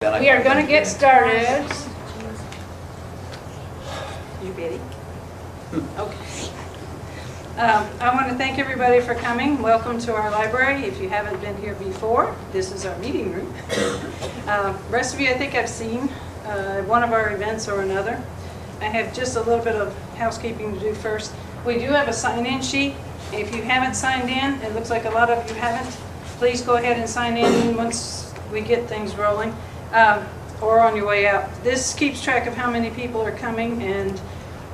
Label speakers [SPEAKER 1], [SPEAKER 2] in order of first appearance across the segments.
[SPEAKER 1] We are going to get started. You ready? Okay. I want to thank everybody for coming. Welcome to our library. If you haven't been here before, this is our meeting room. Rest of you, I think I've seen one of our events or another. I have just a little bit of housekeeping to do first. We do have a sign-in sheet. If you haven't signed in, it looks like a lot of you haven't, please go ahead and sign in once we get things rolling. Or on your way out. This keeps track of how many people are coming, and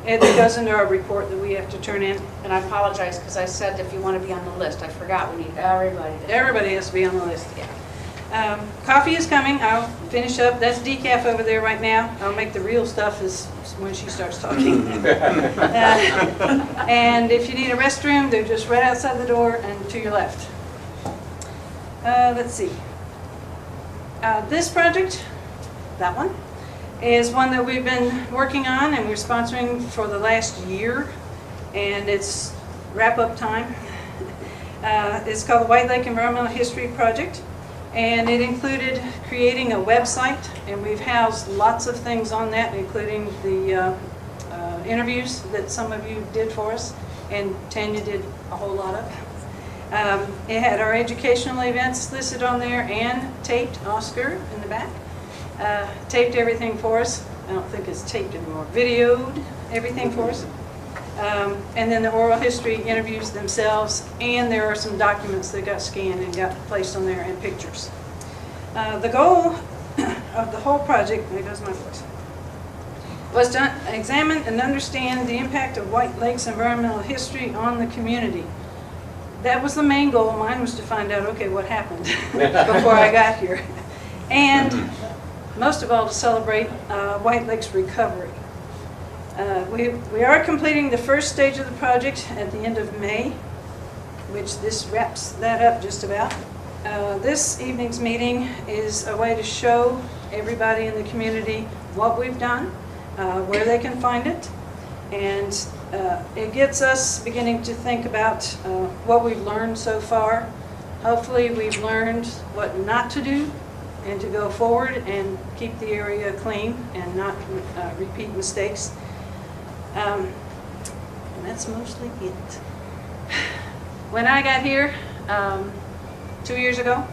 [SPEAKER 1] it goes into our report that we have to turn in.
[SPEAKER 2] And I apologize because I said if you want to be on the list, I forgot we need everybody.
[SPEAKER 1] Everybody has to be on the list. Yeah. Coffee is coming. I'll finish up. That's decaf over there right now. I'll make the real stuff is when she starts talking. And if you need a restroom, they're just right outside the door and to your left. Let's see. This project, that one, is one that we've been working on and we're sponsoring for the last year, and it's wrap-up time. It's called the White Lake Environmental History Project, and it included creating a website, and we've housed lots of things on that, including the interviews that some of you did for us, and Tanya did a whole lot of. It had our educational events listed on there and taped. Oscar in the back taped everything for us. I don't think it's taped anymore. Videoed everything for us. And then the oral history interviews themselves, and there are some documents that got scanned and got placed on there, and pictures. The goal of the whole project, there goes my voice, was to examine and understand the impact of White Lake's environmental history on the community. That was the main goal. Mine was to find out, okay, what happened before I got here. And most of all, to celebrate White Lake's recovery. We are completing the first stage of the project at the end of May, which this wraps that up just about. This evening's meeting is a way to show everybody in the community what we've done, where they can find it, and it gets us beginning to think about what we've learned so far. Hopefully we've learned what not to do and to go forward and keep the area clean and not repeat mistakes. And that's mostly it. When I got here 2 years ago,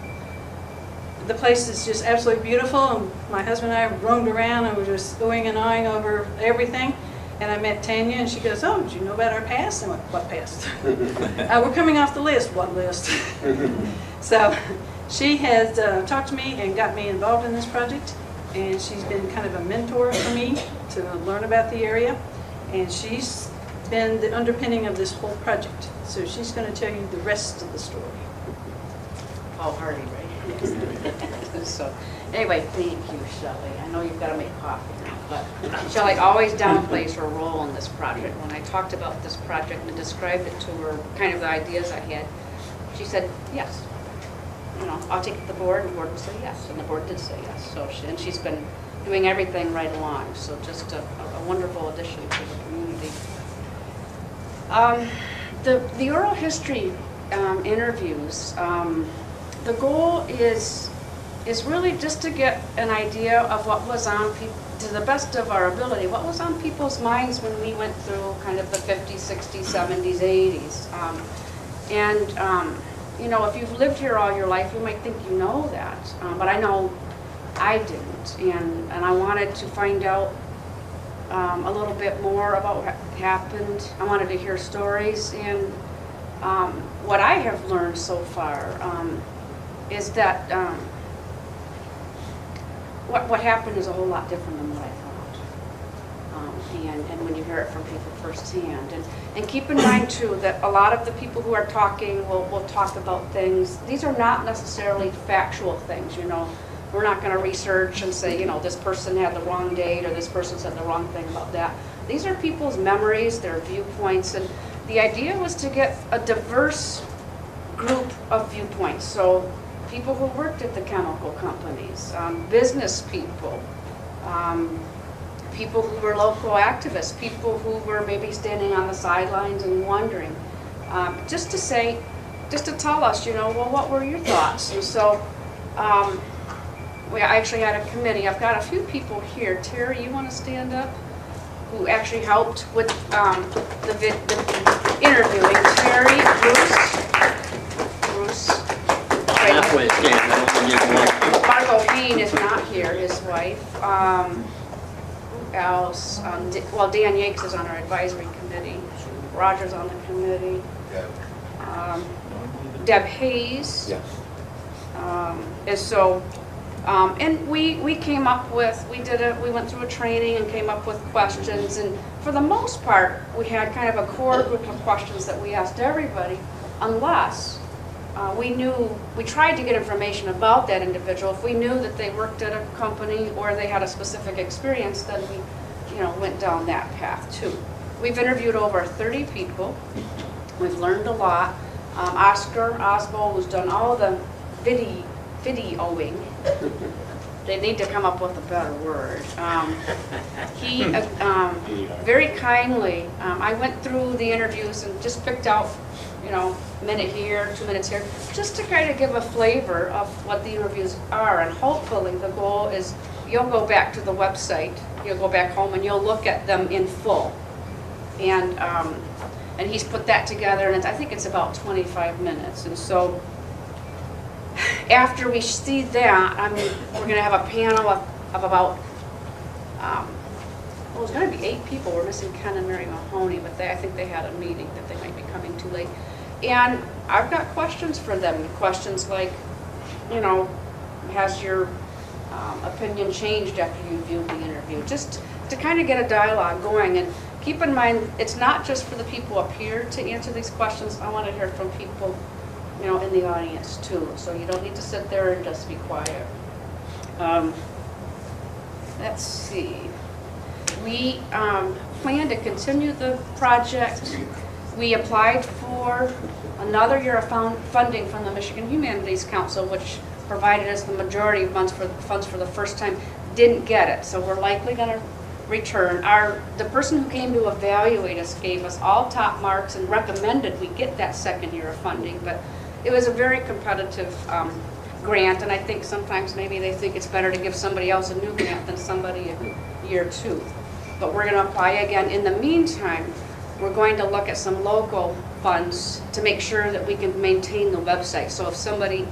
[SPEAKER 1] the place is just absolutely beautiful, and my husband and I roamed around and were just oohing and ahhing over everything. And I met Tanya, and she goes, "Oh, did you know about our past?" And I went, "What past?" "We're coming off the list." "What list?" So she has talked to me and got me involved in this project, and she's been kind of a mentor for me to learn about the area, and she's been the underpinning of this whole project. So she's going to tell you the rest of the story.
[SPEAKER 2] Paul Hardy, right? Yes. So anyway, thank you, Shelley. I know you've got to make coffee now, but Shelley always downplays her role in this project. When I talked about this project and described it to her, kind of the ideas I had, she said, yes. You know, I'll take it to the board, and the board will say yes, and the board did say yes. So and she's been doing everything right along, so just a wonderful addition to the community. The oral history interviews, the goal is really just to get an idea of what was on people, to the best of our ability, what was on people's minds when we went through kind of the 50s, 60s, 70s, 80s. You know, if you've lived here all your life, you might think you know that, but I know I didn't, and I wanted to find out a little bit more about what happened. I wanted to hear stories, and what I have learned so far is that what happened is a whole lot different than what I thought. And when you hear it from people firsthand. And keep in mind, too, that a lot of the people who are talking will talk about things. These are not necessarily factual things, you know. We're not going to research and say, you know, this person had the wrong date or this person said the wrong thing about that. These are people's memories, their viewpoints, and the idea was to get a diverse group of viewpoints. So people who worked at the chemical companies, business people, people who were local activists, people who were maybe standing on the sidelines and wondering, just to tell us, you know, well, what were your thoughts? And so we actually had a committee. I've got a few people here. Terry, you want to stand up? Who actually helped with the interviewing. Terry, Bruce.
[SPEAKER 3] Halfway stand. I don't get one.
[SPEAKER 2] Margot Hain is not here, his wife. Who else? Well, Dan Yakes is on our advisory committee. Roger's on the committee. Deb Hayes.
[SPEAKER 3] Yes.
[SPEAKER 2] And so, and we came up with, we went through a training and came up with questions, and for the most part, we had kind of a core group of questions that we asked everybody, unless we tried to get information about that individual. If we knew that they worked at a company or they had a specific experience, then we, went down that path too. We've interviewed over 30 people. We've learned a lot. Oscar Oswald, who's done all the videoing. They need to come up with a better word. He very kindly, I went through the interviews and just picked out, a minute here, 2 minutes here, just to kind of give a flavor of what the interviews are. And hopefully the goal is you'll go back to the website, you'll go back home and you'll look at them in full. And he's put that together, and I think it's about 25 minutes. And so after we see that, we're going to have a panel of about, well, it's going to be 8 people. We're missing Ken and Mary Mahoney, but I think they had a meeting that they might be coming too late. And I've got questions for them. Questions like, has your opinion changed after you viewed the interview? Just to kind of get a dialogue going. And keep in mind, it's not just for the people up here to answer these questions. I want to hear from people, in the audience too. So you don't need to sit there and just be quiet. Let's see. We plan to continue the project. We applied for another year of funding from the Michigan Humanities Council, which provided us the majority of funds for the first time. Didn't get it, so we're likely going to return. The person who came to evaluate us gave us all top marks and recommended we get that second year of funding, but it was a very competitive grant, and I think sometimes maybe they think it's better to give somebody else a new grant than somebody a year 2. But we're going to apply again. In the meantime, we're going to look at some local funds to make sure that we can maintain the website. So if somebody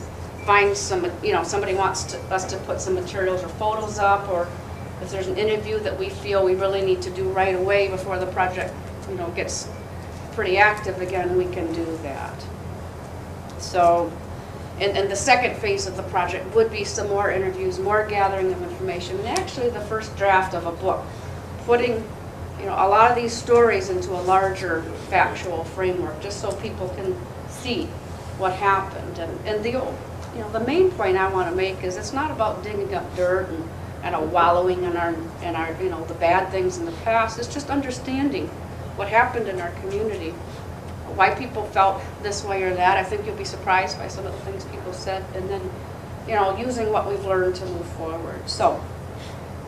[SPEAKER 2] finds somebody wants us to put some materials or photos up, or if there's an interview that we feel we really need to do right away before the project, gets pretty active again, we can do that. So, and the second phase of the project would be some more interviews, more gathering of information, and actually the first draft of a book, putting a lot of these stories into a larger factual framework, just so people can see what happened. And the main point I want to make is it's not about digging up dirt and wallowing in our the bad things in the past. It's just understanding what happened in our community, why people felt this way or that. I think you'll be surprised by some of the things people said, and then using what we've learned to move forward. So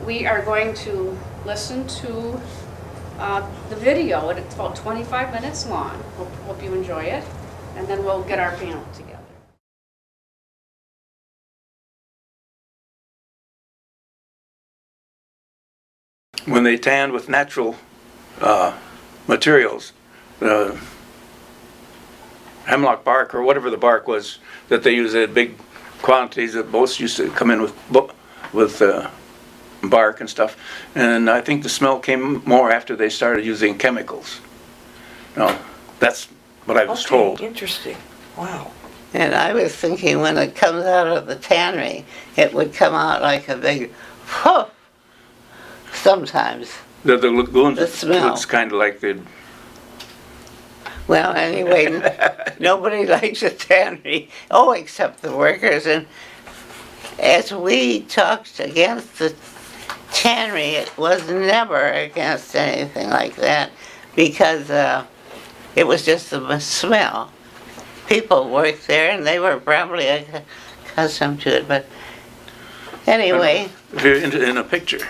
[SPEAKER 2] we are going to listen to the video, and it's about 25 minutes long. Hope you enjoy it, and then we'll get our panel together.
[SPEAKER 4] When they tanned with natural materials, hemlock bark or whatever the bark was that they used in big quantities, that most used to come in with bark and stuff, and I think the smell came more after they started using chemicals. That's what I was told.
[SPEAKER 5] Interesting. Wow.
[SPEAKER 6] And I was thinking when it comes out of the tannery, it would come out like a big whoosh. Sometimes.
[SPEAKER 4] The lagoons,
[SPEAKER 6] the smell.
[SPEAKER 4] It's kind of like the...
[SPEAKER 6] Well, anyway, nobody likes a tannery. Oh, except the workers. And as we talked against the tannery, it was never against anything like that, because it was just the smell. People worked there, and they were probably accustomed to it. But anyway,
[SPEAKER 4] if you're in a picture,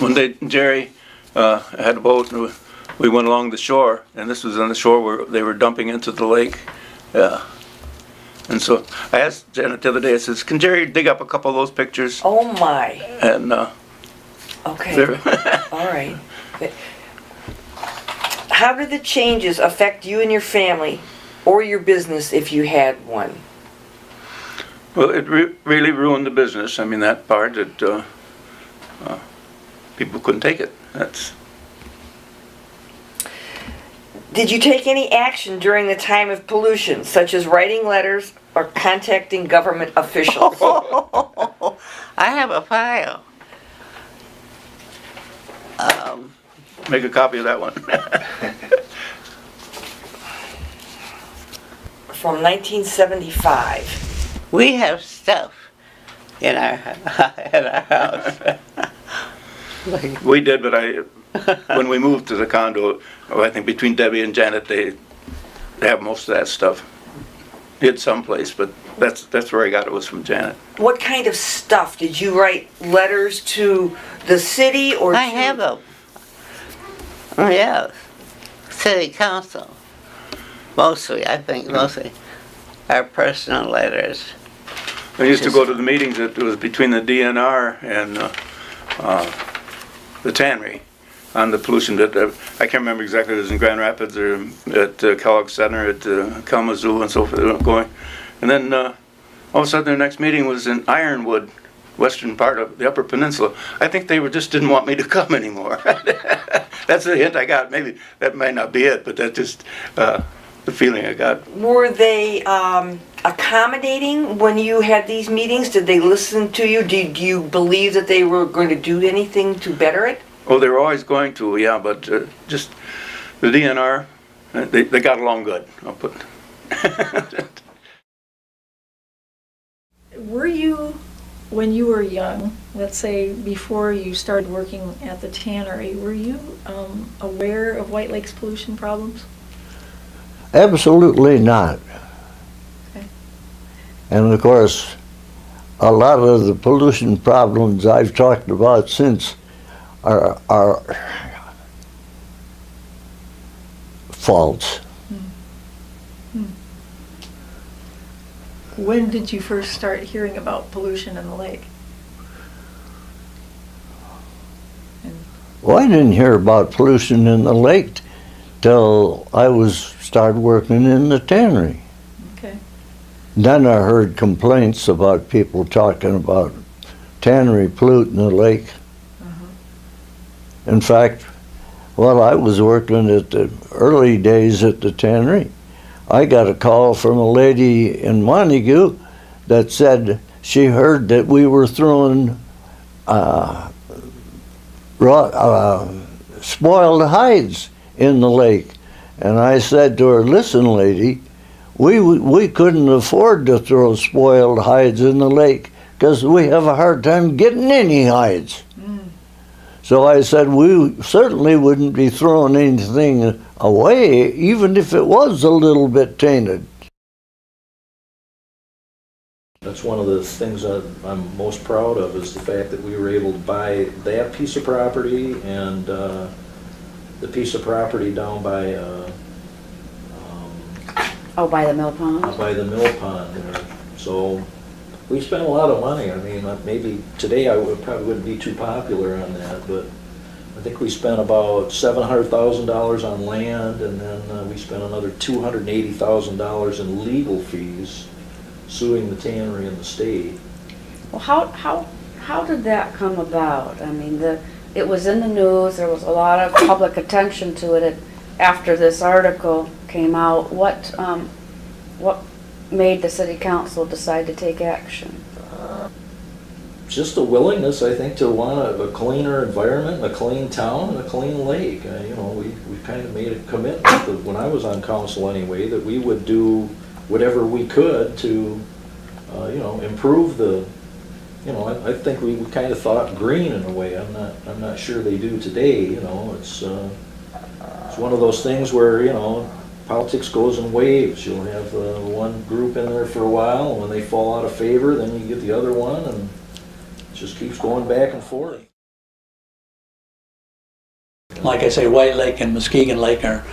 [SPEAKER 4] when Jerry had a boat, and we went along the shore, and this was on the shore where they were dumping into the lake, And so I asked Janet the other day, I says, can Jerry dig up a couple of those pictures?
[SPEAKER 5] Oh my.
[SPEAKER 4] And
[SPEAKER 5] Okay.
[SPEAKER 4] they're-
[SPEAKER 5] All right. How did the changes affect you and your family or your business if you had one?
[SPEAKER 4] well, it really ruined the business. I mean, that part that people couldn't take it. That's
[SPEAKER 5] Did you take any action during the time of pollution, such as writing letters or contacting government officials?
[SPEAKER 6] I have a file.
[SPEAKER 4] make a copy of that one.
[SPEAKER 5] From 1975.
[SPEAKER 6] We have stuff in our in our house.
[SPEAKER 4] We did, but when we moved to the condo, I think between Debbie and Janet, they have most of that stuff. Hid someplace, but that's where I got it, was from Janet.
[SPEAKER 5] What kind of stuff? Did you write letters to the city or
[SPEAKER 6] I
[SPEAKER 5] to...
[SPEAKER 6] have them. Oh, yeah. City council. Mostly, I think, mostly our personal letters.
[SPEAKER 4] I used to go to the meetings. It was between the DNR and the tannery on the pollution. That I can't remember exactly. It was in Grand Rapids or at Kellogg Center at Kalamazoo and so forth. Going, and then all of a sudden, the next meeting was in Ironwood, western part of the Upper Peninsula. I think they just didn't want me to come anymore. That's the hint I got. Maybe that might not be it, but that's just the feeling I got.
[SPEAKER 5] Were they accommodating when you had these meetings? Did they listen to you? Did you believe that they were going to do anything to better it?
[SPEAKER 4] Oh, they were always going to, yeah, but just the DNR, they got along good. I'll put.
[SPEAKER 7] Were you, when you were young, let's say before you started working at the tannery, were you aware of White Lake's pollution problems?
[SPEAKER 8] Absolutely not.
[SPEAKER 7] Okay.
[SPEAKER 8] And of course, a lot of the pollution problems I've talked about since are false.
[SPEAKER 7] When did you first start hearing about pollution in the lake?
[SPEAKER 8] Well, I didn't hear about pollution in the lake till I started working in the tannery.
[SPEAKER 7] Okay.
[SPEAKER 8] Then I heard complaints about people talking about tannery polluting the lake. In fact, while I was working at the early days at the tannery, I got a call from a lady in Montague that said she heard that we were throwing spoiled hides in the lake. And I said to her, listen, lady, we couldn't afford to throw spoiled hides in the lake because we have a hard time getting any hides. So I said, we certainly wouldn't be throwing anything away, even if it was a little bit tainted.
[SPEAKER 9] That's one of the things that I'm most proud of, is the fact that we were able to buy that piece of property and the piece of property down by
[SPEAKER 2] by the mill pond?
[SPEAKER 9] by the mill pond there. So we spent a lot of money. I mean, maybe today probably wouldn't be too popular on that, but I think we spent about $700,000 on land, and then we spent another $280,000 in legal fees suing the tannery and the state.
[SPEAKER 2] Well, how did that come about? I mean, it was in the news, there was a lot of public attention to it after this article came out. What made the city council decide to take action?
[SPEAKER 9] Just a willingness, I think, to want a cleaner environment, a clean town, and a clean lake. You know, we kind of made a commitment that when I was on council anyway, that we would do whatever we could to, you know, improve the, you know, I think we kind of thought green in a way. I'm not sure they do today. You know, it's one of those things where, you know, politics goes in waves. You'll have one group in there for a while, and when they fall out of favor, then you get the other one, and it just keeps going back and forth.
[SPEAKER 10] Like I say, White Lake and Muskegon Lake are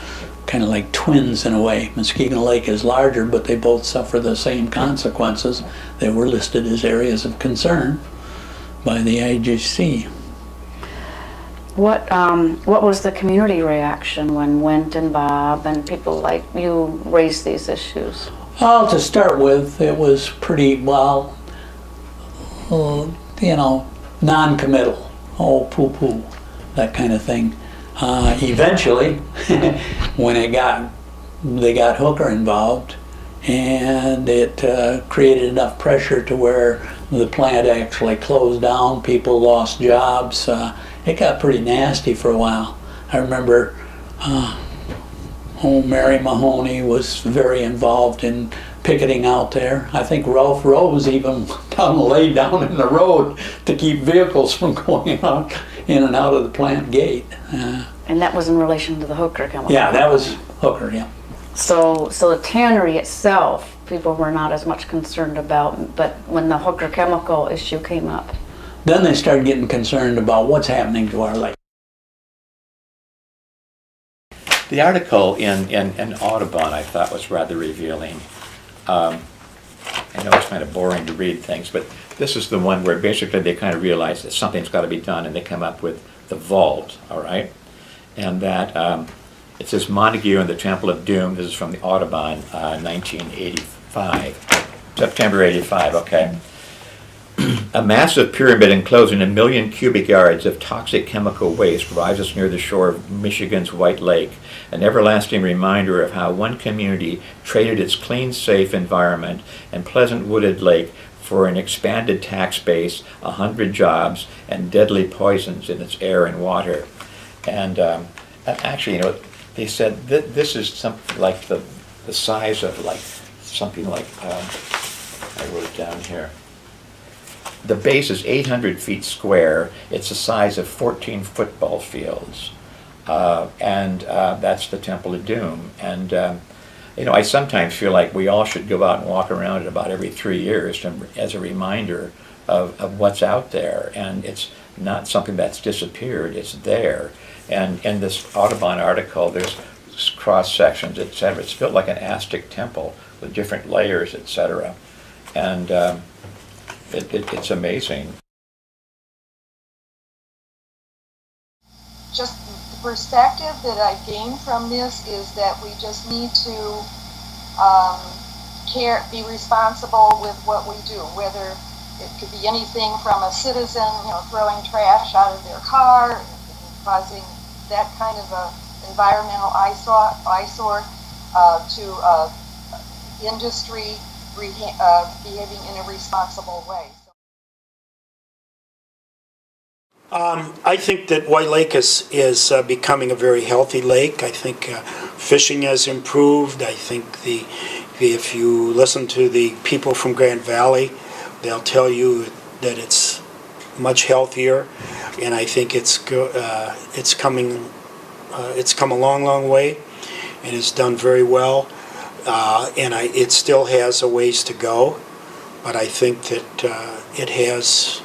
[SPEAKER 10] kind of like twins in a way. Muskegon Lake is larger, but they both suffer the same consequences. They were listed as areas of concern by the IGC.
[SPEAKER 2] What was the community reaction when Wint and Bob and people like you raised these issues?
[SPEAKER 10] Well, to start with, it was pretty, well, you know, non-committal. Oh, poo-poo, that kind of thing. Eventually, when they got Hooker involved, and it created enough pressure to where the plant actually closed down, people lost jobs. It got pretty nasty for a while. I remember Mary Mahoney was very involved in picketing out there. I think Ralph Rose even laid down in the road to keep vehicles from going out, in and out of the plant gate.
[SPEAKER 2] And that was in relation to the Hooker chemical?
[SPEAKER 10] Yeah, that was Hooker, yeah.
[SPEAKER 2] So the tannery itself, people were not as much concerned about, but when the Hooker chemical issue came up?
[SPEAKER 10] Then they started getting concerned about what's happening to our lake.
[SPEAKER 11] The article in Audubon I thought was rather revealing. I know it's kind of boring to read things, but this is the one where basically they kind of realize that something's got to be done, and they come up with the vault, all right? And that it says Montague and the Temple of Doom. This is from the Audubon, 1985, September 85, okay. A massive pyramid enclosing 1 million cubic yards of toxic chemical waste rises near the shore of Michigan's White Lake, an everlasting reminder of how one community traded its clean, safe environment and pleasant wooded lake for an expanded tax base, 100 jobs, and deadly poisons in its air and water. And actually, you know, they said this is something like the size of like something like, I wrote it down here. The base is 800 feet square. It's the size of 14 football fields. And that's the Temple of Doom. And, you know, I sometimes feel like we all should go out and walk around it about every 3 years as a reminder of what's out there. And it's not something that's disappeared, it's there. And in this Audubon article, there's cross sections, etc. It's built like an Aztec temple with different layers, etc. And it's amazing.
[SPEAKER 12] Just the perspective that I gained from this is that we just need to be responsible with what we do, whether it could be anything from a citizen, you know, throwing trash out of their car, causing that kind of a environmental eyesore, to industry behaving in a responsible way.
[SPEAKER 13] I think that White Lake is becoming a very healthy lake. I think fishing has improved. I think if you listen to the people from Grand Valley, they'll tell you that it's much healthier, and I think it's come a long way, and it's done very well. And it still has a ways to go, but I think that it has.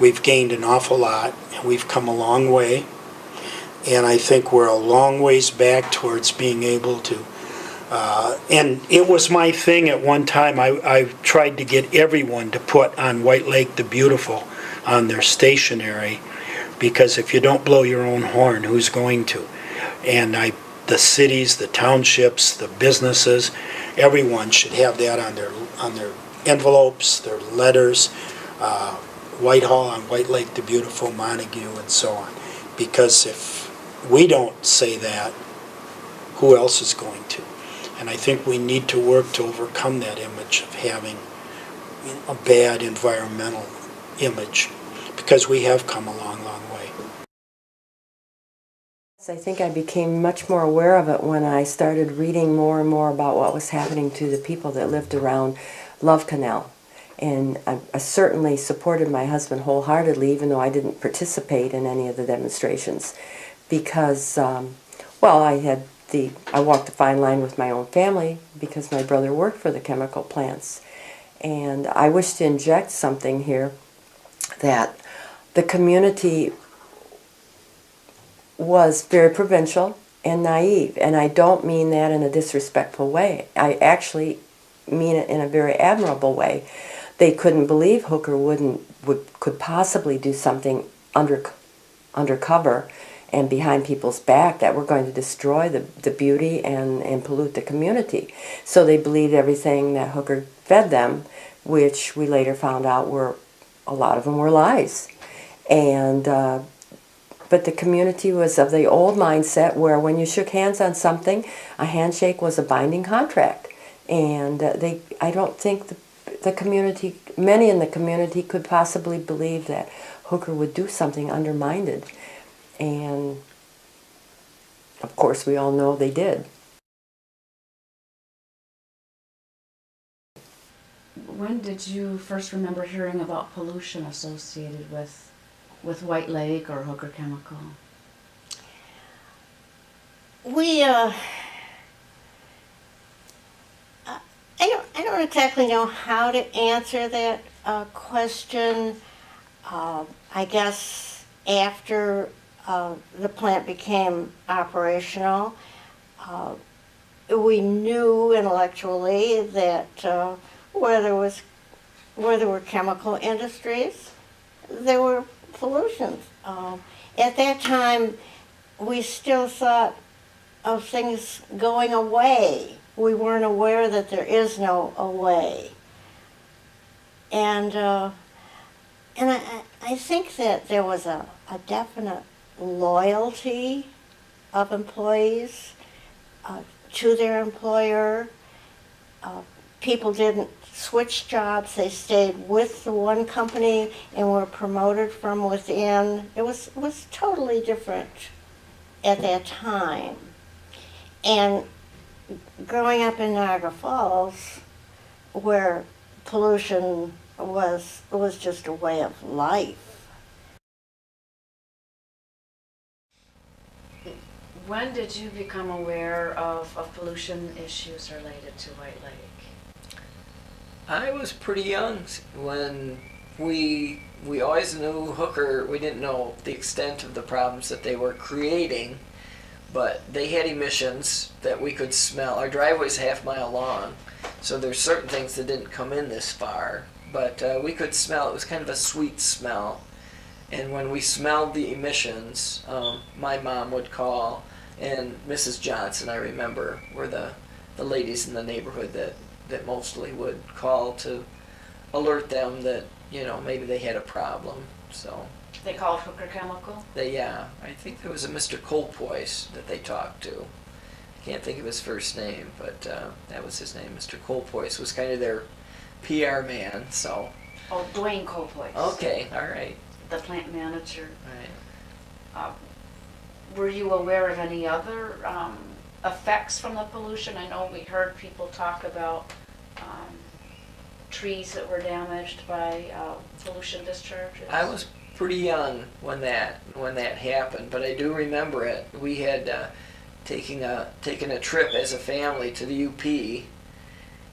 [SPEAKER 13] We've gained an awful lot, and we've come a long way, and I think we're a long ways back towards being able to. And it was my thing at one time. I tried to get everyone to put on White Lake the Beautiful on their stationery, because if you don't blow your own horn, who's going to? And the cities, the townships, the businesses, everyone should have that on their envelopes, their letters, Whitehall on White Lake the Beautiful, Montague, and so on. Because if we don't say that, who else is going to? And I think we need to work to overcome that image of having a bad environmental image, because we have come a long way.
[SPEAKER 14] I think I became much more aware of it when I started reading more and more about what was happening to the people that lived around Love Canal. And I certainly supported my husband wholeheartedly, even though I didn't participate in any of the demonstrations, because, well, I walked a fine line with my own family because my brother worked for the chemical plants. And I wish to inject something here that the community was very provincial. and naive. And I don't mean that in a disrespectful way. I actually mean it in a very admirable way. They couldn't believe Hooker could possibly do something undercover and behind people's back that were going to destroy the beauty and pollute the community. So they believed everything that Hooker fed them, which we later found out a lot of them were lies. And but the community was of the old mindset where when you shook hands on something, a handshake was a binding contract. And I don't think the community, many in the community could possibly believe that Hooker would do something undermined. And of course we all know they did.
[SPEAKER 2] When did you first remember hearing about pollution associated with White Lake or Hooker Chemical?
[SPEAKER 6] I don't exactly know how to answer that question. I guess after the plant became operational, we knew intellectually that where there were chemical industries, there were pollutions. At that time, we still thought of things going away. We weren't aware that there is no away. And I think that there was a definite loyalty of employees to their employer. People didn't switch jobs. They stayed with the one company and were promoted from within. It was totally different at that time. And growing up in Niagara Falls, where pollution was just a way of life.
[SPEAKER 2] When did you become aware of pollution issues related to White Lake?
[SPEAKER 15] I was pretty young when we always knew Hooker. We didn't know the extent of the problems that they were creating, but they had emissions that we could smell. Our driveway's half-mile long, so there's certain things that didn't come in this far, but we could smell. It was kind of a sweet smell, and when we smelled the emissions, my mom would call, and Mrs. Johnson, I remember, were the ladies in the neighborhood that mostly would call to alert them that, you know, maybe they had a problem. So
[SPEAKER 2] They called Hooker Chemical?
[SPEAKER 15] I think there was a Mr. Colpois that they talked to. I can't think of his first name, but that was his name. Mr. Colpois was kind of their PR man, so.
[SPEAKER 2] Oh, Dwayne Colpois.
[SPEAKER 15] Okay, all right.
[SPEAKER 2] The plant manager.
[SPEAKER 15] Right.
[SPEAKER 2] Were you aware of any other effects from the pollution? I know we heard people talk about trees that were damaged by pollution discharges.
[SPEAKER 15] I was pretty young when that happened, but I do remember it. We had taken a trip as a family to the UP.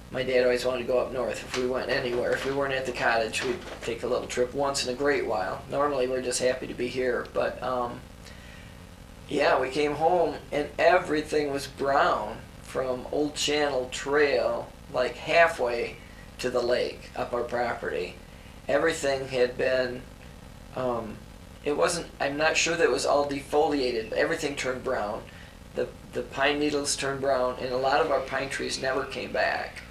[SPEAKER 15] My dad always wanted to go up north if we went anywhere. If we weren't at the cottage, we'd take a little trip once in a great while. Normally we're just happy to be here, but yeah, we came home and everything was brown from Old Channel Trail, like halfway to the lake up our property. Everything had been, it wasn't, I'm not sure that it was all defoliated, but everything turned brown. The pine needles turned brown, and a lot of our pine trees never came back.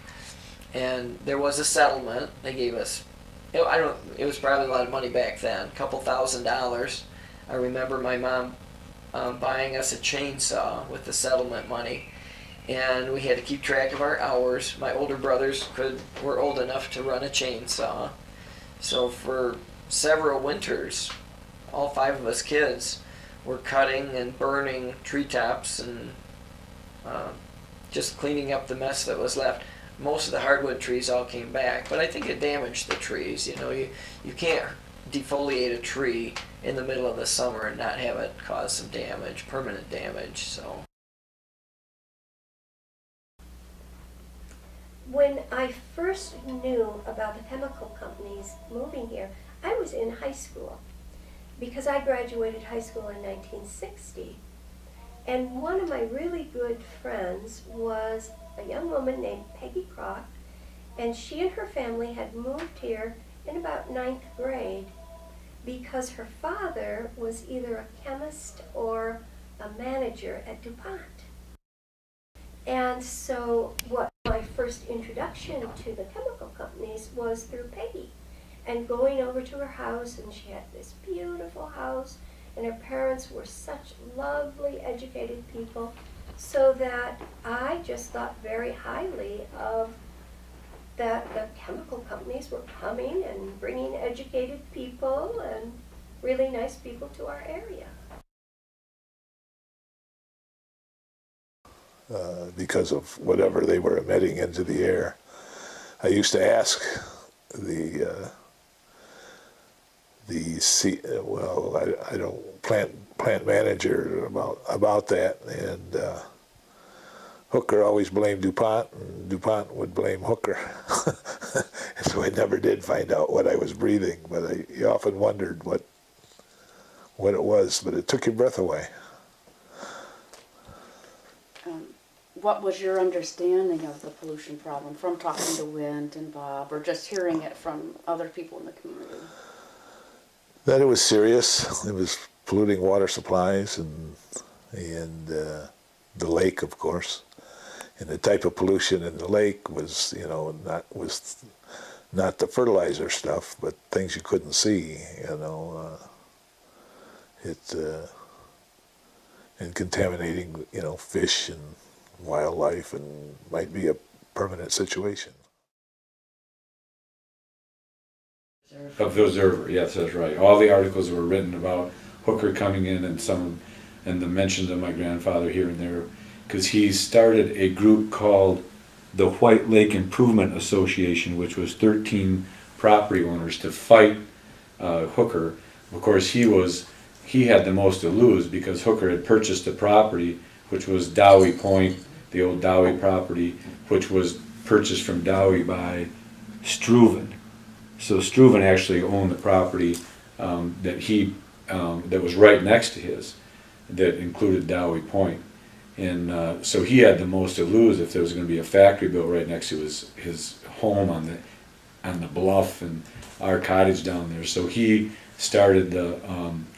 [SPEAKER 15] And there was a settlement. They gave us, it was probably a lot of money back then, a couple $1,000s. I remember my mom buying us a chainsaw with the settlement money, and we had to keep track of our hours. My older brothers were old enough to run a chainsaw, so for several winters, all 5 of us kids were cutting and burning treetops and just cleaning up the mess that was left. Most of the hardwood trees all came back, but I think it damaged the trees. You know, you can't defoliate a tree in the middle of the summer and not have it cause some damage, permanent damage. So
[SPEAKER 16] when I first knew about the chemical companies moving here, I was in high school because I graduated high school in 1960. And one of my really good friends was a young woman named Peggy Croft, and she and her family had moved here in about 9th grade because her father was either a chemist or a manager at DuPont. And so what my first introduction to the chemical companies was through Peggy, and going over to her house, and she had this beautiful house, and her parents were such lovely, educated people, so that I just thought very highly of that the chemical companies were coming and bringing educated people and really nice people to our area.
[SPEAKER 17] Because of whatever they were emitting into the air. I used to ask the plant manager about that, and Hooker always blamed DuPont, and DuPont would blame Hooker. So I never did find out what I was breathing, but I often wondered what it was, but it took your breath away.
[SPEAKER 2] What was your understanding of the pollution problem from talking to Wind and Bob, or just hearing it from other people in the community?
[SPEAKER 17] That it was serious. It was polluting water supplies and the lake, of course. And the type of pollution in the lake was, not the fertilizer stuff, but things you couldn't see, and contaminating, fish and wildlife, and might be a permanent situation.
[SPEAKER 18] Of the Observer, yes, that's right. All the articles were written about Hooker coming in, and the mentions of my grandfather here and there, because he started a group called the White Lake Improvement Association, which was 13 property owners to fight Hooker. Of course, he had the most to lose because Hooker had purchased the property, which was Dowie Point, the old Dowie property, which was purchased from Dowie by Struven. So Struven actually owned the property that was right next to his, that included Dowie Point. And so he had the most to lose if there was going to be a factory built right next to his home on the bluff and our cottage down there. So he started the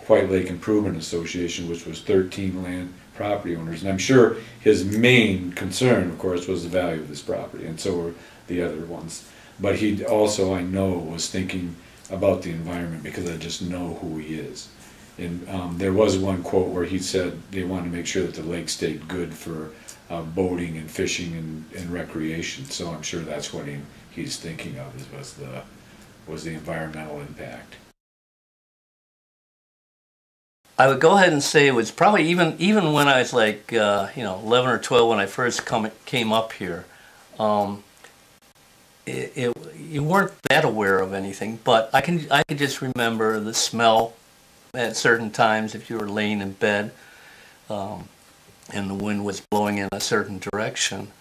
[SPEAKER 18] White Lake Improvement Association, which was 13 land property owners. And I'm sure his main concern, of course, was the value of this property, and so were the other ones. But he also, I know, was thinking about the environment, because I just know who he is. And there was one quote where he said they wanted to make sure that the lake stayed good for boating and fishing and recreation. So I'm sure that's what he's thinking of, was the environmental impact.
[SPEAKER 3] I would go ahead and say it was probably even when I was like 11 or 12 when I first came up here. You weren't that aware of anything, but I could just remember the smell at certain times if you were laying in bed and the wind was blowing in a certain direction.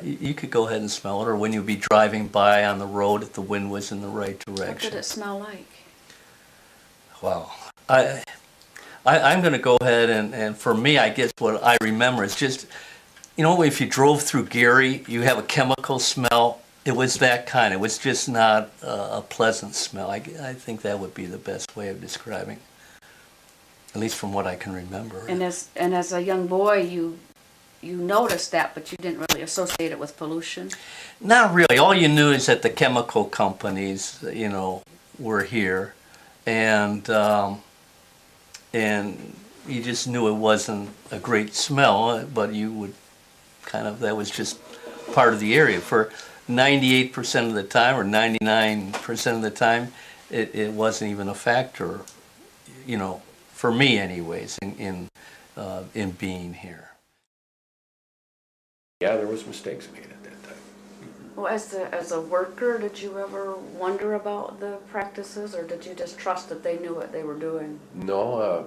[SPEAKER 3] You could go ahead and smell it, or when you'd be driving by on the road if the wind was in the right direction.
[SPEAKER 2] What did it smell like?
[SPEAKER 3] Well, I'm going to go ahead and for me, I guess what I remember is just, if you drove through Gary, you have a chemical smell. It was that kind. It was just not a pleasant smell. I think that would be the best way of describing, at least from what I can remember.
[SPEAKER 2] And as a young boy, you noticed that, but you didn't really associate it with pollution?
[SPEAKER 3] Not really. All you knew is that the chemical companies, were here, and you just knew it wasn't a great smell, but you would that was just part of the area. For 98% of the time, or 99% of the time, it wasn't even a factor, for me anyways, in being here.
[SPEAKER 19] Yeah, there was mistakes made at that time.
[SPEAKER 2] Well, as a worker, did you ever wonder about the practices, or did you just trust that they knew what they were doing?
[SPEAKER 19] No,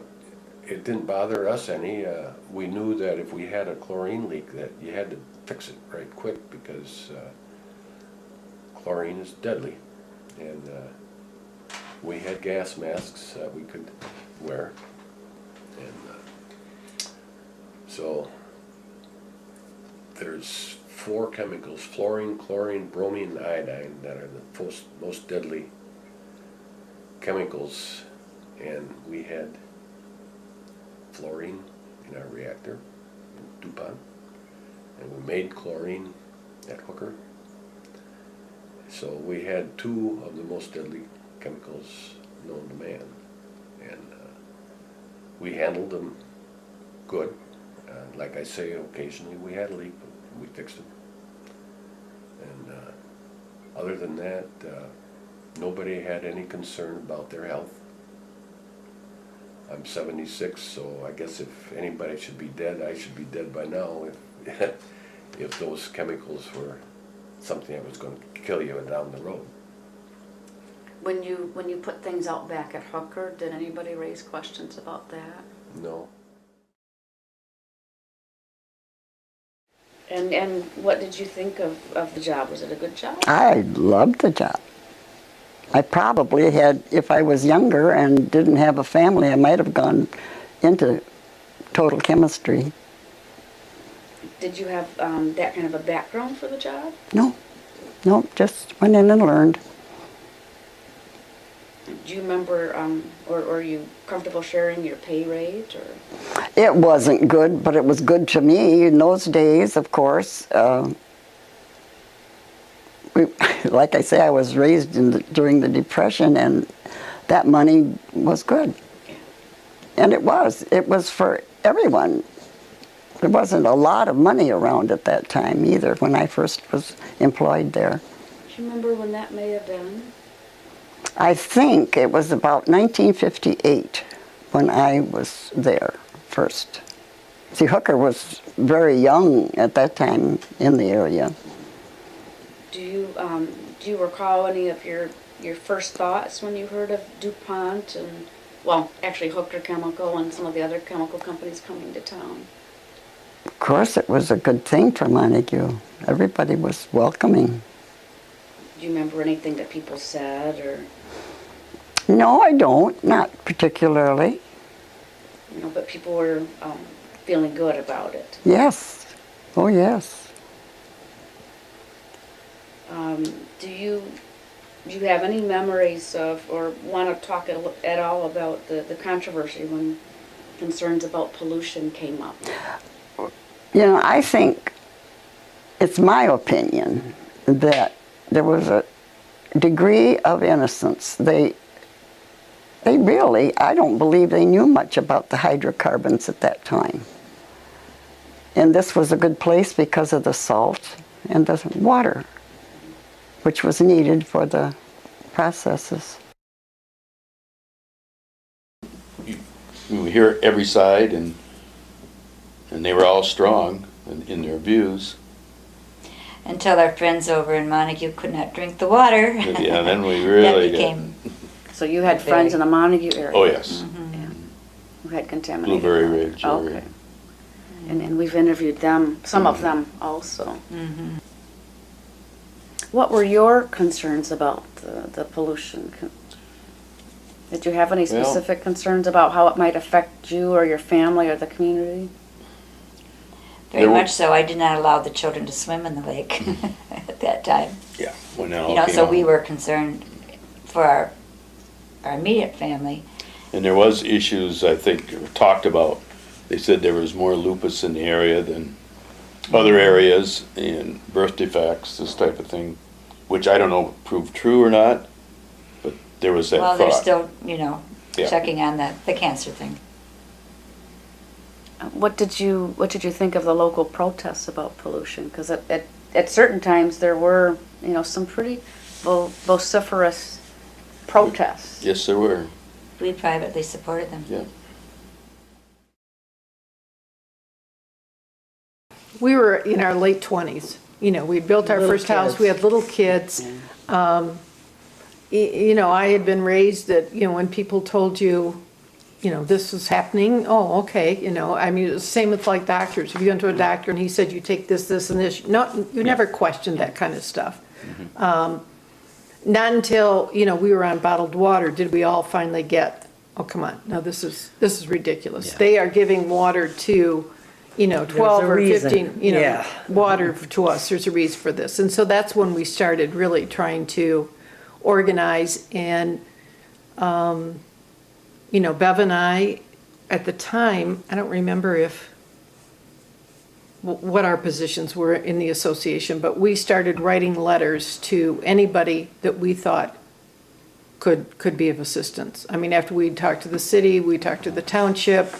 [SPEAKER 19] it didn't bother us any. We knew that if we had a chlorine leak, that you had to fix it right quick, because chlorine is deadly, and we had gas masks we could wear, and So there's 4 chemicals, fluorine, chlorine, bromine, and iodine, that are the most deadly chemicals. And we had fluorine in our reactor, in DuPont, and we made chlorine at Hooker. So we had 2 of the most deadly chemicals known to man, and we handled them good. Like I say, occasionally we had a leak, but we fixed it. And other than that, nobody had any concern about their health. I'm 76, so I guess if anybody should be dead, I should be dead by now if, if those chemicals were something that was going to kill you down the road.
[SPEAKER 2] When you put things out back at Hooker, did anybody raise questions about that?
[SPEAKER 19] No.
[SPEAKER 2] And what did you think of the job? Was it a good job?
[SPEAKER 20] I loved the job. I probably had, if I was younger and didn't have a family, I might have gone into total chemistry.
[SPEAKER 2] Did you have that kind of a background for the job?
[SPEAKER 20] No, just went in and learned.
[SPEAKER 2] Do you remember, or are you comfortable sharing your pay rate? Or?
[SPEAKER 20] It wasn't good, but it was good to me in those days, of course. Like I say, I was raised during the Depression, and that money was good. And it was for everyone. There wasn't a lot of money around at that time either, when I first was employed there.
[SPEAKER 2] Do you remember when that may have been?
[SPEAKER 20] I think it was about 1958 when I was there first. See, Hooker was very young at that time in the area.
[SPEAKER 2] Do you recall any of your first thoughts when you heard of DuPont and, well, actually Hooker Chemical and some of the other chemical companies coming to town?
[SPEAKER 20] Of course, it was a good thing for Montague. Everybody was welcoming.
[SPEAKER 2] Do you remember anything that people said, or?
[SPEAKER 20] No, I don't. Not particularly.
[SPEAKER 2] You know, but people were feeling good about it.
[SPEAKER 20] Yes. Oh, yes.
[SPEAKER 2] Do you have any memories of, or want to talk at all about the controversy when concerns about pollution came up?
[SPEAKER 20] You know, I think it's my opinion that there was a degree of innocence. They really, I don't believe they knew much about the hydrocarbons at that time. And this was a good place because of the salt and the water, which was needed for the processes.
[SPEAKER 21] We hear every side, and they were all strong in their views.
[SPEAKER 22] Until our friends over in Montague could not drink the water.
[SPEAKER 21] Yeah, then we really
[SPEAKER 2] became. So you had friends in the Montague area?
[SPEAKER 21] Oh, yes.
[SPEAKER 2] Mm-hmm. Yeah. Who had contaminated
[SPEAKER 21] Blueberry
[SPEAKER 2] water.
[SPEAKER 21] Ridge area.
[SPEAKER 2] Okay. And we've interviewed them, some of them also.
[SPEAKER 22] Mm-hmm.
[SPEAKER 2] What were your concerns about the pollution? Did you have any specific concerns about how it might affect you or your family or the community?
[SPEAKER 22] Very much so. I did not allow the children to swim in the lake at that time.
[SPEAKER 21] Yeah, when that all
[SPEAKER 22] you know,
[SPEAKER 21] came
[SPEAKER 22] so
[SPEAKER 21] out.
[SPEAKER 22] we were concerned for our immediate family.
[SPEAKER 21] And there was issues, I think, talked about. They said there was more lupus in the area than other areas, and birth defects, this type of thing, which I don't know proved true or not, but there was that
[SPEAKER 22] Well,
[SPEAKER 21] thought.
[SPEAKER 22] they're still, you know,
[SPEAKER 21] Yeah.
[SPEAKER 22] checking on the cancer thing.
[SPEAKER 2] What did you think of the local protests about pollution? Because at certain times there were, you know, some pretty vociferous protests.
[SPEAKER 21] Yes, there were.
[SPEAKER 22] We privately supported them.
[SPEAKER 21] Yeah.
[SPEAKER 23] We were in our late 20s. You know, we built our
[SPEAKER 2] Little
[SPEAKER 23] first house.
[SPEAKER 2] kids.
[SPEAKER 23] We had little kids. You know, I had been raised that, you know, when people told you, you know, this was happening, oh, okay, you know. I mean, it was the same with like doctors. If you went to a doctor and he said you take this, this, and this, no, you never questioned that kind of stuff. Not until, you know, we were on bottled water did we all finally get, oh, come on, now this is ridiculous.
[SPEAKER 24] Yeah.
[SPEAKER 23] They are giving water to, 12 or
[SPEAKER 1] reason.
[SPEAKER 23] 15,
[SPEAKER 1] Yeah.
[SPEAKER 23] water to us, there's a reason for this. And so that's when we started really trying to organize and, Bev and I, at the time, I don't remember what our positions were in the association, but we started writing letters to anybody that we thought could be of assistance. I mean, after we talked to the city, we talked to the township,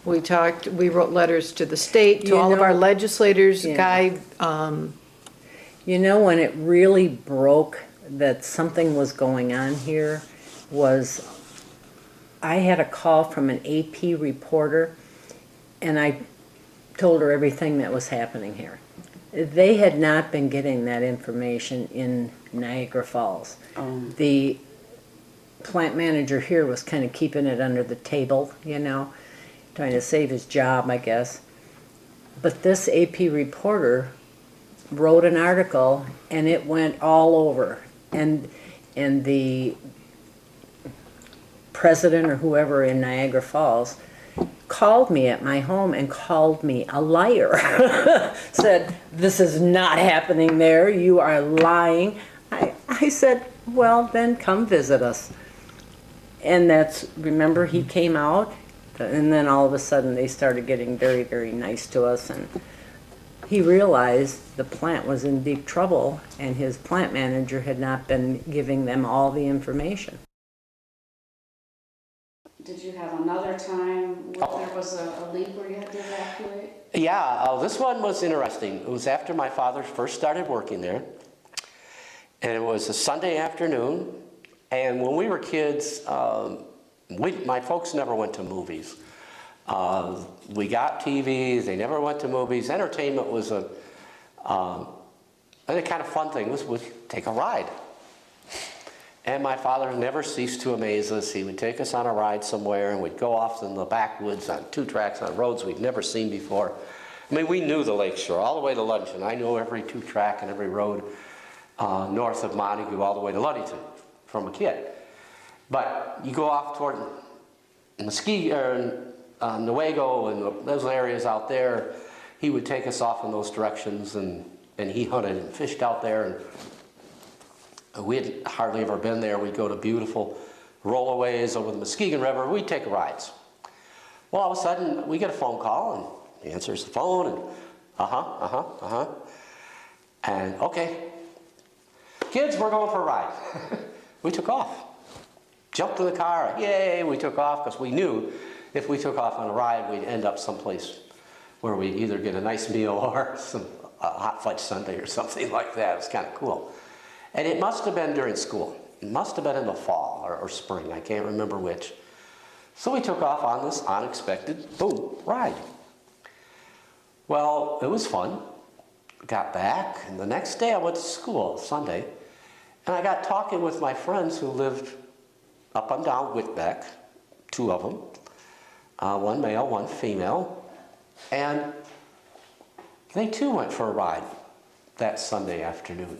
[SPEAKER 23] we wrote letters to the state, to all of our legislators, guide.
[SPEAKER 1] When it really broke that something was going on here was I had a call from an AP reporter, and I told her everything that was happening here. They had not been getting that information in Niagara Falls. The plant manager here was kind of keeping it under the table, trying to save his job, I guess. But this AP reporter wrote an article, and it went all over. And the president or whoever in Niagara Falls called me at my home and called me a liar. Said, this is not happening there, you are lying. I said, well, then come visit us. And remember, he came out, and then all of a sudden they started getting very, very nice to us, and he realized the plant was in deep trouble, and his plant manager had not been giving them all the information.
[SPEAKER 2] Did you have another time where there was a leak where you had to evacuate?
[SPEAKER 4] Yeah, this one was interesting. It was after my father first started working there, and it was a Sunday afternoon. And when we were kids, my folks never went to movies. We got TVs, they never went to movies. Entertainment was a kind of fun thing, was take a ride. And my father never ceased to amaze us. He would take us on a ride somewhere, and we'd go off in the backwoods on 2 tracks on roads we'd never seen before. I mean, we knew the lakeshore all the way to Ludington. I knew every 2 track and every road north of Montague all the way to Ludington from a kid. But you go off toward Mesquite or Newego and those areas out there, he would take us off in those directions, and he hunted and fished out there. And we had hardly ever been there. We'd go to beautiful rollaways over the Muskegon River. We'd take rides. Well, all of a sudden, we get a phone call, and he answers the phone, and and okay, kids, we're going for a ride. We took off. Jumped in the car, yay, we took off, because we knew if we took off on a ride, we'd end up someplace where we'd either get a nice meal or some hot fudge sundae or something like that. It was kind of cool. And it must have been during school. It must have been in the fall or spring. I can't remember which. So we took off on this unexpected, boom, ride. Well, it was fun. Got back, and the next day I went to school, Sunday, and I got talking with my friends who lived up and down Whitbeck, 2 of them, 1 male, 1 female, and they too went for a ride that Sunday afternoon.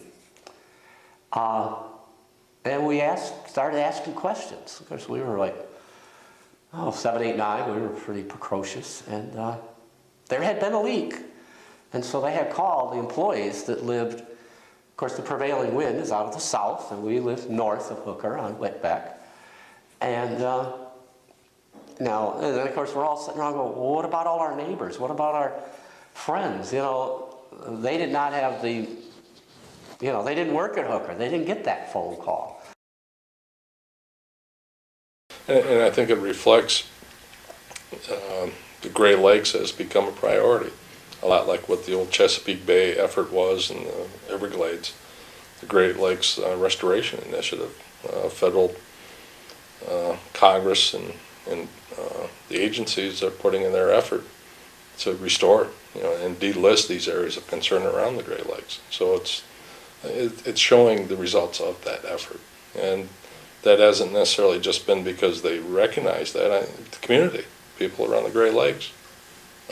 [SPEAKER 4] And we started asking questions. Of course, we were like, 7, 8, 9, we were pretty precocious, and there had been a leak. And so they had called the employees that lived, of course, the prevailing wind is out of the south, and we lived north of Hooker on Whitbeck. And then of course we're all sitting around going, well, what about all our neighbors? What about our friends? They did not have they didn't work at Hooker. They didn't get that phone call.
[SPEAKER 5] And I think it reflects the Great Lakes has become a priority. A lot like what the old Chesapeake Bay effort was in the Everglades. The Great Lakes Restoration Initiative, federal Congress and the agencies are putting in their effort to restore, and delist these areas of concern around the Great Lakes. So it's showing the results of that effort, and that hasn't necessarily just been because they recognize that. The community, people around the Great Lakes,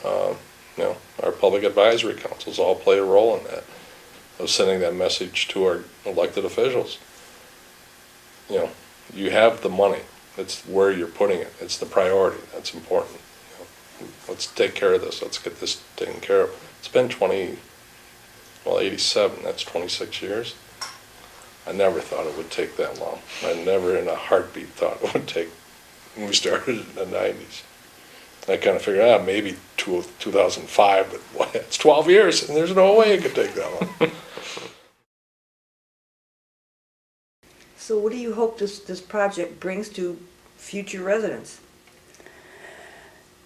[SPEAKER 5] our public advisory councils all play a role in that, of sending that message to our elected officials. You have the money. It's where you're putting it. It's the priority. That's important. let's take care of this, let's get this taken care of. It's been 87, that's 26 years. I never thought it would take that long. I never in a heartbeat thought it would take, when we started in the 90s. I kind of figured, maybe 2005, but boy, it's 12 years, and there's no way it could take that long.
[SPEAKER 7] So what do you hope this project brings to future residents?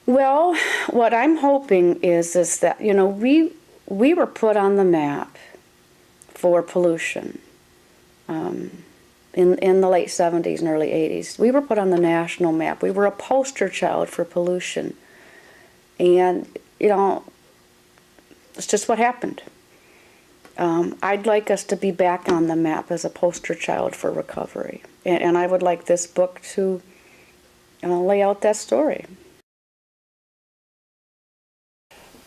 [SPEAKER 8] Well, what I'm hoping is that, you know, we were put on the map for pollution in the late 70s and early 80s. We were put on the national map. We were a poster child for pollution. And, you know, it's just what happened. I'd like us to be back on the map as a poster child for recovery. And I would like this book to lay out that story.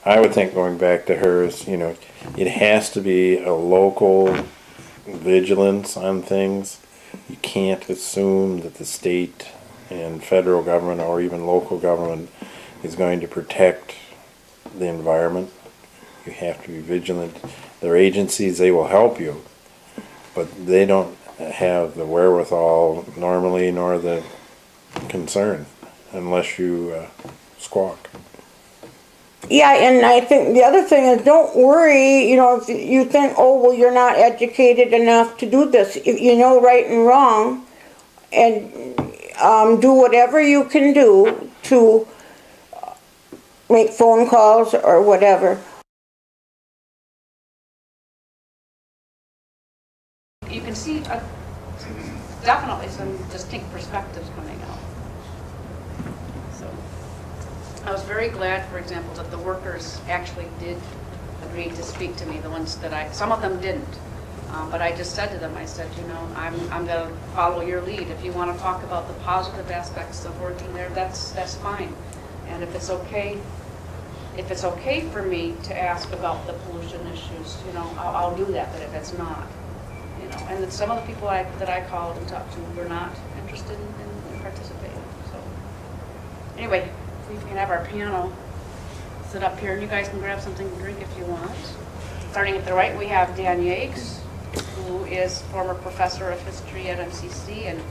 [SPEAKER 9] I would think going back to hers, you know, it has to be a local vigilance on things. You can't assume that the state and federal government or even local government is going to protect the environment. You have to be vigilant. There are agencies, they will help you, but they don't have the wherewithal normally nor the concern unless you squawk.
[SPEAKER 24] Yeah, and I think the other thing is, don't worry, you know, if you think, oh, well, you're not educated enough to do this. If you know right and wrong, and do whatever you can do to make phone calls or whatever.
[SPEAKER 2] You can see definitely some distinct perspectives coming out. So I was very glad, for example, that the workers actually did agree to speak to me, the ones that some of them didn't. But I just said to them, I said, you know, I'm going to follow your lead. If you want to talk about the positive aspects of working there, that's fine. And if it's okay for me to ask about the pollution issues, you know, I'll do that. But if it's not, you know, and then some of the people that I called and talked to were not interested in participating. So anyway, we can have our panel sit up here, and you guys can grab something to drink if you want. Starting at the right, we have Dan Yates, who is former professor of history at MCC and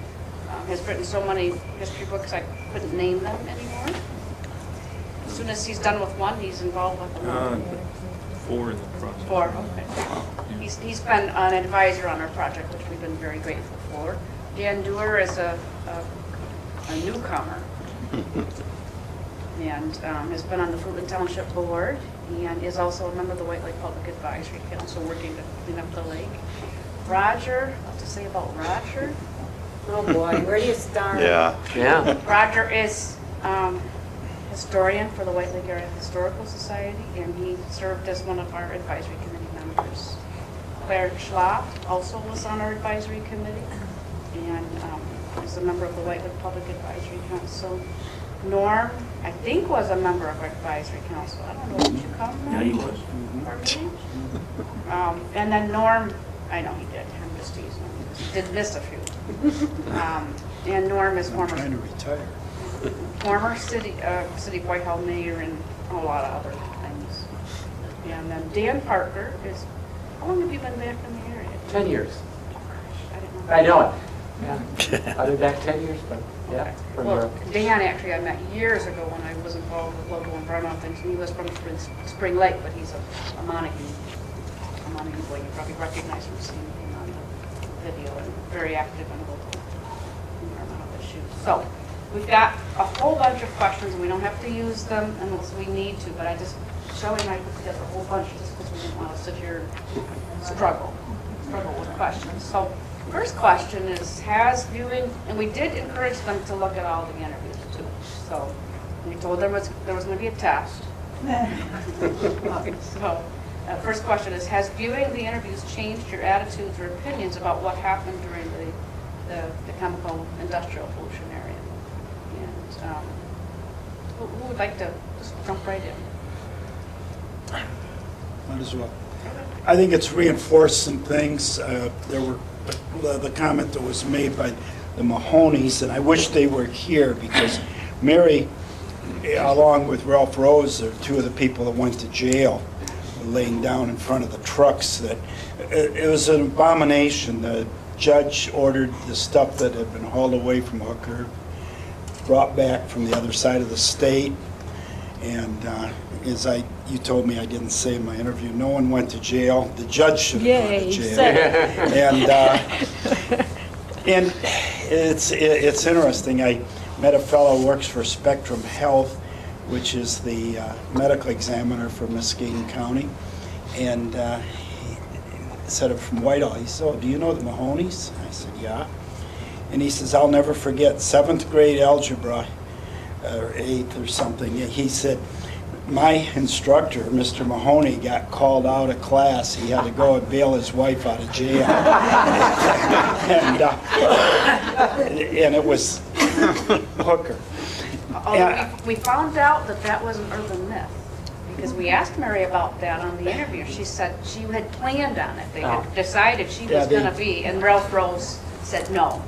[SPEAKER 2] has written so many history books I couldn't name them anymore. As soon as he's done with one, he's involved with another.
[SPEAKER 25] 4 in the project.
[SPEAKER 2] 4, okay. He's been an advisor on our project, which we've been very grateful for. Dan Dewar is a newcomer and has been on the Fruitland Township Board and is also a member of the White Lake Public Advisory Council working to clean up the lake. Roger, what to say about Roger?
[SPEAKER 24] Oh boy, where do you start?
[SPEAKER 4] Yeah.
[SPEAKER 2] Roger is historian for the White Lake Area Historical Society, and he served as one of our advisory committee members. Claire Schlapp also was on our advisory committee and is a member of the White Lake Public Advisory Council. Norm, I think, was a member of our advisory council. I don't know, did you come?
[SPEAKER 25] Yeah, he was.
[SPEAKER 2] And then Norm, I know he did. I'm just teasing him. He did miss a few. And Norm is former.
[SPEAKER 13] Trying to retire.
[SPEAKER 2] Former city of Whitehall mayor and a lot of other things. And then Dan Parker is. How long have you been back in the area?
[SPEAKER 4] 10 years.
[SPEAKER 2] I didn't know.
[SPEAKER 4] I know it. Yeah. I've been back 10 years, but yeah. From
[SPEAKER 2] Well,
[SPEAKER 4] Europe.
[SPEAKER 2] Dan actually I met years ago when I was involved with local environmental things, and he was from Spring Lake, but he's a Montague boy. You probably recognize him seeing him on the video, and very active in local environmental issues. So we've got a whole bunch of questions, and we don't have to use them unless we need to, but Shelley and I put together a whole bunch just because we didn't want to sit here and struggle with questions. So first question is, has viewing, and we did encourage them to look at all the interviews too. So we told them there was going to be a test. So first question is, has viewing the interviews changed your attitudes or opinions about what happened during the chemical industrial pollution area? And who would like to just jump right in?
[SPEAKER 13] Might as well. I think it's reinforced some things. There were the comment that was made by the Mahonies, and I wish they were here because Mary along with Ralph Rose, are two of the people that went to jail, laying down in front of the trucks. That it was an abomination. The judge ordered the stuff that had been hauled away from Hooker brought back from the other side of the state. And as you told me, I didn't say in my interview, no one went to jail. The judge should have gone to jail. And it's interesting. I met a fellow who works for Spectrum Health, which is the medical examiner for Muskegon County, and he said, I'm from Whitehall. He said, oh, do you know the Mahonies? I said, yeah. And he says, I'll never forget 7th grade algebra, or 8th or something. He said, my instructor, Mr. Mahoney, got called out of class. He had to go and bail his wife out of jail. And it was Hooker.
[SPEAKER 2] We found out that that was an urban myth, because we asked Mary about that on the interview. She said she had planned on it. They had decided she was going to be, and Ralph Rose said, no,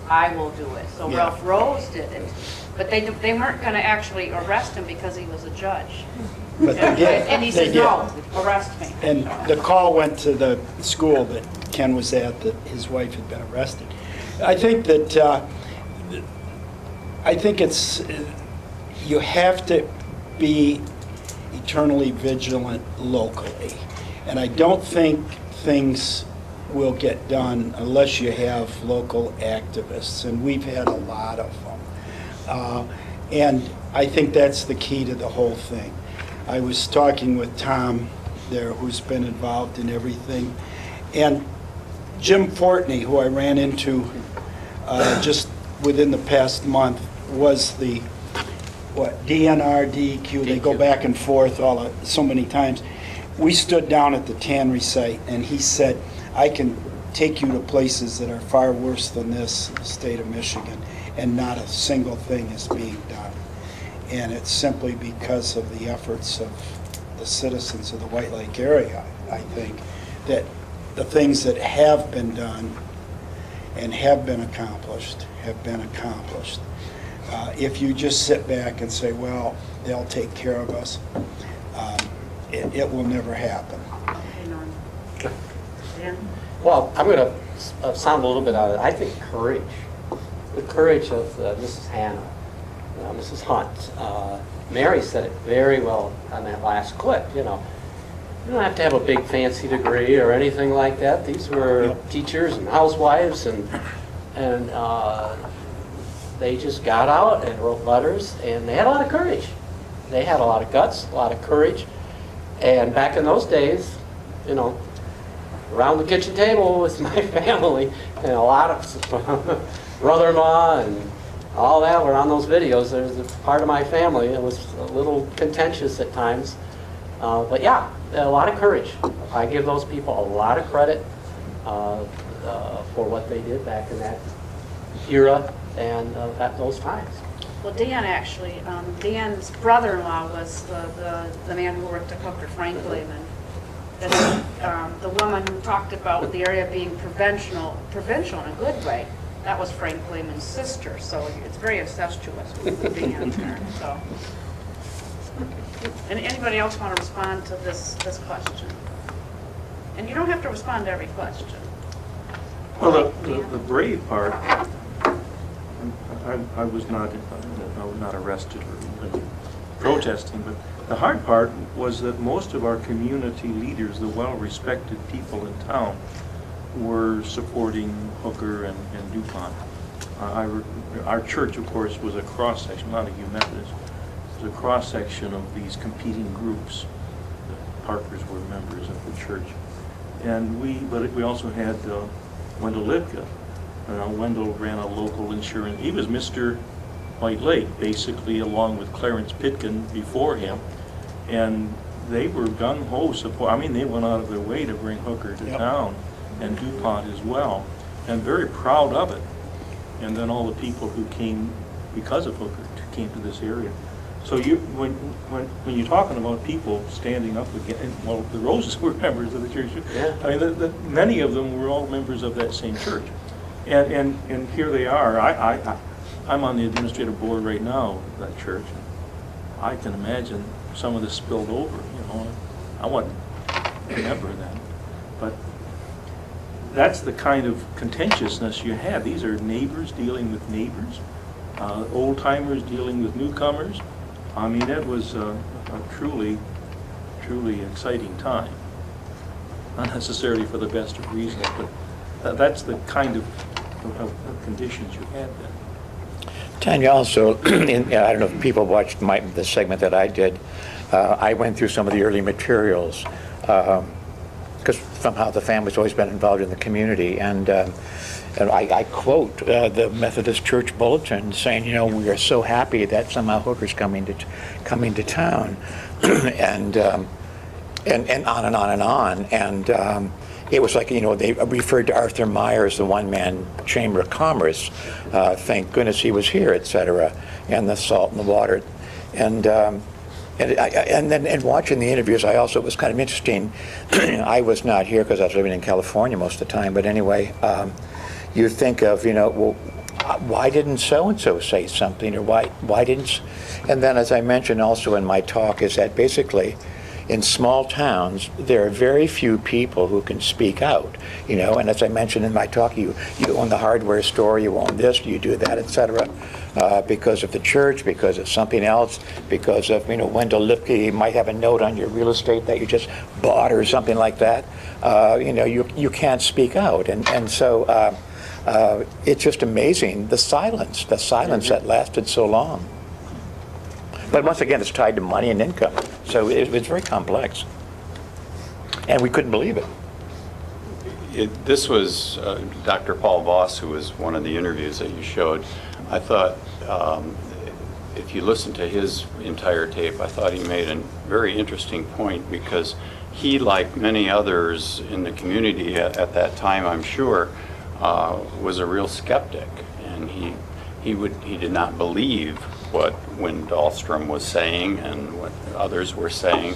[SPEAKER 2] I will do it. So Ralph Rose did it. But they weren't going to actually arrest him because he was a judge.
[SPEAKER 13] But they did.
[SPEAKER 2] And he said, no, arrest me.
[SPEAKER 13] And the call went to the school that Ken was at, that his wife had been arrested. I think that, it's, you have to be eternally vigilant locally. And I don't think things will get done unless you have local activists, and we've had a lot of them. And I think that's the key to the whole thing. I was talking with Tom there, who's been involved in everything, and Jim Fortney, who I ran into just within the past month, was the DNR, DEQ, they go back and forth so many times. We stood down at the tannery site, and he said, I can take you to places that are far worse than this in the state of Michigan, and not a single thing is being done. And it's simply because of the efforts of the citizens of the White Lake area, I think, that the things that have been done and have been accomplished have been accomplished. If you just sit back and say, well, they'll take care of us, it will never happen.
[SPEAKER 4] Well, I'm going to sound a little bit out of it. I think courage. The courage of Mrs. Hannah, Mrs. Hunt. Mary said it very well on that last clip. You don't have to have a big fancy degree or anything like that. These were teachers and housewives, and they just got out and wrote letters, and they had a lot of courage. They had a lot of guts, a lot of courage. And back in those days, around the kitchen table with my family, and a lot of brother-in-law and all that were on those videos. There's a part of my family. It was a little contentious at times. But yeah, a lot of courage. I give those people a lot of credit for what they did back in that era and at those times.
[SPEAKER 2] Well, Dan actually, Dan's brother-in-law was the man who worked at Hooker, Frank Lehman. The woman who talked about the area being provincial in a good way, that was Frank Lehman's sister, so it's very incestuous with Dan there. So, and anybody else want to respond to this question? And you don't have to respond to every question.
[SPEAKER 25] Well, the brave part, I was not arrested or protesting, but the hard part was that most of our community leaders, the well-respected people in town, were supporting Hooker and DuPont. Our church, of course, was a cross-section, not a Methodist. It was a cross-section of these competing groups. The Parkers were members of the church. And we also had Wendell Lipka. Wendell ran a local insurance. He was Mr. White Lake, basically, along with Clarence Pitkin before him. And they were gung-ho support. I mean, they went out of their way to bring Hooker to town, and DuPont as well, and very proud of it. And then all the people who came because of Hooker came to this area. So when you're talking about people standing up again, well, the Roses were members of the church. Yeah. I mean, many of them were all members of that same church, and here they are. I'm on the administrative board right now of that church. I can imagine some of this spilled over, you know. I wasn't a member then. But that's the kind of contentiousness you have. These are neighbors dealing with neighbors, old-timers dealing with newcomers. I mean, it was a truly exciting time. Not necessarily for the best of reasons, but that's the kind of conditions you had then.
[SPEAKER 6] Tanya, also, I don't know if people watched the segment that I did. I went through some of the early materials because somehow the family's always been involved in the community. And I quote the Methodist Church Bulletin saying, you know, we are so happy that somehow Hooker's coming to town, and on and on and on. And it was like, you know, they referred to Arthur Myers, the one-man Chamber of Commerce. Thank goodness he was here, etc. And the salt and the water, and then watching the interviews, I also, it was kind of interesting. I was not here because I was living in California most of the time. But anyway, you think of, you know, well, why didn't so-and-so say something, or why didn't? And then, as I mentioned also in my talk, is that basically, in small towns, there are very few people who can speak out, you know, and as I mentioned in my talk, you own the hardware store, you own this, you do that, etc. Because of the church, because of something else, because of, you know, Wendell Lipke might have a note on your real estate that you just bought or something like that. You know, you can't speak out, and so it's just amazing, the silence that lasted so long. But once again, it's tied to money and income. So it's very complex. And we couldn't believe it.
[SPEAKER 21] This was Dr. Paul Voss, who was one of the interviews that you showed. I thought, if you listen to his entire tape, I thought he made a very interesting point, because he, like many others in the community at that time, I'm sure, was a real skeptic. And he did not believe what Wynne Dahlstrom was saying and what others were saying,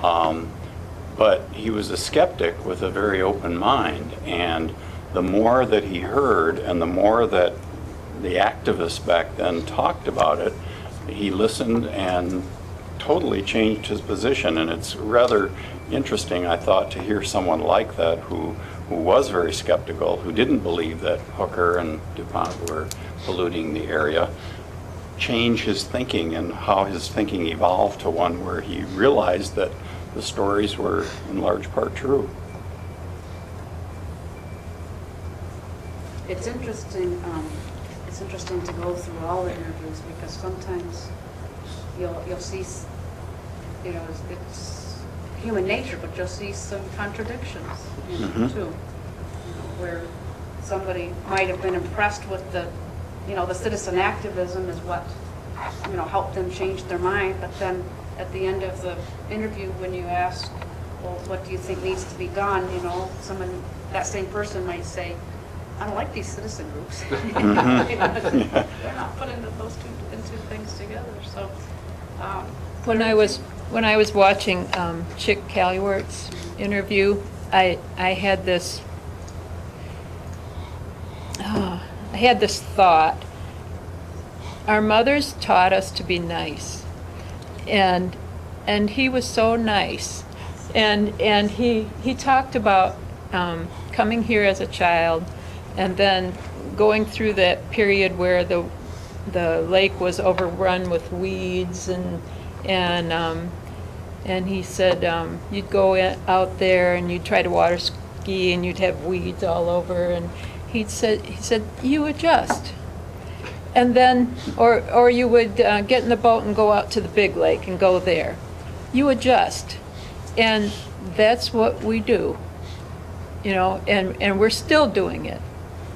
[SPEAKER 21] but he was a skeptic with a very open mind. And the more that he heard and the more that the activists back then talked about it, he listened and totally changed his position. And it's rather interesting, I thought, to hear someone like that who was very skeptical, who didn't believe that Hooker and DuPont were polluting the area, change his thinking, and how his thinking evolved to one where he realized that the stories were in large part true.
[SPEAKER 2] It's interesting. It's interesting to go through all the interviews, because sometimes you'll see, you know, it's human nature, but you'll see some contradictions in it too. You know, where somebody might have been impressed with the, you know, the citizen activism is what, you know, helped them change their mind. But then at the end of the interview, when you ask, well, what do you think needs to be done, you know, that same person might say, I don't like these citizen groups. You know, they're not putting those two things together. So
[SPEAKER 23] when I was watching Chick Calliwert's interview, I had this thought. Our mothers taught us to be nice, and he was so nice, and he talked about coming here as a child, and then going through that period where the lake was overrun with weeds, and he said you'd go out there and you'd try to water ski and you'd have weeds all over, and he said you adjust. And then, or you would get in the boat and go out to the big lake and go there. You adjust. And that's what we do, you know, and we're still doing it.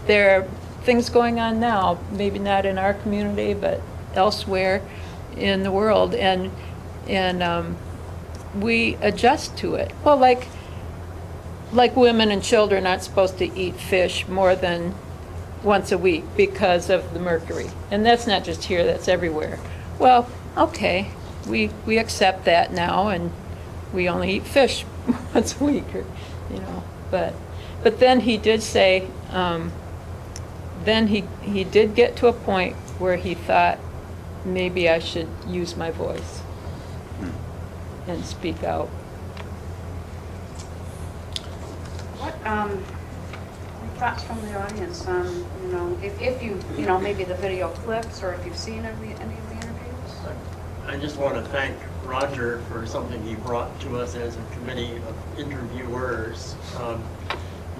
[SPEAKER 23] There are things going on now, maybe not in our community, but elsewhere in the world, and we adjust to it. Well, like women and children aren't supposed to eat fish more than once a week because of the mercury. And that's not just here, that's everywhere. Well, okay, we accept that now, and we only eat fish once a week, or, you know. But then he did say, then he did get to a point where he thought, maybe I should use my voice.
[SPEAKER 10] and speak out.
[SPEAKER 2] What, thoughts from the audience on, you know, if you, you know, maybe the video clips, or if you've seen any of the interviews?
[SPEAKER 11] I just want to thank Roger for something he brought to us as a committee of interviewers.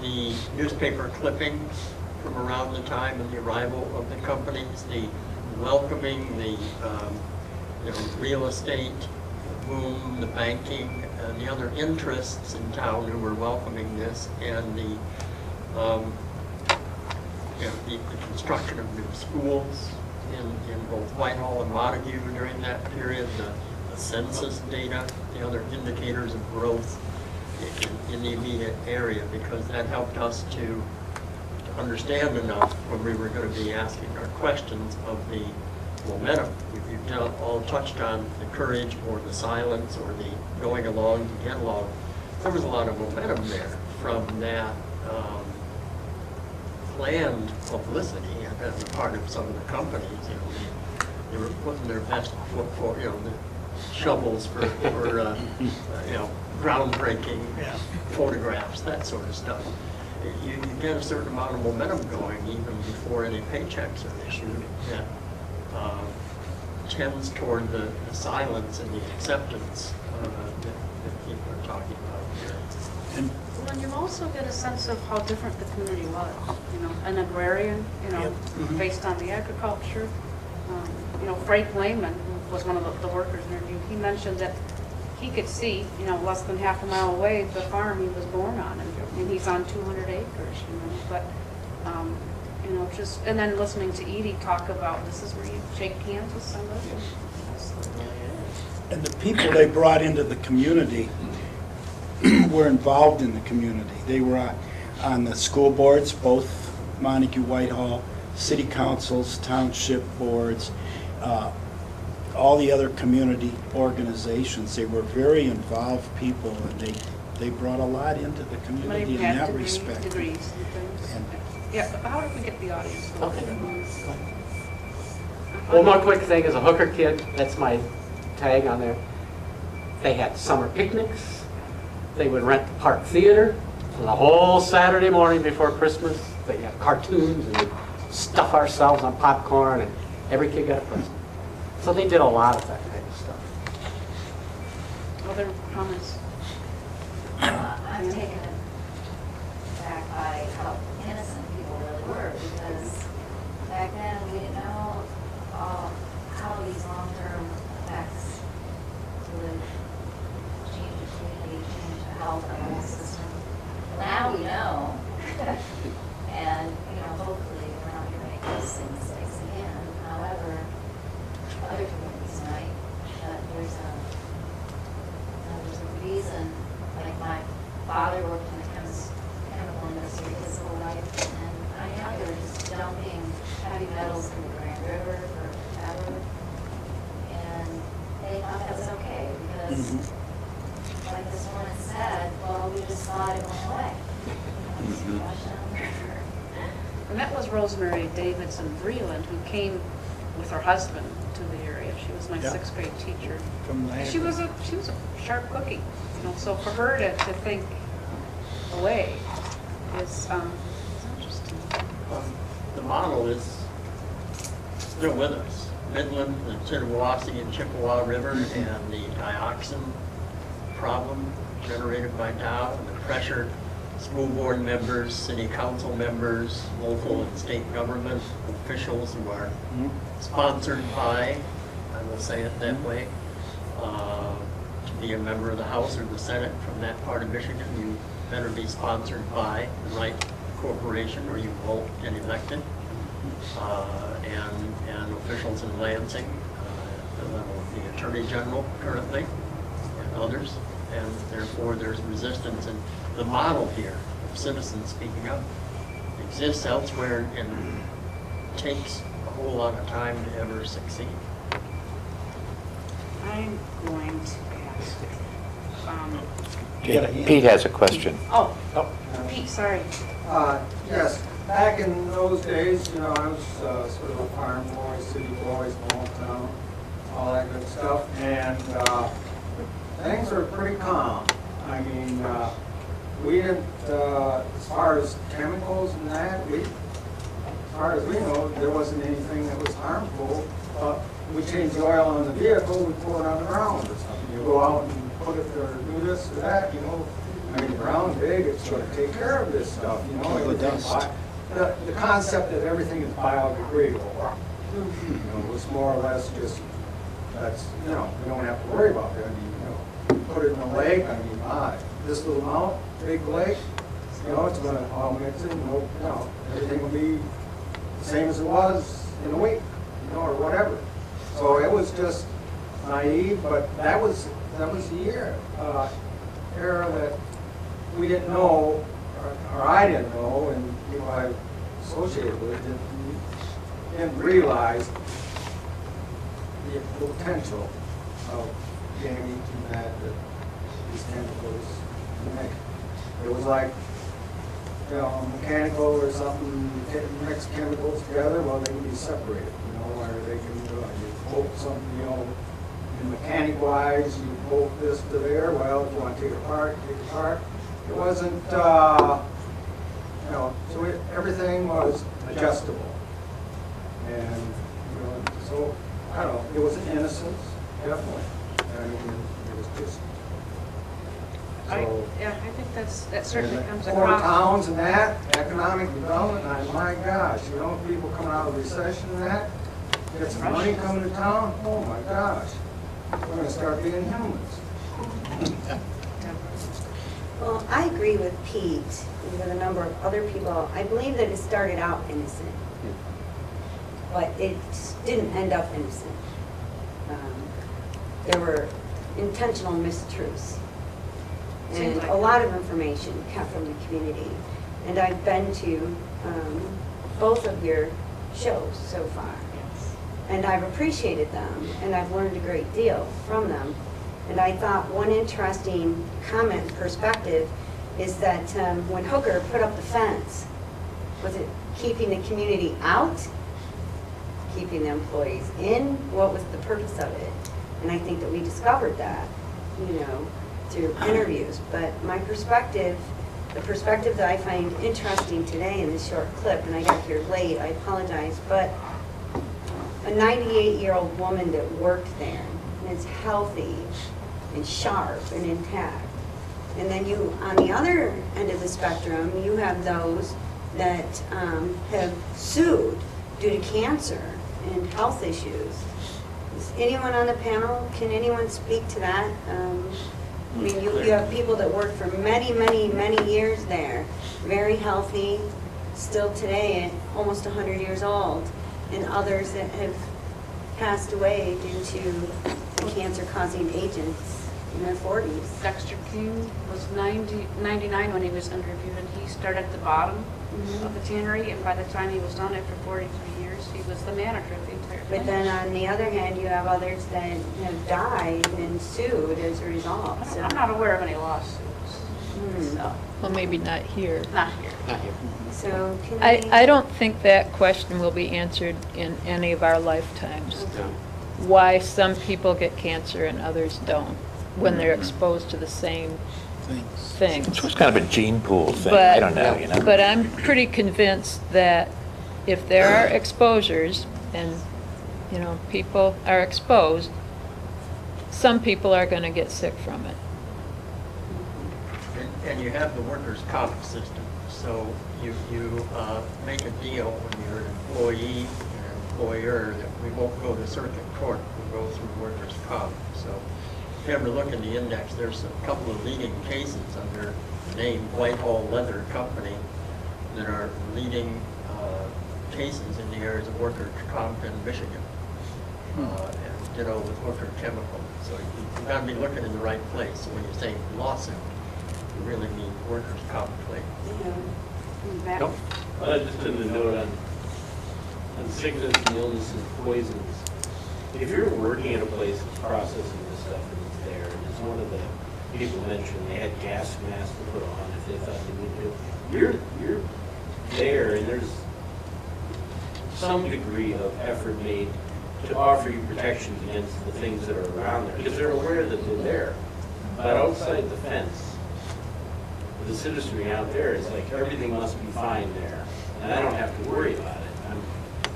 [SPEAKER 11] The newspaper clippings from around the time of the arrival of the companies, the welcoming, the real estate boom, the banking, the other interests in town who were welcoming this, and the construction of new schools in both Whitehall and Montague during that period, the census data, the other indicators of growth in the immediate area, because that helped us to understand enough when we were going to be asking our questions of the momentum. You've all touched on the courage or the silence or the going along to get along. There was a lot of momentum there from that planned publicity on the part of some of the companies. You know, they were putting their best foot forward, you know, the shovels for you know, groundbreaking photographs, that sort of stuff. You get a certain amount of momentum going even before any paychecks are issued that tends toward the silence and the acceptance that people are talking about here.
[SPEAKER 2] And you also get a sense of how different the community was. You know, an agrarian, you know, based on the agriculture. You know, Frank Lehman, who was one of the workers interviewed, he mentioned that he could see, you know, less than half a mile away the farm he was born on, and he's on 200 acres, you know. But you know, just, and then listening to Edie talk about this is where you shake hands with somebody.
[SPEAKER 13] And the people they brought into the community were involved in the community. They were on the school boards, both Montague, Whitehall, city councils, township boards, all the other community organizations. They were very involved people, and they brought a lot into the community in that respect.
[SPEAKER 2] Degrees and things. Yeah, how did we get the audience?
[SPEAKER 12] One more quick thing, as a hooker kid, that's my tag on there. They had summer picnics. They would rent the park theater for the whole Saturday morning before Christmas. They had cartoons, and we'd stuff ourselves on popcorn, and every kid got a present. So they did a lot of that kind of stuff.
[SPEAKER 2] Other comments?
[SPEAKER 22] I'm taken back by how innocent people really were, because back then we didn't know how these long-term effects would change the community, change the health of the whole system. Now we know, and you know, hopefully we're not going to make those same mistakes again. However, other communities might, but there's a reason. Like my father worked in the chemical industry his whole life, and I know they were just dumping heavy metals in the Grand River forever, and they thought that was okay because, like this woman said, well, we just thought it went away.
[SPEAKER 2] And that was Rosemary Davidson Vreeland, who came with her husband to the area. She was my sixth grade teacher. She was a sharp cookie, you know. So for her to think away is interesting.
[SPEAKER 11] The model is still with us. Midland, the Chittiwassee and Chippewa River, and the dioxin problem generated by Dow, and the pressure school board members, city council members, local and state government officials who are sponsored by, I will say it that way, to be a member of the House or the Senate from that part of Michigan, you better be sponsored by the right corporation or you won't get elected. And officials in Lansing, the Attorney General currently, and others, and therefore there's resistance. And the model here of citizens speaking up exists elsewhere and takes a whole lot of time to ever succeed.
[SPEAKER 2] I'm going to ask.
[SPEAKER 6] Pete has a question.
[SPEAKER 2] Oh, Pete, sorry.
[SPEAKER 14] Yes, back in those days, you know, I was sort of a farm boy, city boy, small town, all that good stuff. And things were pretty calm. I mean, we didn't, as far as chemicals and that, as far as we know, there wasn't anything that was harmful. We changed the oil on the vehicle, we pull it on the ground or something. You go out and put it or do this or that, you know. I mean, brown big, it's going to take care of this stuff, you know. The concept that everything is biodegradable, you know, was more or less just, that's, you know, we don't have to worry about that. I mean, you know, put it in a lake, I mean, this little amount, big lake, you know, it's going to all mix in, you know, everything will be the same as it was in a week, you know, or whatever. So it was just naive, but that was the era that we didn't know, or I didn't know, and people I associated with didn't realize the potential of damage and that these chemicals make. It was like, you know, mechanical or something, mix chemicals together, well, they can be separated, you know, or they can, you bolt something, you know, mechanic-wise, you bolt this to there, well, if you want to take it apart, take it apart. It wasn't, you know, so everything was adjustable. And, you know, so, I don't know, it was an innocence, definitely. I mean, it was just, so.
[SPEAKER 2] Yeah, I think that certainly comes
[SPEAKER 14] Foreign
[SPEAKER 2] across.
[SPEAKER 14] towns and that, economic development, my gosh, you know, people coming out of recession and that, get some money coming to town, oh my gosh, we're going to start being humans.
[SPEAKER 10] Well, I agree with Pete and with a number of other people. I believe that it started out innocent, but it didn't end up innocent. There were intentional mistruths and a lot of information kept from the community. And I've been to both of your shows so far. And I've appreciated them, and I've learned a great deal from them. And I thought one interesting comment perspective is that when Hooker put up the fence, was it keeping the community out, keeping the employees in? What was the purpose of it? And I think that we discovered that, you know, through interviews. But my perspective, the perspective that I find interesting today in this short clip, and I got here late, I apologize, but a 98-year-old woman that worked there and is healthy and sharp and intact. And then you, on the other end of the spectrum, you have those that have sued due to cancer and health issues. Is anyone on the panel, can anyone speak to that? I mean, you have people that work for many, many, many years there, very healthy, still today at almost 100 years old, and others that have passed away due to the cancer-causing agents in their 40s.
[SPEAKER 2] Dexter King was 99 when he was interviewed, and he started at the bottom of the tannery, and by the time he was done after 43 years, he was the manager of the entire thing.
[SPEAKER 10] But then on the other hand, you have others that have died and sued as a result.
[SPEAKER 2] I'm not aware of any lawsuits. So.
[SPEAKER 15] Well, maybe not here.
[SPEAKER 2] Not here.
[SPEAKER 4] Not here.
[SPEAKER 10] So can
[SPEAKER 15] I don't think that question will be answered in any of our lifetimes. Why some people get cancer and others don't when they're exposed to the same things.
[SPEAKER 6] So it's kind of a gene pool thing.
[SPEAKER 15] But,
[SPEAKER 6] I don't know, you know.
[SPEAKER 15] But I'm pretty convinced that if there are exposures and, you know, people are exposed, some people are going to get sick from it.
[SPEAKER 11] And you have the workers' comp system. So you make a deal when you're an employee and an employer that we won't go to circuit court, we'll go through workers' comp. So if you ever look in the index, there's a couple of leading cases under the name Whitehall Leather Company that are leading cases in the areas of workers' comp in Michigan. And ditto with worker chemical. So you've got to be looking in the right place. So when you say lawsuit, you really mean workers' comp claim.
[SPEAKER 2] Nope.
[SPEAKER 16] Just a note on sickness and illness and poisons. If you're working at a place that's processing this stuff and it's there, and as one of the people mentioned, they had gas masks to put on if they thought they would do. You're there, and there's some degree of effort made to offer you protections against the things that are around there, because they're aware that they're there. But outside the fence, the citizenry out there is like, everything must be fine there, and I don't have to worry about it. I'm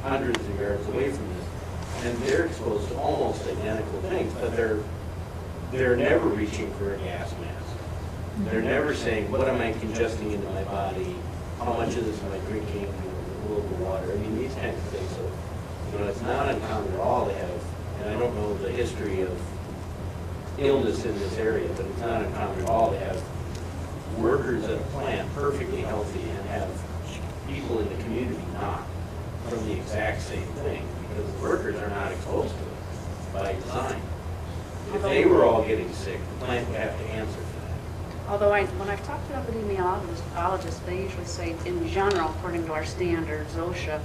[SPEAKER 16] hundreds of yards away from this, and they're exposed to almost identical things, but they're never reaching for a gas mask. They're never saying, what am I ingesting into my body? How much of this am I drinking? A little bit of water. I mean, these kinds of things. So, you know, it's not uncommon at all to have, and I don't know the history of illness in this area, but it's not uncommon at all to have workers at a plant perfectly healthy and have people in the community not from the exact same thing, because the workers are not exposed to it by design. If they were all getting sick, the plant would have to answer for that.
[SPEAKER 2] Although when I've talked to epidemiologists, they usually say, in general, according to our standards, OSHA,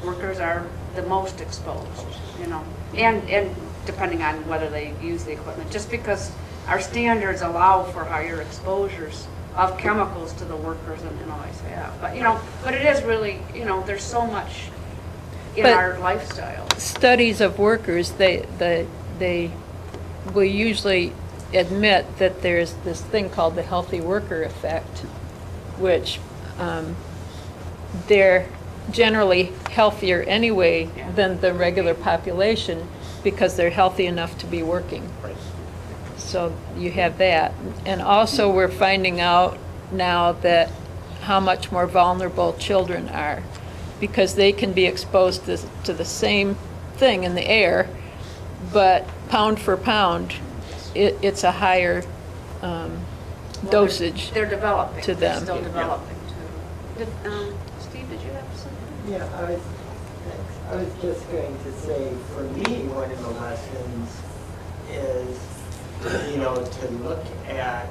[SPEAKER 2] workers are the most exposed, you know, and depending on whether they use the equipment, just because our standards allow for higher exposures of chemicals to the workers and always have. But, you know, but it is really, you know, there's so much in our lifestyle.
[SPEAKER 15] Studies of workers, they will usually admit that there's this thing called the healthy worker effect, which they're generally healthier anyway than the regular population because they're healthy enough to be working. So you have that. And also we're finding out now that how much more vulnerable children are, because they can be exposed to the same thing in the air, but pound for pound, it's a higher dosage.
[SPEAKER 2] They're developing
[SPEAKER 15] to them.
[SPEAKER 2] They're still developing too. Steve, did you have something?
[SPEAKER 3] Yeah, I was just going to say, for me, one of the lessons is, you know, to look at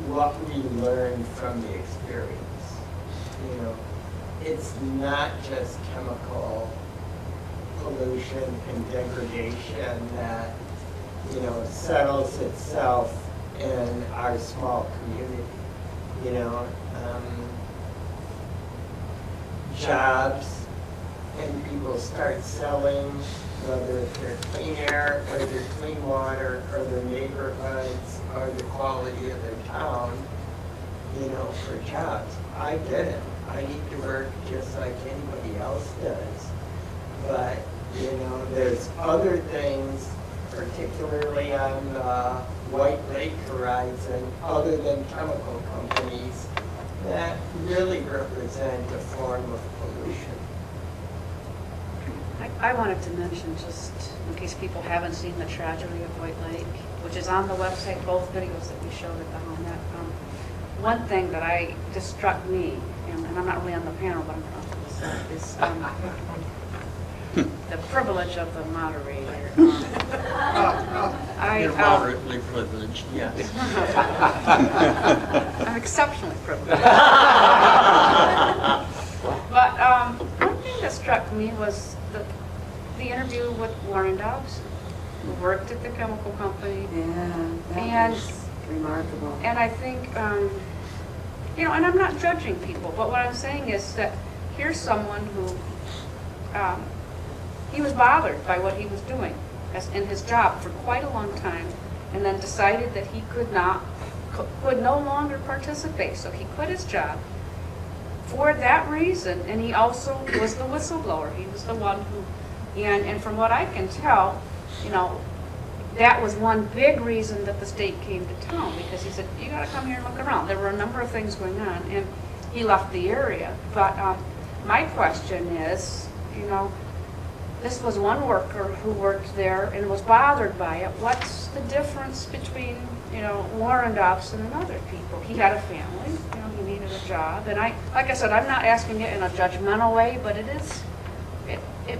[SPEAKER 3] what we learned from the experience. You know, it's not just chemical pollution and degradation that, you know, settles itself in our small community. You know, jobs, and people start selling, whether they're clean air, or they're clean water, or their neighborhoods, or the quality of their town, you know, for jobs. I get it. I need to work just like anybody else does. But, you know, there's other things, particularly on the White Lake horizon, other than chemical companies, that really represent a form of pollution.
[SPEAKER 2] I wanted to mention, just in case people haven't seen the tragedy of White Lake, which is on the website, both videos that we showed at the home. One thing that just struck me, and I'm not really on the panel, but I'm going to is the privilege of the moderator.
[SPEAKER 11] You're moderately privileged, yes.
[SPEAKER 2] I'm exceptionally privileged. But one thing that struck me was the interview with Warren Dobson, who worked at the chemical company.
[SPEAKER 7] Yeah, that was remarkable.
[SPEAKER 2] And I think, you know, and I'm not judging people, but what I'm saying is that here's someone who, he was bothered by what he was doing in his job for quite a long time, and then decided that he could no longer participate. So he quit his job for that reason, and he also was the whistleblower. He was the one who, and from what I can tell, you know, that was one big reason that the state came to town, because he said, you got to come here and look around. There were a number of things going on, and he left the area. But my question is, you know, this was one worker who worked there and was bothered by it. What's the difference between, you know, Warren Dobson and other people? He had a family, you know, he needed a job. And like I said, I'm not asking it in a judgmental way, but it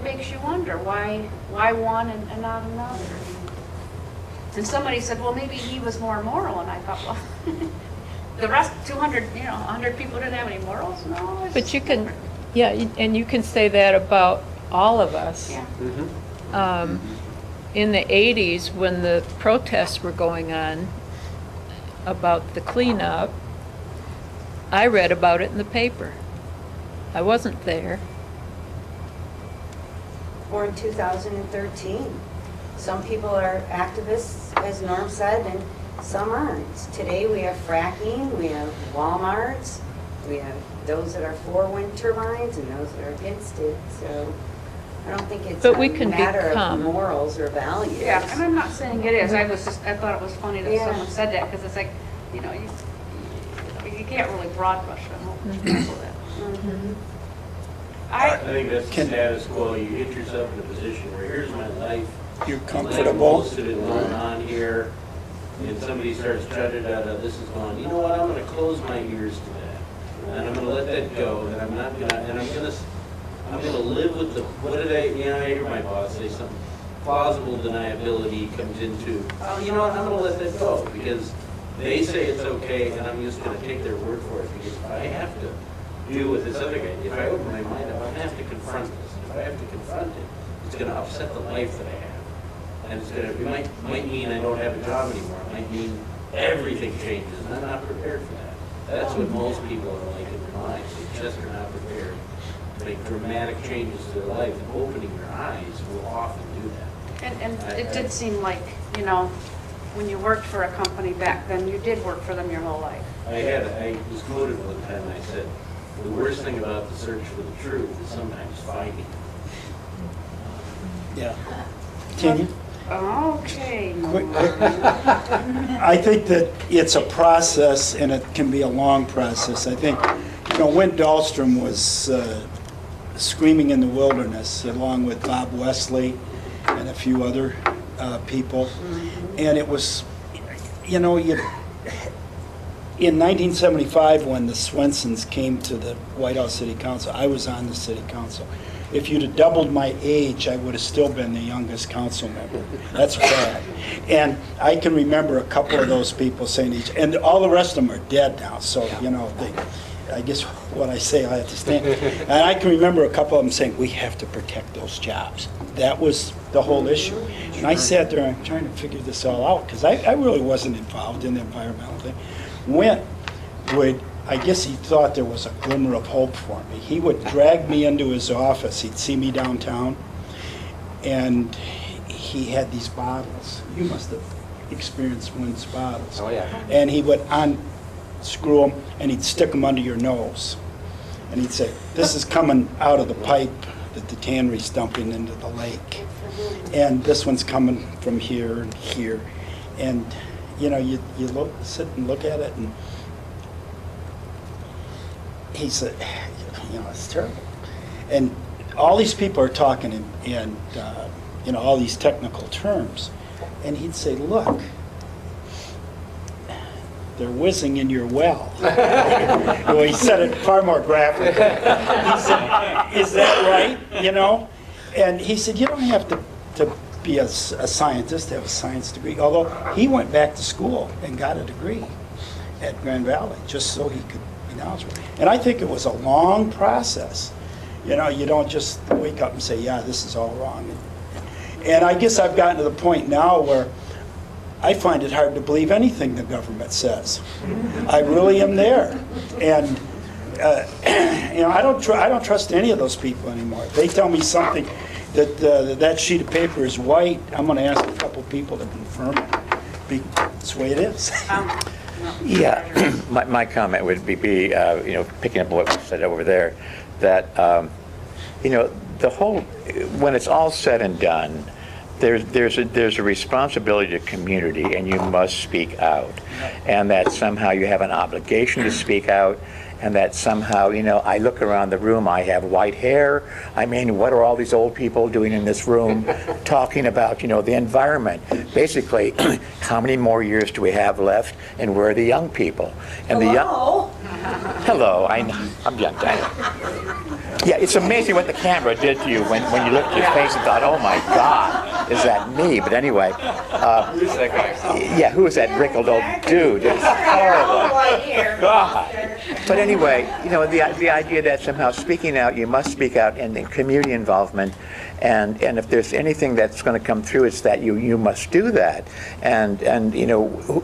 [SPEAKER 2] makes you wonder why one and not another. And somebody said, well, maybe he was more moral, and I thought, well, the rest, 200, you know, 100 people didn't have any morals? No.
[SPEAKER 15] But you can, yeah, and you can say that about all of us.
[SPEAKER 2] Yeah.
[SPEAKER 15] In the 80s, when the protests were going on about the cleanup, I read about it in the paper. I wasn't there.
[SPEAKER 10] Or in 2013. Some people are activists, as Norm said, and some aren't. Today we have fracking, we have Walmarts, we have those that are for wind turbines and those that are against it. So I don't think it's
[SPEAKER 15] But
[SPEAKER 10] a
[SPEAKER 15] we can
[SPEAKER 10] matter
[SPEAKER 15] become-
[SPEAKER 10] of morals or values.
[SPEAKER 2] Yeah, and I'm not saying it is. I thought it was funny that
[SPEAKER 10] Yeah.
[SPEAKER 2] someone said that, because it's like, you know, you can't really broad brush it. I hope people that.
[SPEAKER 16] I think that's the status quo. You get yourself in a position where here's my life.
[SPEAKER 13] You're
[SPEAKER 16] I'm
[SPEAKER 13] comfortable.
[SPEAKER 16] most of it going on here, and somebody starts judging this is going, you know what, I'm gonna close my ears to that. And I'm gonna let that go, and I'm not gonna, and I'm gonna live with the, what did I hear my boss say something, plausible deniability comes into, oh, you know what, I'm gonna let that go, because they say it's okay, and I'm just gonna take their word for it, because if I have to do with this other guy, if I open my mind up, I have to confront this, and if I have to confront it, it's gonna upset the life that I have. And it's gonna, it might mean I don't have a job anymore, it might mean everything changes, and I'm not prepared for that. That's what most people are like in their lives, they just are not prepared to make dramatic changes to their life, and opening their eyes will often do that.
[SPEAKER 2] And it did seem like, you know, when you worked for a company back then, you did work for them your whole life.
[SPEAKER 16] I was quoted one time, I said, the worst thing about the search for the truth is sometimes finding it.
[SPEAKER 13] Yeah. Tanya?
[SPEAKER 2] Okay.
[SPEAKER 13] I think that it's a process, and it can be a long process. I think, you know, Wynn Dahlstrom was screaming in the wilderness, along with Bob Wesley and a few other people. And it was, you know, in 1975, when the Swensons came to the White House City Council, I was on the City Council. If you'd have doubled my age, I would have still been the youngest council member. That's bad. And I can remember a couple of those people saying each, and all the rest of them are dead now, so, you know, I guess what I say I have to stand. And I can remember a couple of them saying, we have to protect those jobs. That was the whole issue. And I sat there and trying to figure this all out, because I really wasn't involved in the environmental thing. Went would, I guess he thought there was a glimmer of hope for me. He would drag me into his office. He'd see me downtown, and he had these bottles. You must have experienced Wynn's bottles.
[SPEAKER 4] Oh, yeah.
[SPEAKER 13] And he would unscrew them, and he'd stick them under your nose. And he'd say, this is coming out of the pipe that the tannery's dumping into the lake. And this one's coming from here and here. And, you know, you sit and look at it, and he said, you know, it's terrible. And all these people are talking in you know, all these technical terms. And he'd say, look, they're whizzing in your well. Well, he said it far more graphic. He said, is that right? You know? And he said, you don't have to be a scientist to have a science degree. Although he went back to school and got a degree at Grand Valley just so he could be knowledgeable. And I think it was a long process. You know, you don't just wake up and say, yeah, this is all wrong. And I guess I've gotten to the point now where I find it hard to believe anything the government says. I really am there. And you know, I don't trust any of those people anymore. If they tell me something that that sheet of paper is white, I'm going to ask a couple people to confirm it. That's the way it is.
[SPEAKER 6] Yeah, my comment would be you know, picking up what was said over there, that you know, the whole, when it's all said and done, there's a responsibility to community, and you must speak out, and that somehow you have an obligation to speak out, and that somehow, you know, I look around the room, I have white hair. I mean, what are all these old people doing in this room talking about, you know, the environment? Basically, how many more years do we have left, and where are the young people? And hello, I'm young, yeah, it's amazing what the camera did to you when you looked at your face and thought, oh my God, is that me? But anyway,
[SPEAKER 1] who's that guy?
[SPEAKER 6] Yeah, who is that wrinkled old dude? It's horrible. God. But anyway, you know, the idea that somehow speaking out, you must speak out in the community involvement, and if there's anything that's going to come through, it's that you must do that. And you know,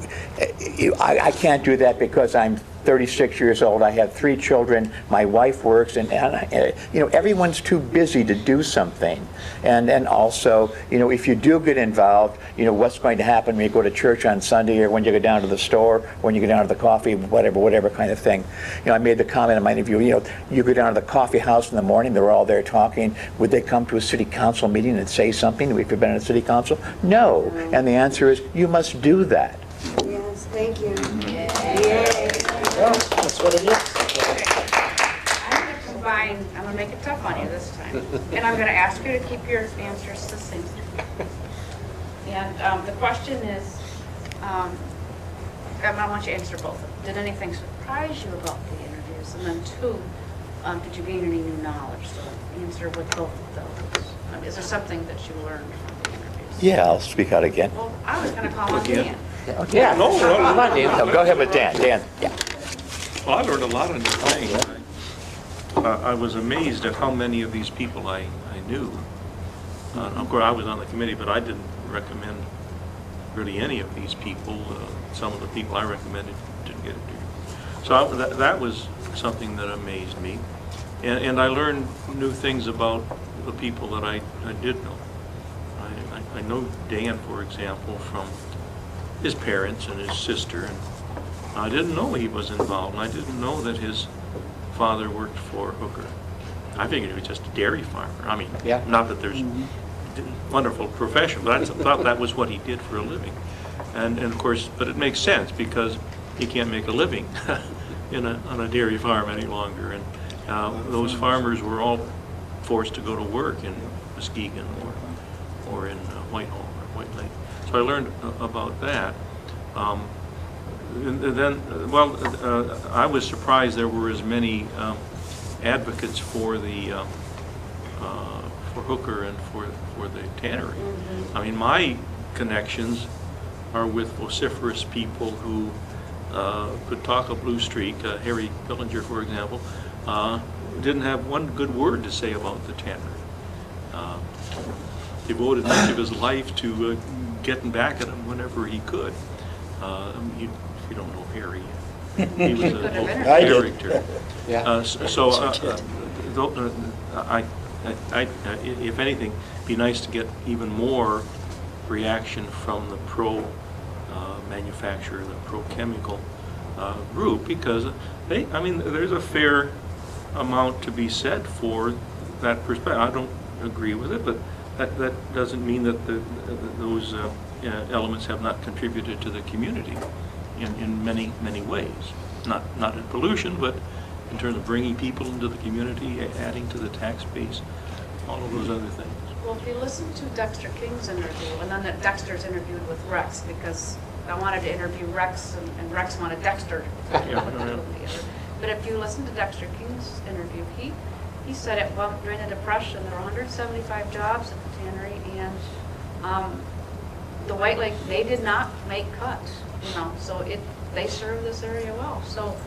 [SPEAKER 6] I can't do that because I'm 36 years old. I have 3 children. My wife works, and you know, everyone's too busy to do something. And also, you know, if you do get involved, you know, what's going to happen when you go to church on Sunday, or when you go down to the store, when you go down to the coffee, whatever kind of thing. You know, I made the comment in my interview, you know, you go down to the coffee house in the morning, they're all there talking. Would they come to a city council meeting and say something if you've been in a city council? No. And the answer is, you must do that.
[SPEAKER 10] Yes, thank you.
[SPEAKER 7] Well, that's what it is.
[SPEAKER 2] I'm going to combine, I'm going to make it tough on you this time. And I'm going to ask you to keep your answers succinct. And the question is, I want you to answer both. Did anything surprise you about the interviews? And then 2, did you gain any new knowledge? So answer with both of those. Is there something that you learned from the interviews?
[SPEAKER 6] Yeah, I'll speak out again.
[SPEAKER 2] Well, I was going to call on Dan.
[SPEAKER 6] Yeah. No, go ahead with Dan. Dan, yeah.
[SPEAKER 25] Well, I learned a lot of new things. I was amazed at how many of these people I knew. Of course, I was on the committee, but I didn't recommend really any of these people. Some of the people I recommended didn't get it. So that was something that amazed me. And I learned new things about the people that I did know. I know Dan, for example, from his parents and his sister, and I didn't know he was involved, and I didn't know that his father worked for Hooker. I figured he was just a dairy farmer. I mean, not that there's wonderful profession, but I thought that was what he did for a living. And of course, but it makes sense because he can't make a living on a dairy farm any longer. And those farmers were all forced to go to work in Muskegon or in Whitehall or White Lake. So I learned about that. And then, well, I was surprised there were as many advocates for the for Hooker and for the tannery. I mean, my connections are with vociferous people who could talk a blue streak. Harry Pillinger, for example, didn't have one good word to say about the tannery. Devoted much of his life to getting back at him whenever he could. You don't know Harry. He was a character. If anything, it'd be nice to get even more reaction from the manufacturer, the pro-chemical group, because I mean, there's a fair amount to be said for that perspective. I don't agree with it, but that doesn't mean that those elements have not contributed to the community in many ways. Not in pollution, but in terms of bringing people into the community, adding to the tax base, all of those other things.
[SPEAKER 2] Well, if you listen to Dexter King's interview, and then that Dexter's interviewed with Rex, because I wanted to interview Rex, and Rex wanted Dexter to put together. But if you listen to Dexter King's interview, he said it, well, during the Depression, there were 175 jobs at the tannery, and the White Lake, they did not make cuts, so they serve this area well. So,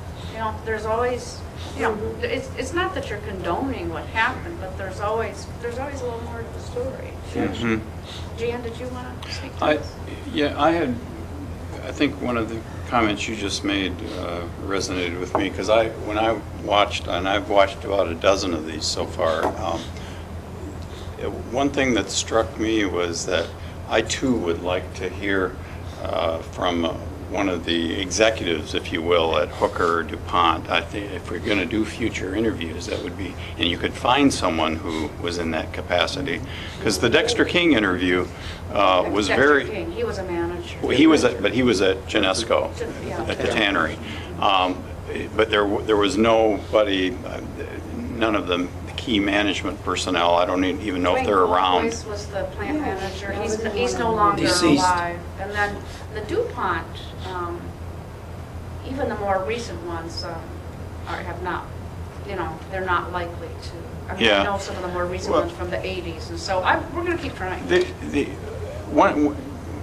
[SPEAKER 2] there's always, it's not that you're condoning what happened, but there's always a little more to the story. Jeanne, did you want to speak to this?
[SPEAKER 1] Yeah, I think one of the comments you just made resonated with me, because when I watched, and I've watched about a dozen of these so far, one thing that struck me was that I too would like to hear from one of the executives, if you will, at Hooker or DuPont. I think if we're going to do future interviews, that would be, and you could find someone who was in that capacity. Because the Dexter King interview was very...
[SPEAKER 2] Dexter King, he was a manager.
[SPEAKER 1] Well, he was at Genesco, at the tannery. But there was nobody, none of the key management personnel. I don't even know if they're around.
[SPEAKER 2] Boyce was the plant manager. He's no longer alive. And then the DuPont, even the more recent ones have not, they're not likely to. I mean, I know some of the more recent ones from the 80s, and so we're going to keep trying.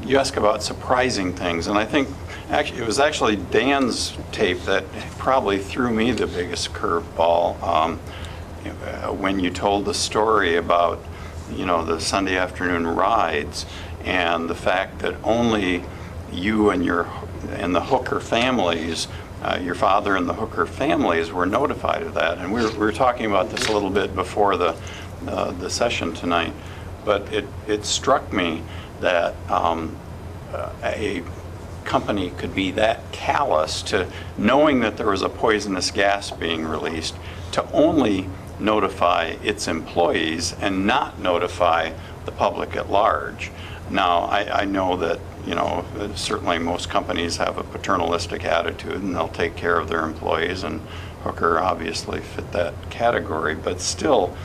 [SPEAKER 1] You ask about surprising things, and I think it was actually Dan's tape that probably threw me the biggest curveball. When you told the story about, the Sunday afternoon rides, and the fact that only you and the Hooker families your father and the Hooker families were notified of that. And we were talking about this a little bit before the session tonight, but it struck me that a company could be that callous to knowing that there was a poisonous gas being released to only notify its employees and not notify the public at large. Now, I know that, you know, certainly most companies have a paternalistic attitude and they'll take care of their employees, and Hooker obviously fit that category, but still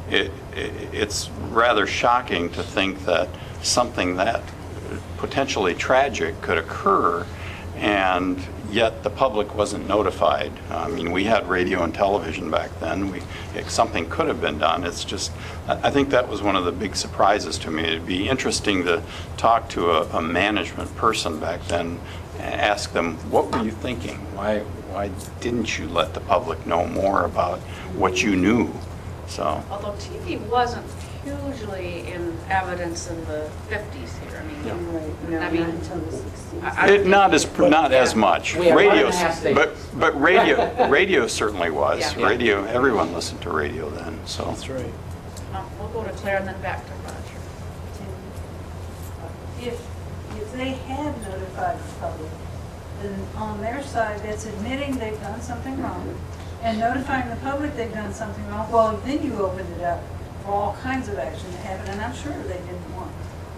[SPEAKER 1] it's rather shocking to think that something that potentially tragic could occur and yet the public wasn't notified. I mean, we had radio and television back then. Something could have been done. It's just, I think that was one of the big surprises to me. It'd be interesting to talk to a management person back then and ask them, what were you thinking? Why didn't you let the public know more about what you knew? So.
[SPEAKER 2] Although TV wasn't hugely in evidence in the 50s here. I mean, I mean,
[SPEAKER 1] Not as much. Radio, but radio certainly was.
[SPEAKER 2] Yeah.
[SPEAKER 1] Radio, everyone listened to radio then. So that's right.
[SPEAKER 2] We'll go to Claire and then back to Roger.
[SPEAKER 5] If they had notified the public, then on their side, that's admitting they've done something wrong, and notifying the public they've done something wrong. Well, then you opened it up for all kinds of action to happen, and I'm sure they didn't want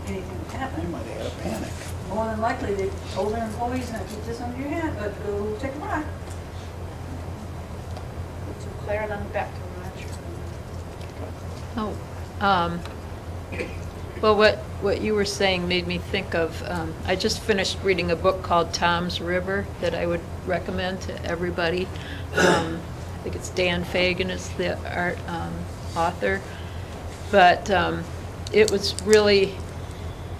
[SPEAKER 5] anything to happen.
[SPEAKER 6] They might have had a panic.
[SPEAKER 5] More than likely, they told their employees, "Now keep this under your hat, but go take a ride."
[SPEAKER 2] To Claire and then back to Roger.
[SPEAKER 15] Well, what you were saying made me think of, I just finished reading a book called Tom's River that I would recommend to everybody. I think it's Dan Fagan is the author. But it was really,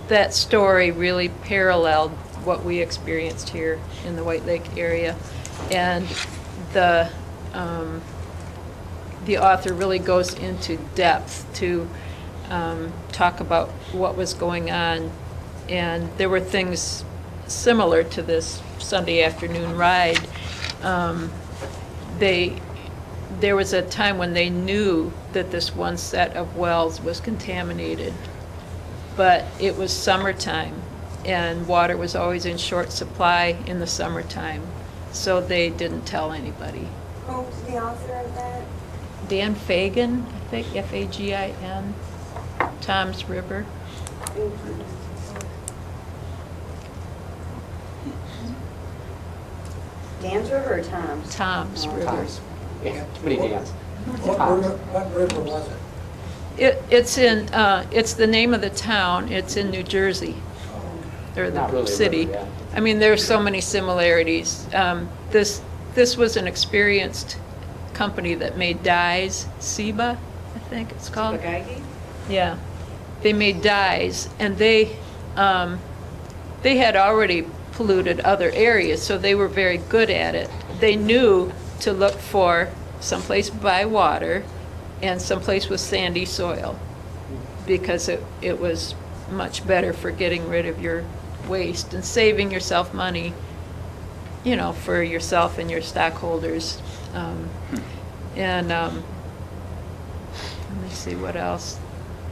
[SPEAKER 15] that story really paralleled what we experienced here in the White Lake area. And the author really goes into depth to talk about what was going on. And there were things similar to this Sunday afternoon ride. There was a time when they knew that this one set of wells was contaminated, but it was summertime and water was always in short supply in the summertime, so they didn't tell anybody.
[SPEAKER 10] Who's the author of that?
[SPEAKER 15] Dan Fagan, I think, F-A-G-I-N, Tom's River.
[SPEAKER 10] Dan's River or Tom's?
[SPEAKER 15] Tom's River.
[SPEAKER 12] Yeah, too many Dans.
[SPEAKER 17] What river was it?
[SPEAKER 15] It's the name of the town. It's in New Jersey, or the
[SPEAKER 12] Not really a
[SPEAKER 15] city.
[SPEAKER 12] river, yeah.
[SPEAKER 15] I mean, there's so many similarities. This was an experienced company that made dyes, Ciba, I think it's called.
[SPEAKER 2] Spaghetti?
[SPEAKER 15] Yeah, they made dyes, and they had already polluted other areas, so they were very good at it. They knew to look for someplace by water and someplace with sandy soil, because it was much better for getting rid of your waste and saving yourself money, you know, for yourself and your stockholders. And let me see what else.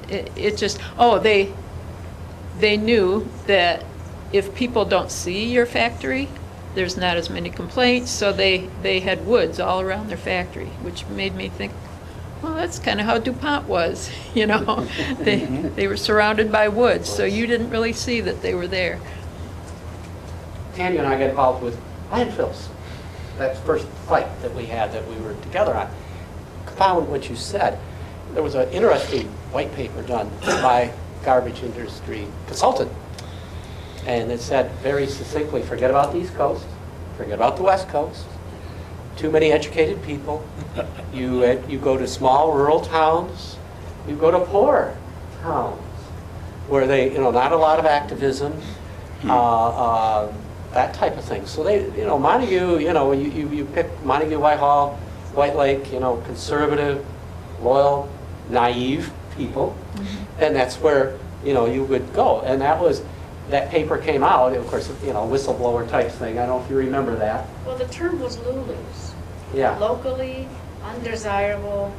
[SPEAKER 15] It just, they knew that if people don't see your factory, there's not as many complaints, so they had woods all around their factory, which made me think, well, that's kind of how DuPont was, you know. They were surrounded by woods, so you didn't really see that they were there.
[SPEAKER 12] Tanya and I got involved with landfills. That first fight that we had that we were together on. Found what you said. There was an interesting white paper done by garbage industry consultant. And it said very succinctly, forget about the East Coast, forget about the West Coast, too many educated people. You go to small rural towns, you go to poor towns, where they, not a lot of activism, that type of thing. So they, Montague, you pick Montague, Whitehall, White Lake, conservative, loyal, naive people, and that's where, you would go. And that was, that paper came out, of course, you know, whistleblower type thing. I don't know if you remember that.
[SPEAKER 2] Well, the term was Lulu's.
[SPEAKER 12] Yeah.
[SPEAKER 2] Locally undesirable,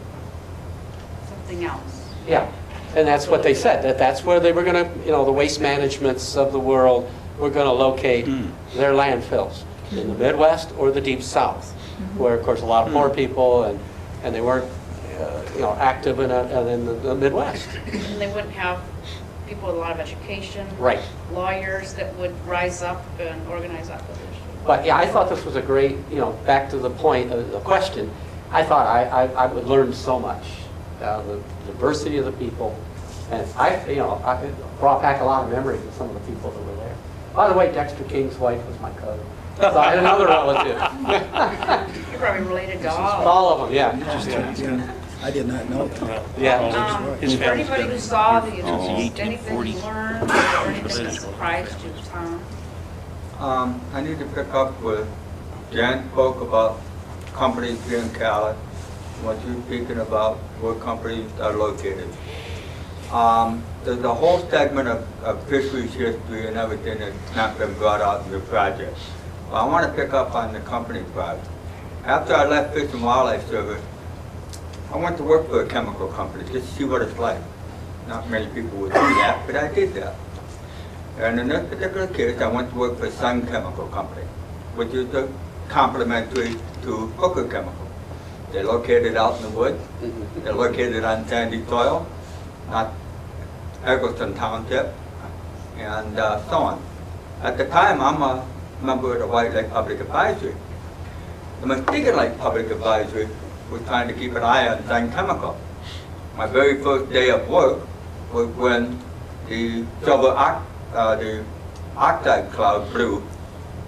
[SPEAKER 2] something else.
[SPEAKER 12] Yeah, and that's what they said, that's where they were going to, you know, the waste managements of the world were going to locate their landfills, in the Midwest or the Deep South, where, of course, a lot of poor people, and they weren't, you know, active in the Midwest.
[SPEAKER 2] And they wouldn't have people with a lot of education.
[SPEAKER 12] Right.
[SPEAKER 2] Lawyers that would rise up and organize opposition.
[SPEAKER 12] But yeah, I thought this was a great, you know, back to the point of the question, I thought I would learn so much. The diversity of the people, and I brought back a lot of memories of some of the people that were there. By the way, Dexter King's wife was my cousin. So I had another relative.
[SPEAKER 2] You're probably related to all.
[SPEAKER 12] All of them, yeah.
[SPEAKER 8] I did not know that.
[SPEAKER 12] Yeah.
[SPEAKER 2] For anybody who saw these, anything you learned or anything that surprised you, Tom?
[SPEAKER 9] I need to pick up with Jan spoke about companies being Cali, what you're speaking about, where companies are located. There's a whole segment of fisheries history and everything that's not been brought out in the project. But I want to pick up on the company part. After I left Fish and Wildlife Service, I went to work for a chemical company just to see what it's like. Not many people would do that, but I did that. And in this particular case, I went to work for Sun Chemical Company, which is a complementary to Hooker Chemical. They're located out in the woods. They're located on sandy soil, not Eggleston Township, and so on. At the time, I'm a member of the White Lake Public Advisory. The Muskegon Lake Public Advisory was trying to keep an eye on Sun Chemical. My very first day of work was when the the oxide cloud blew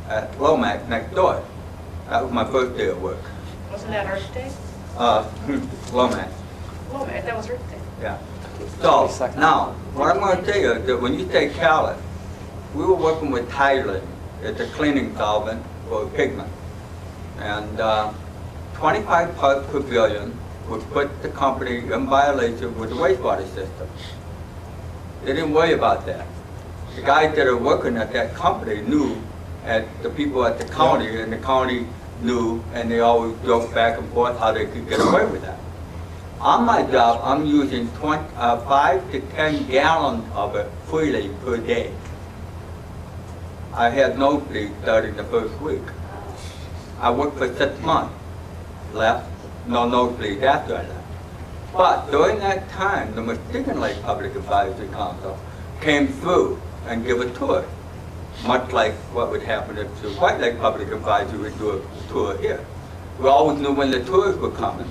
[SPEAKER 9] at Lomax next door. That was my first day of work.
[SPEAKER 2] Wasn't that Earth Day?
[SPEAKER 9] Lomax.
[SPEAKER 2] Lomax, that was Earth Day.
[SPEAKER 9] Yeah. So, now, what I'm going to tell you is that when you say Cali, we were working with Thailand as a cleaning solvent for pigment. And 25 parts per billion would put the company in violation with the wastewater system. They didn't worry about that. The guys that are working at that company knew, and the people at the county, and the county knew, and they always joked back and forth how they could get away with that. On my job, I'm using 5 to 10 gallons of it freely per day. I had nosebleeds starting the first week. I worked for 6 months, left, no nosebleeds after I left. But during that time, the Muskegon Lake Public Advisory Council came through and gave a tour, much like what would happen if the White Lake Public Advisory would do a tour here. We always knew when the tours were coming.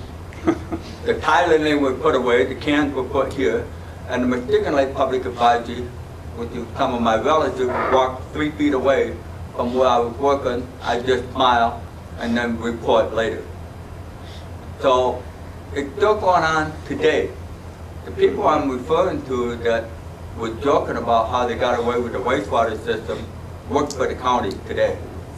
[SPEAKER 9] The Thailand lane were put away, the cans were put here, and the Muskegon Lake Public Advisory, which is some of my relatives, walked 3 feet away from where I was working. I just smile and then report later. So it's still going on today. The people I'm referring to that were joking about how they got away with the wastewater system work for the county today.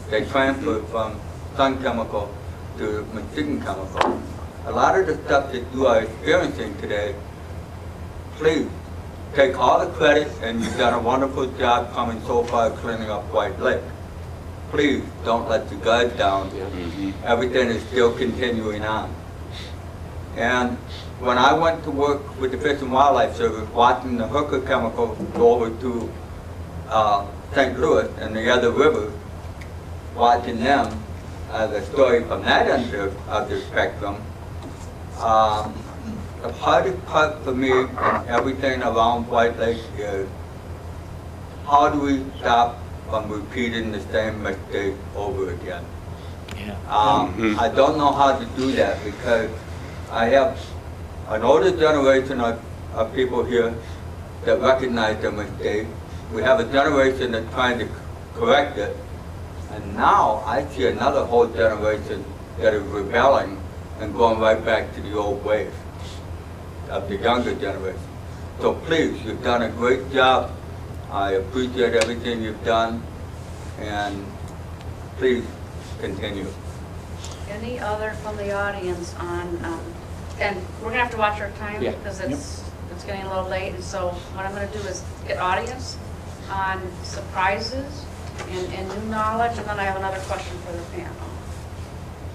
[SPEAKER 9] They transferred from Sun Chemical to Muskegon Chemical. A lot of the stuff that you are experiencing today, please take all the credit, and you've done a wonderful job coming so far cleaning up White Lake. Please don't let the guard down. Everything is still continuing on. And when I went to work with the Fish and Wildlife Service, watching the Hooker Chemical go over to St. Louis and the other rivers, watching them, the story from that end of the spectrum, the hardest part for me and everything around White Lake is how do we stop from repeating the same mistake over again? I don't know how to do that because I have an older generation of people here that recognize their mistake. We have a generation that's trying to correct it. And now I see another whole generation that is rebelling and going right back to the old ways of the younger generation. So please, you've done a great job. I appreciate everything you've done, and please continue.
[SPEAKER 2] Any other from the audience on, and we're gonna have to watch our time because it's getting a little late, and so what I'm gonna do is get audience on surprises and new knowledge, and then I have another question for the panel.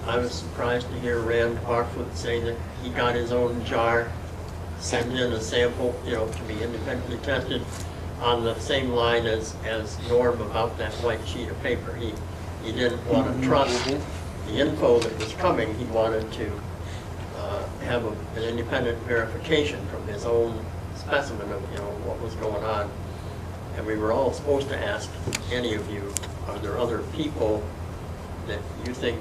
[SPEAKER 11] I was surprised to hear Rand Harfoot say that he got his own jar, sent in a sample, to be independently tested on the same line as Norm about that white sheet of paper. He didn't want to trust the info that was coming. He wanted to have an independent verification from his own specimen of what was going on. And we were all supposed to ask any of you, are there other people that you think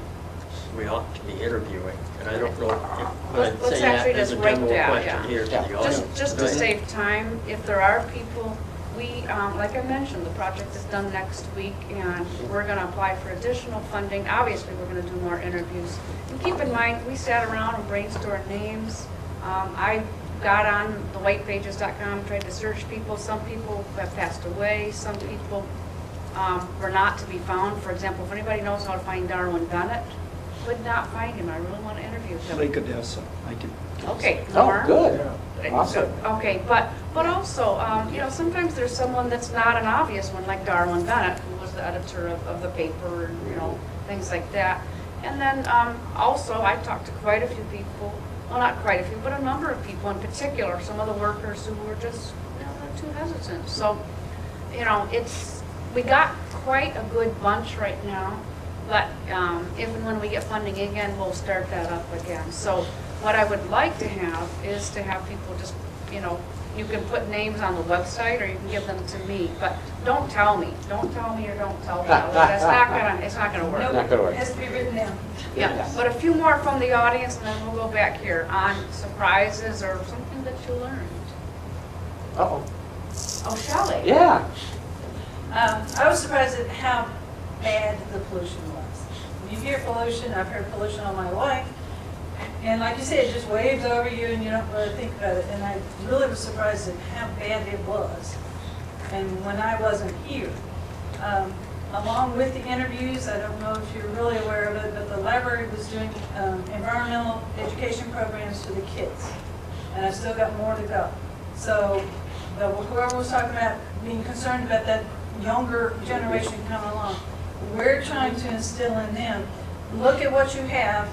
[SPEAKER 11] we ought to be interviewing? And I don't know if I'd say that as a general question here to the audience.
[SPEAKER 2] Just to save time, if there are people, we, like I mentioned, the project is done next week, and we're going to apply for additional funding. Obviously, we're going to do more interviews. And keep in mind, we sat around and brainstormed names. I got on the whitepages.com, tried to search people. Some people have passed away. Some people were not to be found. For example, if anybody knows how to find Darwin Bennett, could not find him. I really want to interview him.
[SPEAKER 13] Lake Odessa, I do.
[SPEAKER 2] Okay.
[SPEAKER 4] Oh, good. Awesome.
[SPEAKER 2] Okay, but also, sometimes there's someone that's not an obvious one, like Darwin Bennett, who was the editor of the paper, and things like that. And then also, I talked to quite a few people. Well, not quite a few, but a number of people in particular. Some of the workers who were just too hesitant. So, we got quite a good bunch right now. But if and when we get funding again, we'll start that up again. So what I would like to have is to have people just, you can put names on the website or you can give them to me, but don't tell me. Don't tell me or don't tell me. It's not gonna work.
[SPEAKER 5] It has to be written down.
[SPEAKER 2] Yeah, but a few more from the audience, and then we'll go back here on surprises or something that you learned.
[SPEAKER 4] Uh-oh.
[SPEAKER 2] Oh, Shelley.
[SPEAKER 4] Yeah.
[SPEAKER 5] I was surprised at how bad the pollution was. When you hear pollution, I've heard pollution all my life, and like you said, it just waves over you and you don't really think about it. And I really was surprised at how bad it was. And when I wasn't here, along with the interviews, I don't know if you're really aware of it, but the library was doing environmental education programs for the kids. And I've still got more to go. So whoever was talking about being concerned about that younger generation coming along, we're trying to instill in them, look at what you have.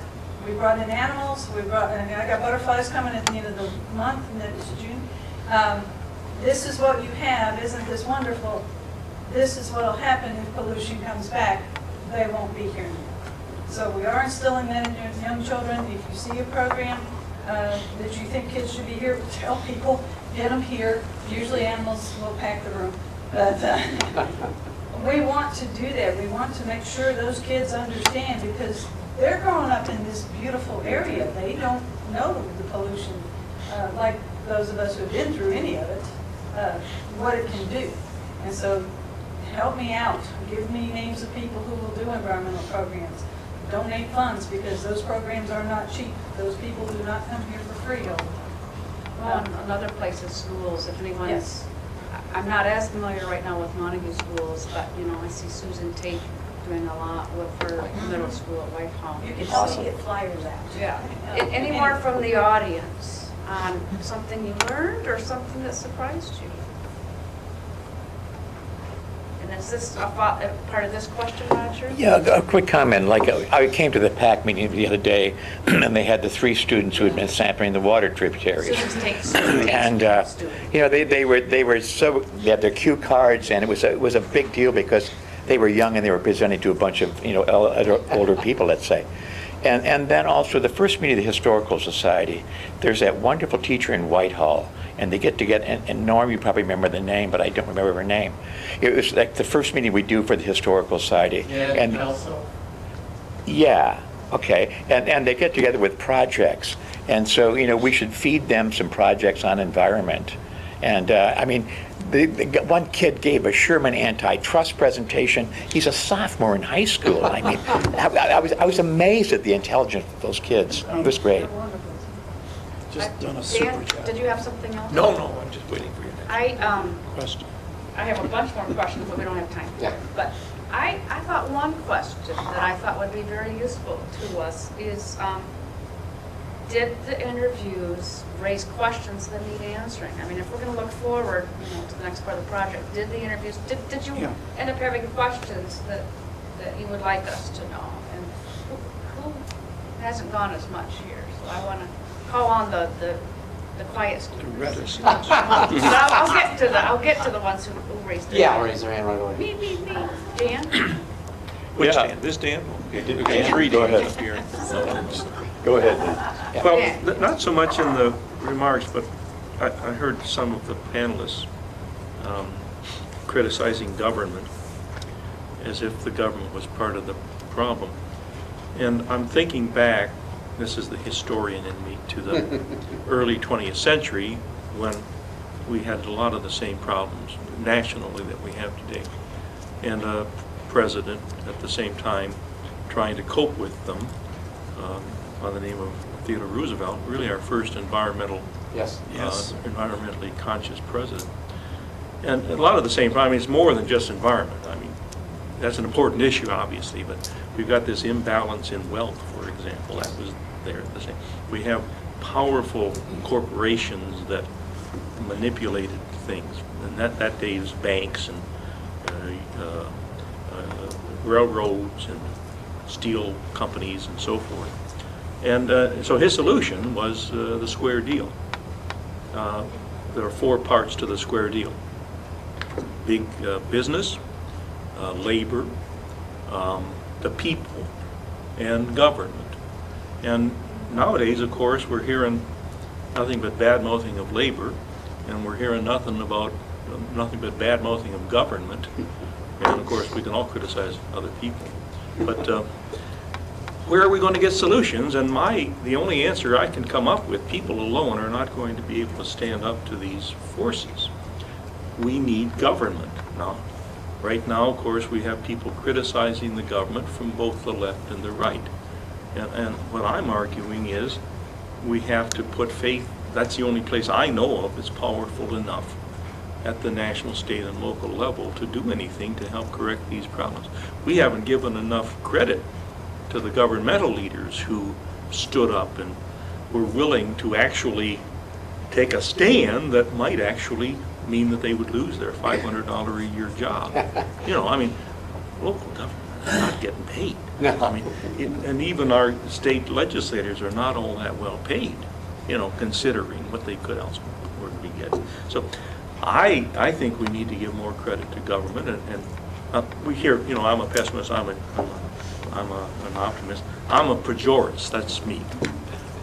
[SPEAKER 5] We brought in animals, and I got butterflies coming at the end of the month, and that is June. This is what you have, isn't this wonderful? This is what will happen if pollution comes back. They won't be here anymore. So we are instilling that in young children. If you see a program that you think kids should be here, tell people, get them here. Usually animals will pack the room. But we want to do that. We want to make sure those kids understand, because they're growing up in this beautiful area. They don't know the pollution like those of us who have been through any of it, what it can do. And so help me out. Give me names of people who will do environmental programs. Donate funds, because those programs are not cheap. Those people do not come here for free all the time.
[SPEAKER 2] Well, another place is schools. If anyone's,
[SPEAKER 5] Yes.
[SPEAKER 2] I'm not as familiar right now with Montague schools, but I see Susan Tate doing a lot with her middle school at White Home.
[SPEAKER 5] You can also get flyers out.
[SPEAKER 2] Yeah. Any more from the audience on something you learned or something that surprised you? And is this a part of this question, Roger?
[SPEAKER 6] Yeah, a quick comment. Like, I came to the PAC meeting the other day, and they had the 3 students who had been sampling the water tributaries. And they had their cue cards, and it was a big deal because they were young and they were presenting to a bunch of older people, let's say. And then also the first meeting of the Historical Society, there's that wonderful teacher in Whitehall, and they get together, and Norm, you probably remember the name, but I don't remember her name. It was like the first meeting we do for the Historical Society. Yeah, okay. And they get together with projects. And so, we should feed them some projects on environment. And the one kid gave a Sherman antitrust presentation. He's a sophomore in high school. I mean, I was amazed at the intelligence of those kids. It was great.
[SPEAKER 13] Just done a super
[SPEAKER 2] Dan,
[SPEAKER 13] job.
[SPEAKER 2] did you have something else?
[SPEAKER 6] No, I'm just waiting for your next
[SPEAKER 13] question.
[SPEAKER 2] I have a bunch more questions, but we don't have time.
[SPEAKER 4] Yeah.
[SPEAKER 2] But I thought one question that I thought would be very useful to us is did the interviews raise questions that need answering? I mean, if we're going to look forward, to the next part of the project, did the interviews, did you end up having questions that you would like us to know? And who hasn't gone as much here? So I want to call on the quiet students. I'll get to the ones who raised their hand.
[SPEAKER 4] Yeah, raise their hand right away.
[SPEAKER 2] Me. Dan?
[SPEAKER 25] Which Dan? This Dan? Okay, three
[SPEAKER 21] Go
[SPEAKER 25] Dans
[SPEAKER 21] ahead.
[SPEAKER 25] here.
[SPEAKER 21] Go ahead.
[SPEAKER 25] Well, not so much in the remarks, but I heard some of the panelists criticizing government as if the government was part of the problem. And I'm thinking back, this is the historian in me, to the early 20th century when we had a lot of the same problems nationally that we have today. And a president at the same time trying to cope with them by the name of Theodore Roosevelt, really our first environmentally conscious president. And a lot of the same problem, it's more than just environment. I mean, that's an important issue, obviously, but we've got this imbalance in wealth, for example, that was there the same. We have powerful corporations that manipulated things, and that day is banks and railroads and steel companies and so forth. And so his solution was the square deal. There are 4 parts to the square deal. Big business, labor, the people, and government. And nowadays, of course, we're hearing nothing but bad-mouthing of labor, and we're hearing nothing but bad-mouthing of government. And of course, we can all criticize other people. But where are we going to get solutions? And the only answer I can come up with, people alone are not going to be able to stand up to these forces. We need government now. Right now, of course, we have people criticizing the government from both the left and the right. And what I'm arguing is we have to put faith, that's the only place I know of that's powerful enough at the national, state, and local level to do anything to help correct these problems. We haven't given enough credit to the governmental leaders who stood up and were willing to actually take a stand that might actually mean that they would lose their $500 a year job. I mean, local government is not getting paid. I mean, and even our state legislators are not all that well paid, considering what they could elsewhere be getting. So I think we need to give more credit to government, and we hear, I'm a pessimist, I'm an optimist. I'm a pejorist, that's me.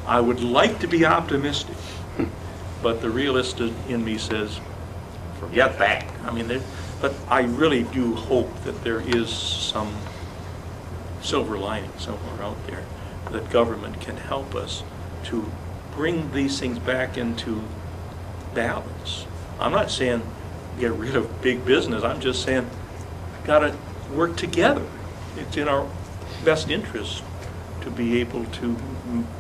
[SPEAKER 25] I would like to be optimistic, but the realist in me says, forget that. I mean, but I really do hope that there is some silver lining somewhere out there that government can help us to bring these things back into balance. I'm not saying get rid of big business. I'm just saying got to work together. It's in our best interest to be able to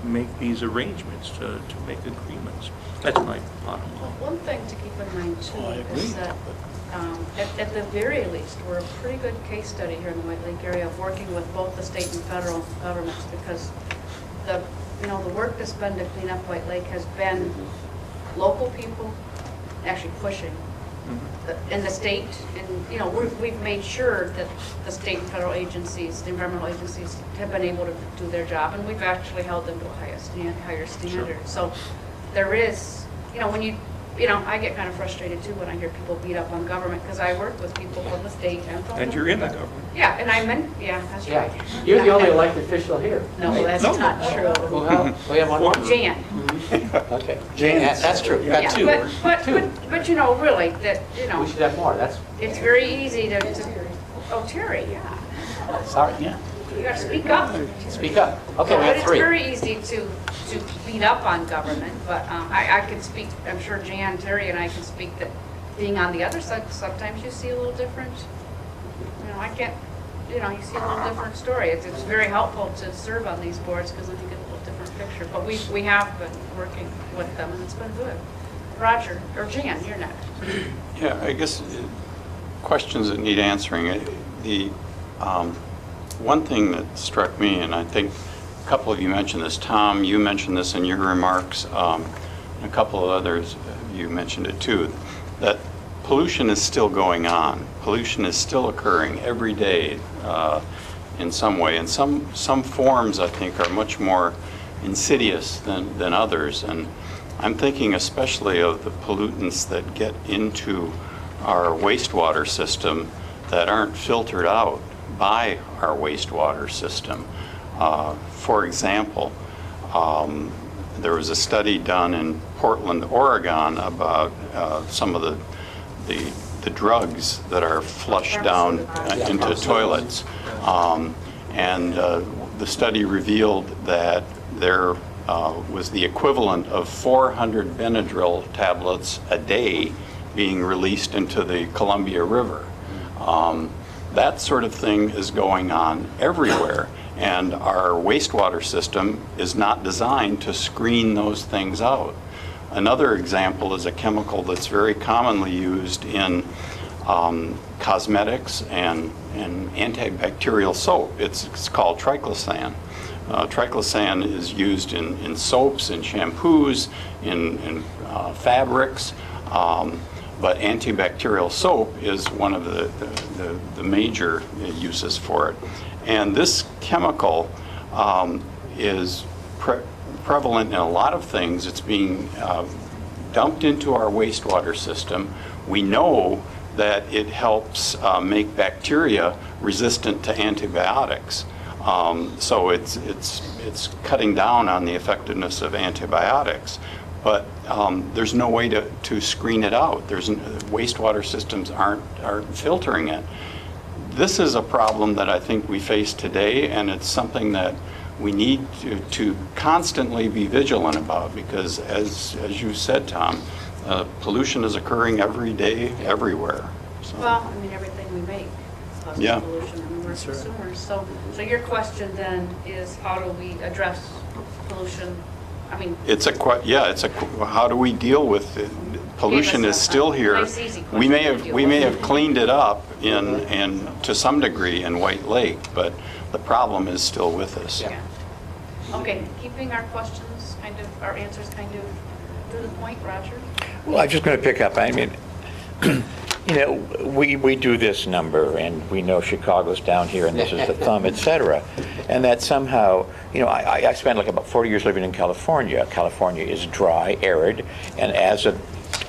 [SPEAKER 25] make these arrangements, to make agreements. That's my bottom line.
[SPEAKER 2] One thing to keep in mind too is that at the very least, we're a pretty good case study here in the White Lake area of working with both the state and federal governments, because the work that's been to clean up White Lake has been local people actually pushing in the state, and we've made sure that the state and federal agencies, the environmental agencies, have been able to do their job, and we've actually held them to a higher standard. Sure. So there is, I get kind of frustrated too when I hear people beat up on government, because I work with people from the state and from
[SPEAKER 25] and you're in the government.
[SPEAKER 2] Yeah, and that's right.
[SPEAKER 12] You're the only elected official here.
[SPEAKER 2] No, that's not true.
[SPEAKER 12] Well, we have one more.
[SPEAKER 2] Jeanne.
[SPEAKER 12] Okay. Jeanne, that's true. You got two.
[SPEAKER 2] But really, that,
[SPEAKER 12] we should have more.
[SPEAKER 2] It's very easy to oh, Terry, yeah.
[SPEAKER 12] Sorry, yeah.
[SPEAKER 2] You got to speak up.
[SPEAKER 12] Speak up. Okay, we have 3.
[SPEAKER 2] It's very easy to beat up on government, but I can speak, I'm sure Jeanne, Terry, and I can speak that being on the other side, sometimes you see a little different, I can't, you see a little different story. It's very helpful to serve on these boards because then you get a little different picture. But we have been working with them, and it's been good. Roger, or Jeanne, you're next.
[SPEAKER 1] Yeah, I guess questions that need answering. The one thing that struck me, and I think couple of you mentioned this. Tom, you mentioned this in your remarks. And a couple of others, you mentioned it too, that pollution is still going on. Pollution is still occurring every day in some way. And some forms, I think, are much more insidious than others. And I'm thinking especially of the pollutants that get into our wastewater system that aren't filtered out by our wastewater system. For example, there was a study done in Portland, Oregon about some of the drugs that are flushed down into toilets. And the study revealed that there was the equivalent of 400 Benadryl tablets a day being released into the Columbia River. That sort of thing is going on everywhere, and our wastewater system is not designed to screen those things out. Another example is a chemical that's very commonly used in cosmetics and antibacterial soap. It's called triclosan. Triclosan is used in soaps, in shampoos, in fabrics. But antibacterial soap is one of the major uses for it. And this chemical is prevalent in a lot of things. It's being dumped into our wastewater system. We know that it helps make bacteria resistant to antibiotics. So it's cutting down on the effectiveness of antibiotics. But there's no way to screen it out. Wastewater systems aren't filtering it. This is a problem that I think we face today, and it's something that we need to constantly be vigilant about, because as you said, Tom, pollution is occurring every day, everywhere. So.
[SPEAKER 2] Well, I mean, everything we make causes pollution. I mean, we're consumers. So your question then is, how do we address pollution? I mean,
[SPEAKER 1] how do we deal with it? Pollution is still here.
[SPEAKER 2] Nice, easy question
[SPEAKER 1] we may have cleaned it up in to some degree in White Lake, but the problem is still with us.
[SPEAKER 2] Yeah. Okay, keeping our answers kind of to the point, Roger.
[SPEAKER 6] Well, I'm just going to pick up. I mean, we do this number, and we know Chicago's down here, and this is the thumb, et cetera. And that somehow, I spent like about 40 years living in California. California is dry, arid, and as of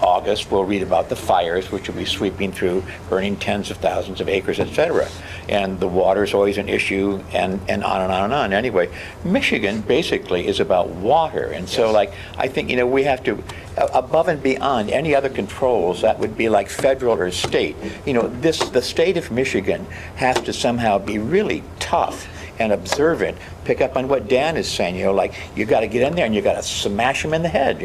[SPEAKER 6] August, we'll read about the fires, which will be sweeping through, burning tens of thousands of acres, et cetera. And the water's always an issue, and on and on and on. Anyway, Michigan basically is about water. And so, I think, we have to, above and beyond any other controls, that would be like federal or state. The state of Michigan has to somehow be really tough and observant, pick up on what Dan is saying, you got to get in there and you got to smash them in the head,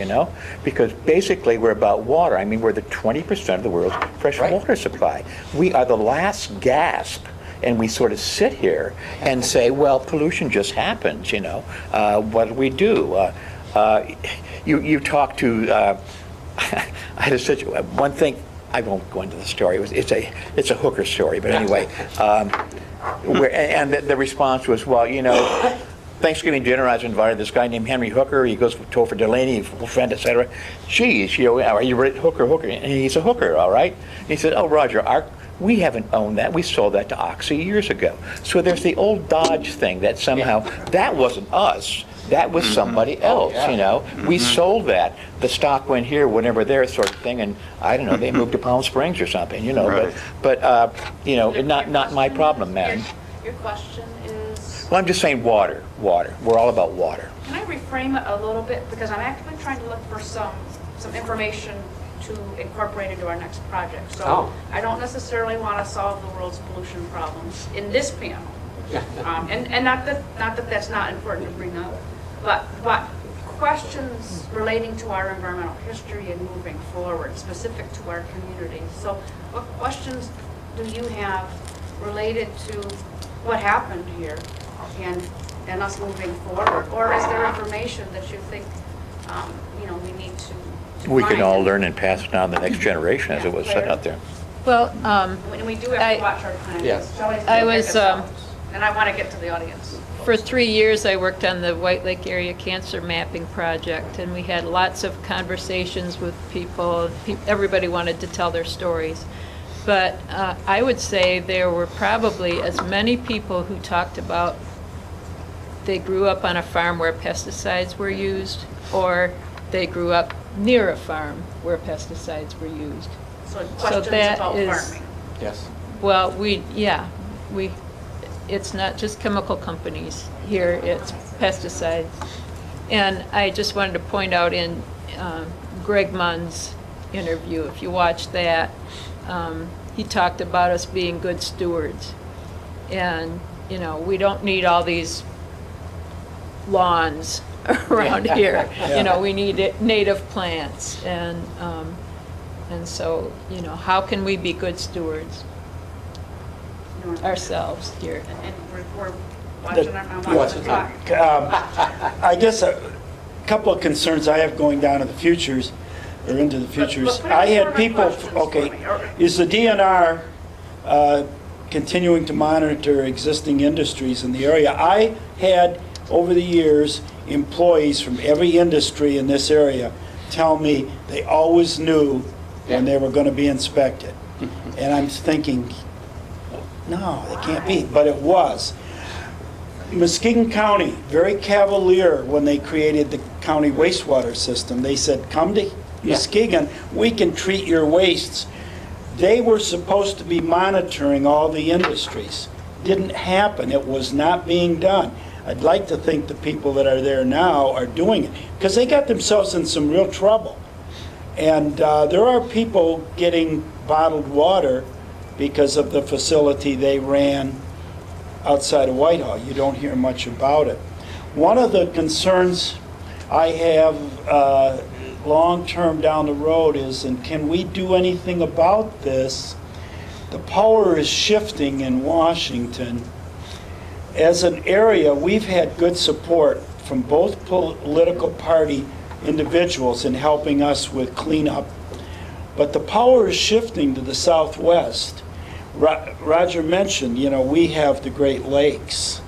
[SPEAKER 6] because basically we're about water. I mean, we're the 20% of the world's fresh water supply. We are the last gasp, and we sort of sit here and say, well, pollution just happens, what do we do? You talk to, I had one thing, I won't go into the story, it's a hooker story, but anyway, and the response was, well, Thanksgiving dinner, I was invited this guy named Henry Hooker. He goes with Topher Delaney, friend, etc. Geez, are you ready? Hooker? And he's a hooker, all right? And he said, oh, Roger, we haven't owned that. We sold that to Oxy years ago. So there's the old Dodge thing that somehow, that wasn't us. That was somebody else, We sold that. The stock went here, whenever there, sort of thing, and I don't know, they moved to Palm Springs or something,
[SPEAKER 1] Right.
[SPEAKER 6] But not my problem, man.
[SPEAKER 2] Your question is?
[SPEAKER 6] Well, I'm just saying water. We're all about water.
[SPEAKER 2] Can I reframe it a little bit? Because I'm actually trying to look for some information to incorporate into our next project. So I don't necessarily want to solve the world's pollution problems in this panel. And not that that's not important to bring up, but questions relating to our environmental history and moving forward, specific to our community. So what questions do you have related to what happened here and us moving forward? Or is there information that you think we need to
[SPEAKER 6] we can all learn and pass it on to the next generation, as it was said out there.
[SPEAKER 15] Well,
[SPEAKER 2] when we do have to watch our time.
[SPEAKER 15] Yes.
[SPEAKER 2] And I want to get to the audience.
[SPEAKER 15] For 3 years, I worked on the White Lake Area Cancer Mapping Project, and we had lots of conversations with people. Everybody wanted to tell their stories. But I would say there were probably as many people who talked about they grew up on a farm where pesticides were used, or they grew up near a farm where pesticides were used.
[SPEAKER 2] So questions about farming.
[SPEAKER 4] Yes.
[SPEAKER 15] Well, it's not just chemical companies here, it's pesticides. And I just wanted to point out in Greg Munn's interview, if you watch that, he talked about us being good stewards. And, you know, we don't need all these lawns around here.
[SPEAKER 13] Yeah.
[SPEAKER 15] You know, we need native plants. And so, you know, how can we be good stewards ourselves here?
[SPEAKER 2] And we're watching the clock.
[SPEAKER 13] I guess a couple of concerns I have going down to the futures, or into the futures. I had people, okay, is the DNR continuing to monitor existing industries in the area? I had, over the years, employees from every industry in this area tell me they always knew when they were going to be inspected. And I'm thinking, no, it can't be, but it was. Muskegon County, very cavalier when they created the county wastewater system. They said, come to Muskegon, we can treat your wastes. They were supposed to be monitoring all the industries. Didn't happen. It was not being done. I'd like to think the people that are there now are doing it, because they got themselves in some real trouble. And there are people getting bottled water because of the facility they ran outside of Whitehall. You don't hear much about it. One of the concerns I have long-term down the road is, and can we do anything about this? The power is shifting in Washington. As an area, we've had good support from both political party individuals in helping us with cleanup, but the power is shifting to the southwest. Roger mentioned, you know, we have the Great Lakes.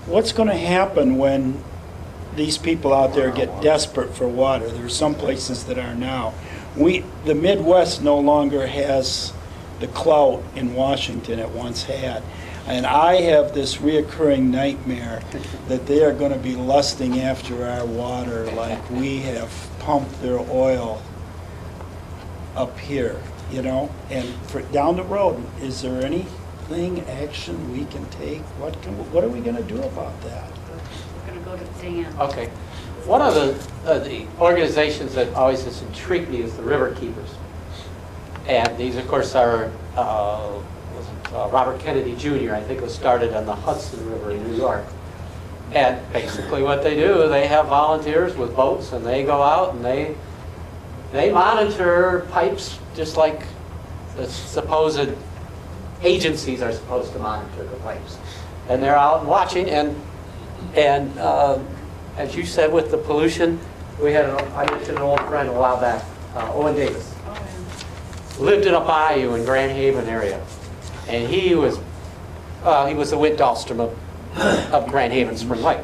[SPEAKER 13] What's going to happen when these people out there get desperate for water? There's some places that are now. The Midwest no longer has the clout in Washington it once had. And I have this reoccurring nightmare that they are going to be lusting after our water like we have pumped their oil up here, you know? And for down the road, is there anything, action we can take? What are we going to do about that?
[SPEAKER 2] We're going to go to Dan.
[SPEAKER 12] Okay. One of the organizations that always has intrigued me is the River Keepers. And these, of course, are Robert Kennedy Jr., I think, was started on the Hudson River in New York. And basically what they do, they have volunteers with boats, and they go out and they monitor pipes just like the supposed agencies are supposed to monitor the pipes. And they're out watching, and as you said, with the pollution, I mentioned an old friend a while back, Owen Davis. Lived in a bayou in Grand Haven area. And he was the Whit Dahlstrom of Grand Haven Spring Lake.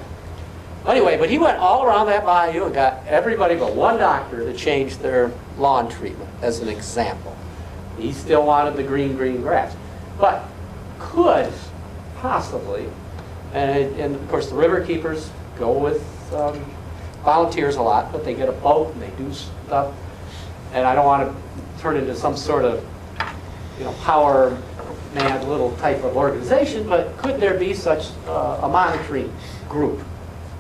[SPEAKER 12] Anyway, but he went all around that bayou and got everybody but one doctor to change their lawn treatment, as an example. He still wanted the green grass. But could possibly, and of course the River Keepers go with volunteers a lot, but they get a boat and they do stuff. And I don't want to turn into some sort of, power mad little type of organization, but could there be such a monitoring group?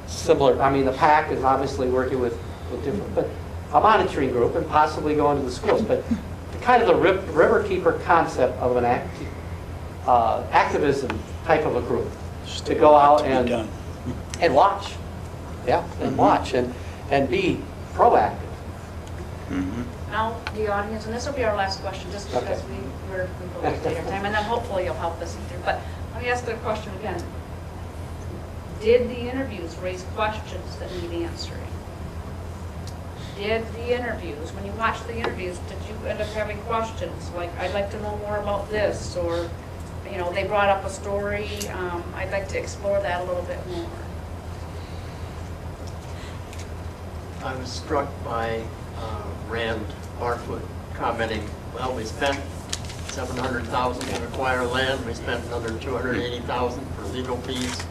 [SPEAKER 12] Similar, I mean, the PAC is obviously working with different, but a monitoring group and possibly go into the schools. But kind of the River Keeper concept of an activism type of a group to go out and watch, and watch and be proactive.
[SPEAKER 2] Now, the audience, and this will be our last question, just because we're going to take our time, and then hopefully you'll help us through. But let me ask the question again. Did the interviews raise questions that need answering? Did the interviews, when you watched the interviews, did you end up having questions like, I'd like to know more about this, or you know, they brought up a story. I'd like to explore that a little bit more.
[SPEAKER 11] I was struck by Rand Barfoot commenting, well, we spent $700,000 to acquire land, we spent another $280,000 for legal fees,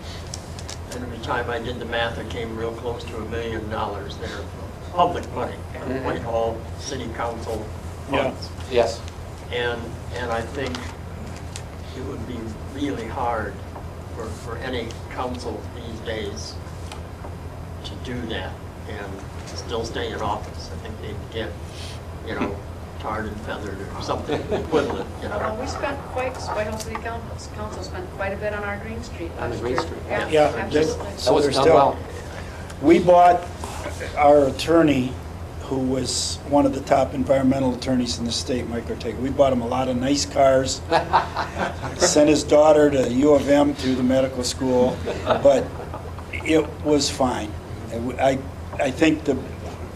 [SPEAKER 11] and every time I did the math, it came real close to $1 million there from public money, Whitehall City Council funds.
[SPEAKER 4] Yes.
[SPEAKER 11] And I think it would be really hard for any council these days to do that and still stay in office. I think they'd get, you know, tarred and feathered or something equivalent, you know.
[SPEAKER 2] Well, we spent Whitehall City Council spent quite a bit on our Green Street.
[SPEAKER 4] On the Green Street.
[SPEAKER 2] Yeah, absolutely.
[SPEAKER 13] So there's still, we bought our attorney, who was one of the top environmental attorneys in the state, Mike Ortega. We bought him a lot of nice cars, sent his daughter to U of M through the medical school, but it was fine. I think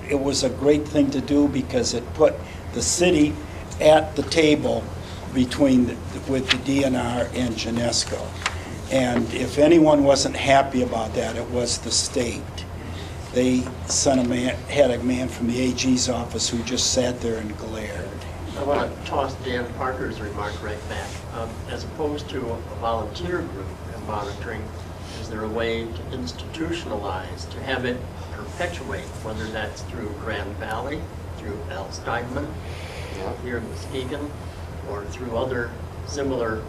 [SPEAKER 13] it was a great thing to do because it put the city at the table with the DNR and Genesco. And if anyone wasn't happy about that, it was the state. They had a man from the AG's office who just sat there and glared.
[SPEAKER 11] I want to toss Dan Parker's remark right back. As opposed to a volunteer group and monitoring, is there a way to institutionalize, to have it perpetuate, whether that's through Grand Valley, through Al Steinman, here in Muskegon, or through other similar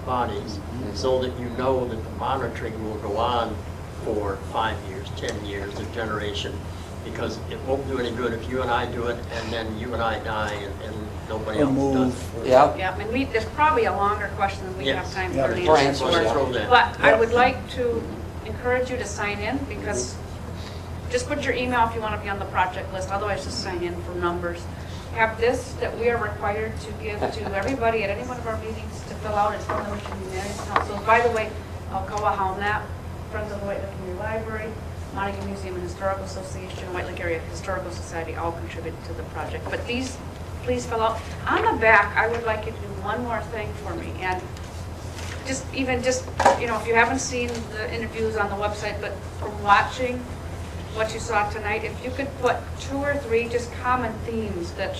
[SPEAKER 11] bodies, so that you know that the monitoring will go on for 5 years, 10 years, a generation, because it won't do any good if you and I do it, and then you and I die, and nobody else does.
[SPEAKER 2] Yeah, and there's probably a longer question than we have time for the answer. But I would like to encourage you to sign in, because just put your email if you want to be on the project list, otherwise just sign in for numbers. Have this that we are required to give to everybody at any one of our meetings to fill out. It's from the Michigan Humanities Council. By the way, Alcoa Helmnap, Friends of the White Lake Community Library, Montague Museum and Historical Association, White Lake Area Historical Society all contributed to the project. But these, please fill out. On the back, I would like you to do one more thing for me. And just, you know, if you haven't seen the interviews on the website, but from watching what you saw tonight, if you could put 2 or 3 just common themes that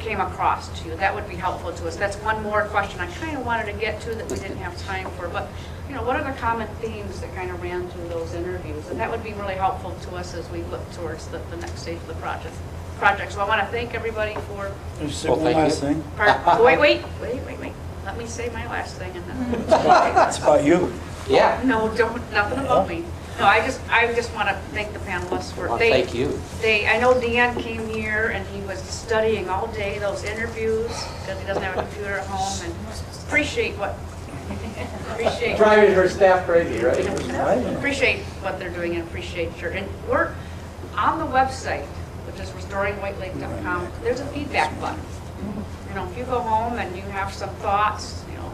[SPEAKER 2] came across to you, that would be helpful to us. That's one more question I kind of wanted to get to that we didn't have time for. But, you know, what are the common themes that kind of ran through those interviews? And that would be really helpful to us as we look towards the next stage of the project. So I want to thank everybody for...
[SPEAKER 13] One last thing.
[SPEAKER 2] Wait. Let me say my last thing. And then
[SPEAKER 13] it's about you.
[SPEAKER 4] Yeah.
[SPEAKER 2] No, nothing about me. No, I just want to thank the panelists for
[SPEAKER 4] thank you.
[SPEAKER 2] I know Dan came here and he was studying all day those interviews because he doesn't have a computer at home, and appreciate
[SPEAKER 12] driving her staff crazy, right?
[SPEAKER 2] Appreciate what they're doing and appreciate and we're on the website, which is restoringwhitelake.com. There's a feedback button. You know, if you go home and you have some thoughts, you know,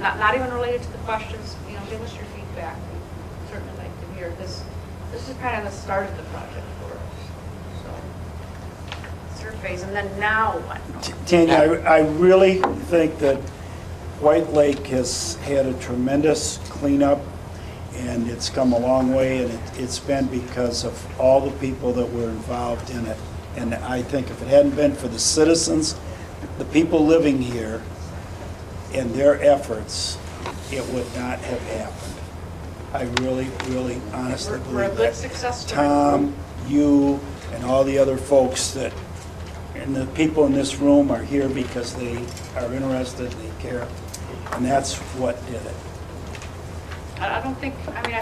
[SPEAKER 2] not even related to the questions, you know, give us your feedback. We'd certainly like to hear this. This is kind of the start of the project for us. So, surveys, and then now what?
[SPEAKER 13] Tanya, I really think that White Lake has had a tremendous cleanup, and it's come a long way, and it's been because of all the people that were involved in it. And I think if it hadn't been for the citizens, the people living here, and their efforts, it would not have happened. I really, really honestly believe that. Tom, you, and all the other folks and the people in this room are here because they are interested, they care, and that's what did it.
[SPEAKER 2] I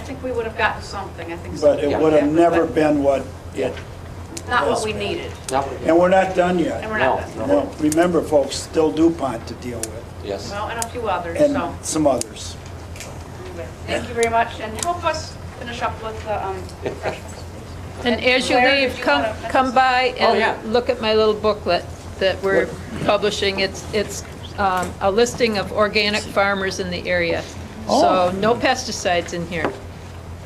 [SPEAKER 2] think we would have gotten something.
[SPEAKER 13] But it would have never been what it
[SPEAKER 2] not what we needed.
[SPEAKER 13] And we're not done yet.
[SPEAKER 2] And we're not done.
[SPEAKER 13] No. Remember, folks, still DuPont to deal with.
[SPEAKER 4] Yes.
[SPEAKER 2] Well, and a few others.
[SPEAKER 13] And
[SPEAKER 2] so.
[SPEAKER 13] some others.
[SPEAKER 2] Anyway, thank you very much, and help us finish up with the refreshments.
[SPEAKER 15] And as you leave, come by and look at my little booklet that we're publishing. It's a listing of organic farmers in the area. So no pesticides in here.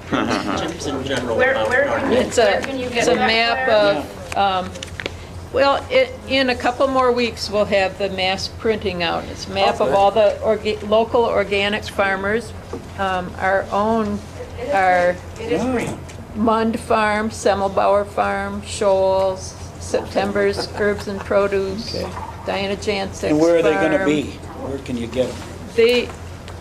[SPEAKER 11] Tips in general.
[SPEAKER 2] Where
[SPEAKER 15] it's a map of Well, in a couple more weeks, we'll have the mass printing out. It's a map of all the local organic farmers. Our own are Mund Farm, Semmelbauer Farm, Shoals, September's Herbs and Produce, Diana Jansek's
[SPEAKER 8] And where are they
[SPEAKER 15] farm.
[SPEAKER 8] going to be? Where can you get them?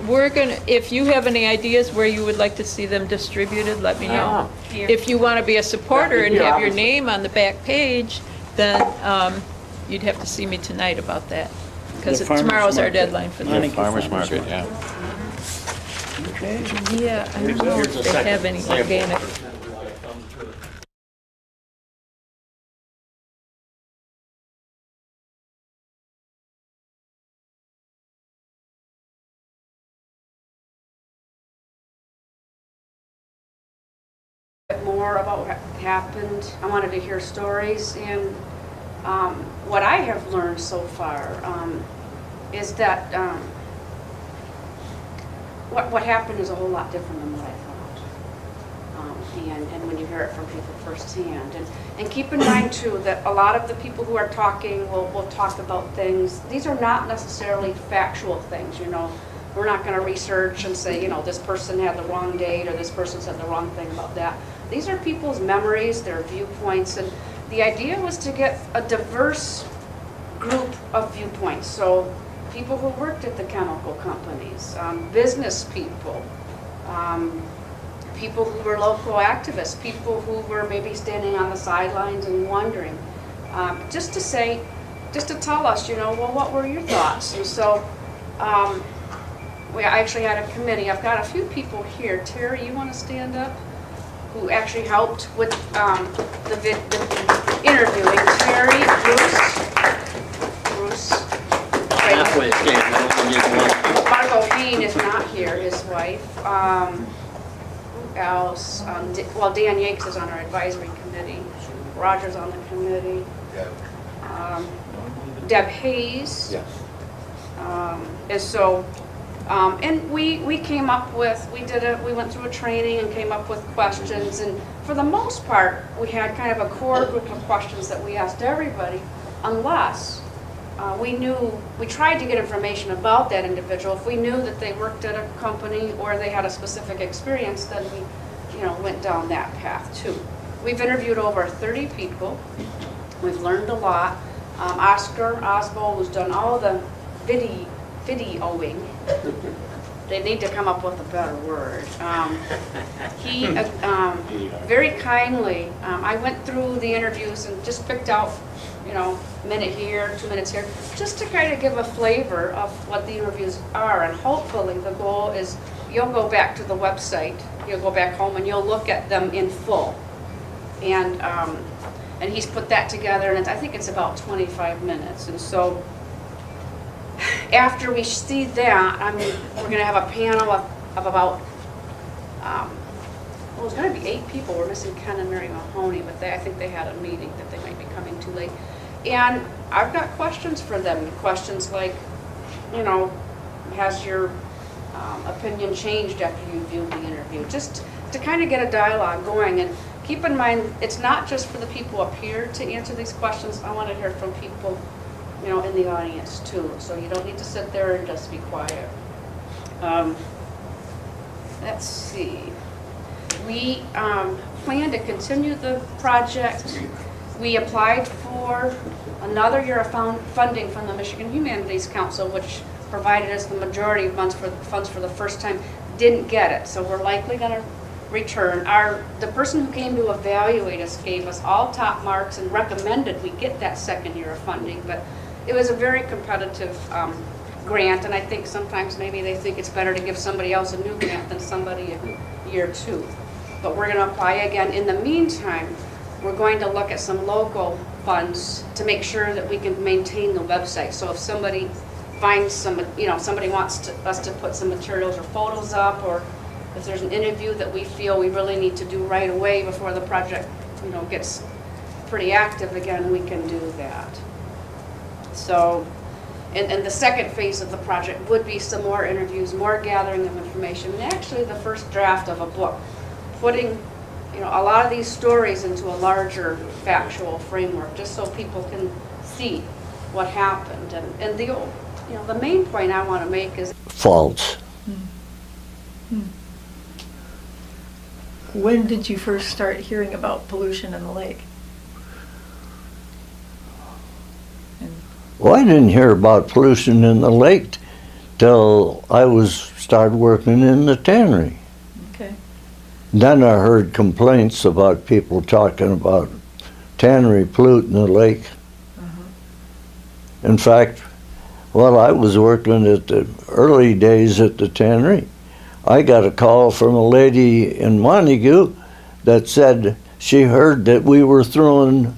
[SPEAKER 15] We're gonna, if you have any ideas where you would like to see them distributed, let me know. If you want to be a supporter and have your name on the back page, then you'd have to see me tonight about that, because tomorrow's our deadline for that.
[SPEAKER 6] Farmers market, yeah.
[SPEAKER 15] Yeah, I don't know if they have any organic.
[SPEAKER 2] More about what happened. I wanted to hear stories, and what I have learned so far is that what happened is a whole lot different than what I thought. And when you hear it from people firsthand, and keep in mind too that a lot of the people who are talking will talk about things. These are not necessarily factual things, you know. We're not going to research and say, you know, this person had the wrong date or this person said the wrong thing about that. These are people's memories, their viewpoints, and the idea was to get a diverse group of viewpoints. So people who worked at the chemical companies, business people, people who were local activists, people who were maybe standing on the sidelines and wondering, just to tell us, you know, well, what were your thoughts? And so we actually had a committee. I've got a few people here. Terry, you want to stand up? Who actually helped with the interviewing. Terry, Bruce.
[SPEAKER 11] Halfway,
[SPEAKER 2] Margot Hain is not here, his wife. Who else? Well, Dan Yates is on our advisory committee. Roger's on the committee. Deb Hayes.
[SPEAKER 6] Yes.
[SPEAKER 2] And so, and we came up with, we went through a training and came up with questions, and for the most part, we had kind of a core group of questions that we asked everybody, unless we tried to get information about that individual. If we knew that they worked at a company or they had a specific experience, then we, you know, went down that path too. We've interviewed over 30 people. We've learned a lot. Oscar Osbo, who's done all the videoing. They need to come up with a better word. He very kindly, I went through the interviews and just picked out, you know, a minute here, 2 minutes here, just to kind of give a flavor of what the interviews are. And hopefully the goal is you'll go back to the website, you'll go back home and you'll look at them in full. And he's put that together, and I think it's about 25 minutes. And so after we see that, I mean, we're going to have a panel of about, well, it's going to be 8 people. We're missing Ken and Mary Mahoney, but I think they had a meeting that they might be coming too late. And I've got questions for them. Questions like, you know, has your opinion changed after you viewed the interview? Just to kind of get a dialogue going. And keep in mind, it's not just for the people up here to answer these questions. I want to hear from people, you know, in the audience too. So you don't need to sit there and just be quiet. Let's see. We plan to continue the project. We applied for another year of funding from the Michigan Humanities Council, which provided us the majority of funds for the first time. Didn't get it, so we're likely going to return. The person who came to evaluate us gave us all top marks and recommended we get that second year of funding, but it was a very competitive grant, and I think sometimes maybe they think it's better to give somebody else a new grant than somebody a year 2. But we're going to apply again. In the meantime, we're going to look at some local funds to make sure that we can maintain the website. So if somebody finds somebody wants us to put some materials or photos up, or if there's an interview that we feel we really need to do right away before the project, you know, gets pretty active again, we can do that. So, and the second phase of the project would be some more interviews, more gathering of information, and actually the first draft of a book, putting you know, a lot of these stories into a larger factual framework, just so people can see what happened. And the, you know, the main point I want to make is
[SPEAKER 18] false.
[SPEAKER 19] When did you first start hearing about pollution in the lake?
[SPEAKER 18] Well, I didn't hear about pollution in the lake till I started working in the tannery.
[SPEAKER 19] Okay.
[SPEAKER 18] Then I heard complaints about people talking about tannery polluting the lake. In fact, while I was working at the early days at the tannery, I got a call from a lady in Montague that said she heard that we were throwing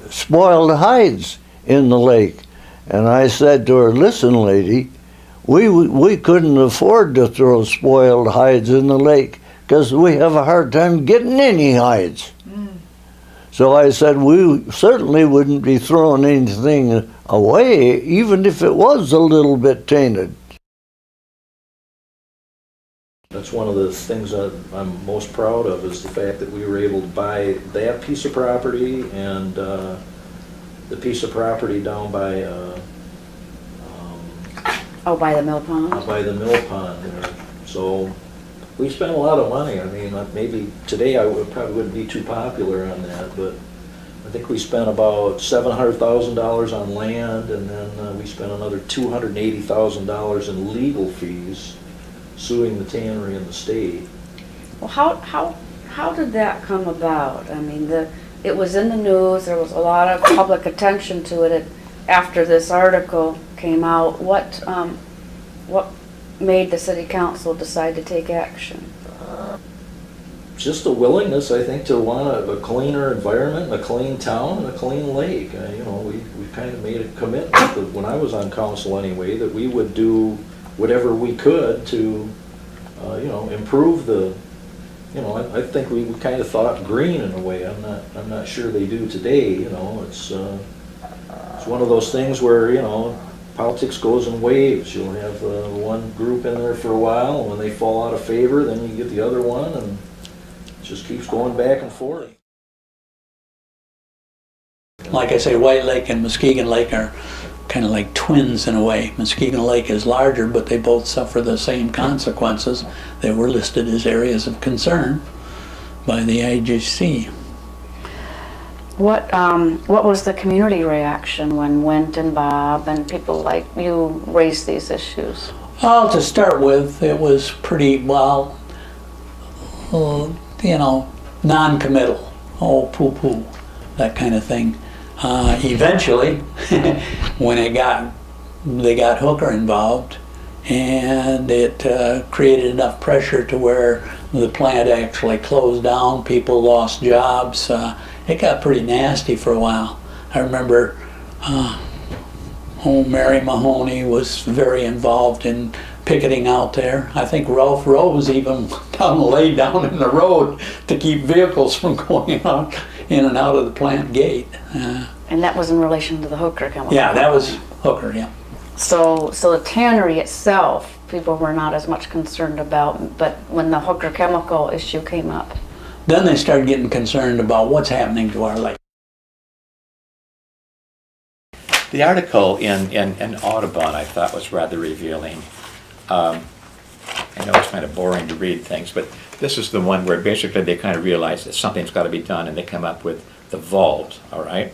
[SPEAKER 18] spoiled hides in the lake. And I said to her, listen, lady, we couldn't afford to throw spoiled hides in the lake because we have a hard time getting any hides. So I said, we certainly wouldn't be throwing anything away, even if it was a little bit tainted.
[SPEAKER 25] That's one of the things that I'm most proud of, is the fact that we were able to buy that piece of property and the piece of property down by
[SPEAKER 10] by the mill pond?
[SPEAKER 25] By the mill pond there. So we spent a lot of money. I mean, maybe today probably wouldn't be too popular on that, but I think we spent about $700,000 on land, and then we spent another $280,000 in legal fees suing the tannery and the state.
[SPEAKER 10] Well, how did that come about? I mean, it was in the news. There was a lot of public attention to it after this article came out. What made the city council decide to take action?
[SPEAKER 25] Just a willingness, I think, to want a cleaner environment, a clean town, and a clean lake. You know, we kind of made a commitment that when I was on council anyway, that we would do whatever we could to, you know, improve the. You know, I think we kind of thought green in a way. I'm not sure they do today. You know, it's one of those things where, you know, politics goes in waves. You'll have one group in there for a while, and when they fall out of favor, then you get the other one, and it just keeps going back and forth.
[SPEAKER 8] Like I say, White Lake and Muskegon Lake are kind of like twins in a way. Muskegon Lake is larger, but they both suffer the same consequences. They were listed as areas of concern by the IGC.
[SPEAKER 10] What was the community reaction when Wint and Bob and people like you raised these issues?
[SPEAKER 8] Well, to start with, it was pretty, well, you know, non-committal. Oh, poo-poo, that kind of thing. Eventually, when they got Hooker involved, and it created enough pressure to where the plant actually closed down, people lost jobs. It got pretty nasty for a while. I remember Mary Mahoney was very involved in picketing out there. I think Ralph Rose even laid down in the road to keep vehicles from going out in and out of the plant gate.
[SPEAKER 10] And that was in relation to the Hooker chemical?
[SPEAKER 8] Yeah, that was Hooker, yeah.
[SPEAKER 10] So the tannery itself, people were not as much concerned about, but when the Hooker chemical issue came up,
[SPEAKER 8] then they started getting concerned about what's happening to our lake.
[SPEAKER 6] The article in Audubon I thought was rather revealing. I know it's kind of boring to read things, but this is the one where basically they kind of realize that something's got to be done, and they come up with the vault, all right?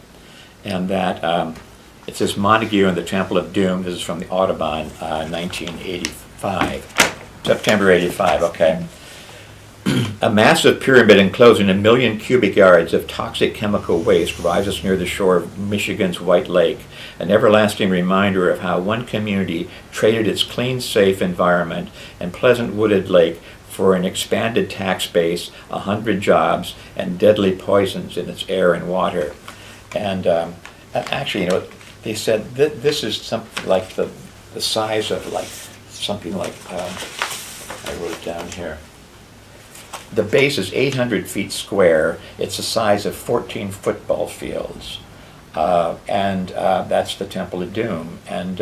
[SPEAKER 6] And that it says Montague and the Temple of Doom. This is from the Audubon, 1985, September 85, okay. A massive pyramid enclosing 1 million cubic yards of toxic chemical waste rises near the shore of Michigan's White Lake, an everlasting reminder of how one community traded its clean, safe environment and pleasant wooded lake for an expanded tax base, 100 jobs, and deadly poisons in its air and water. And actually, you know, they said this is something like the size of like something like I wrote it down here. The base is 800 feet square. It's the size of 14 football fields. And that's the Temple of Doom. And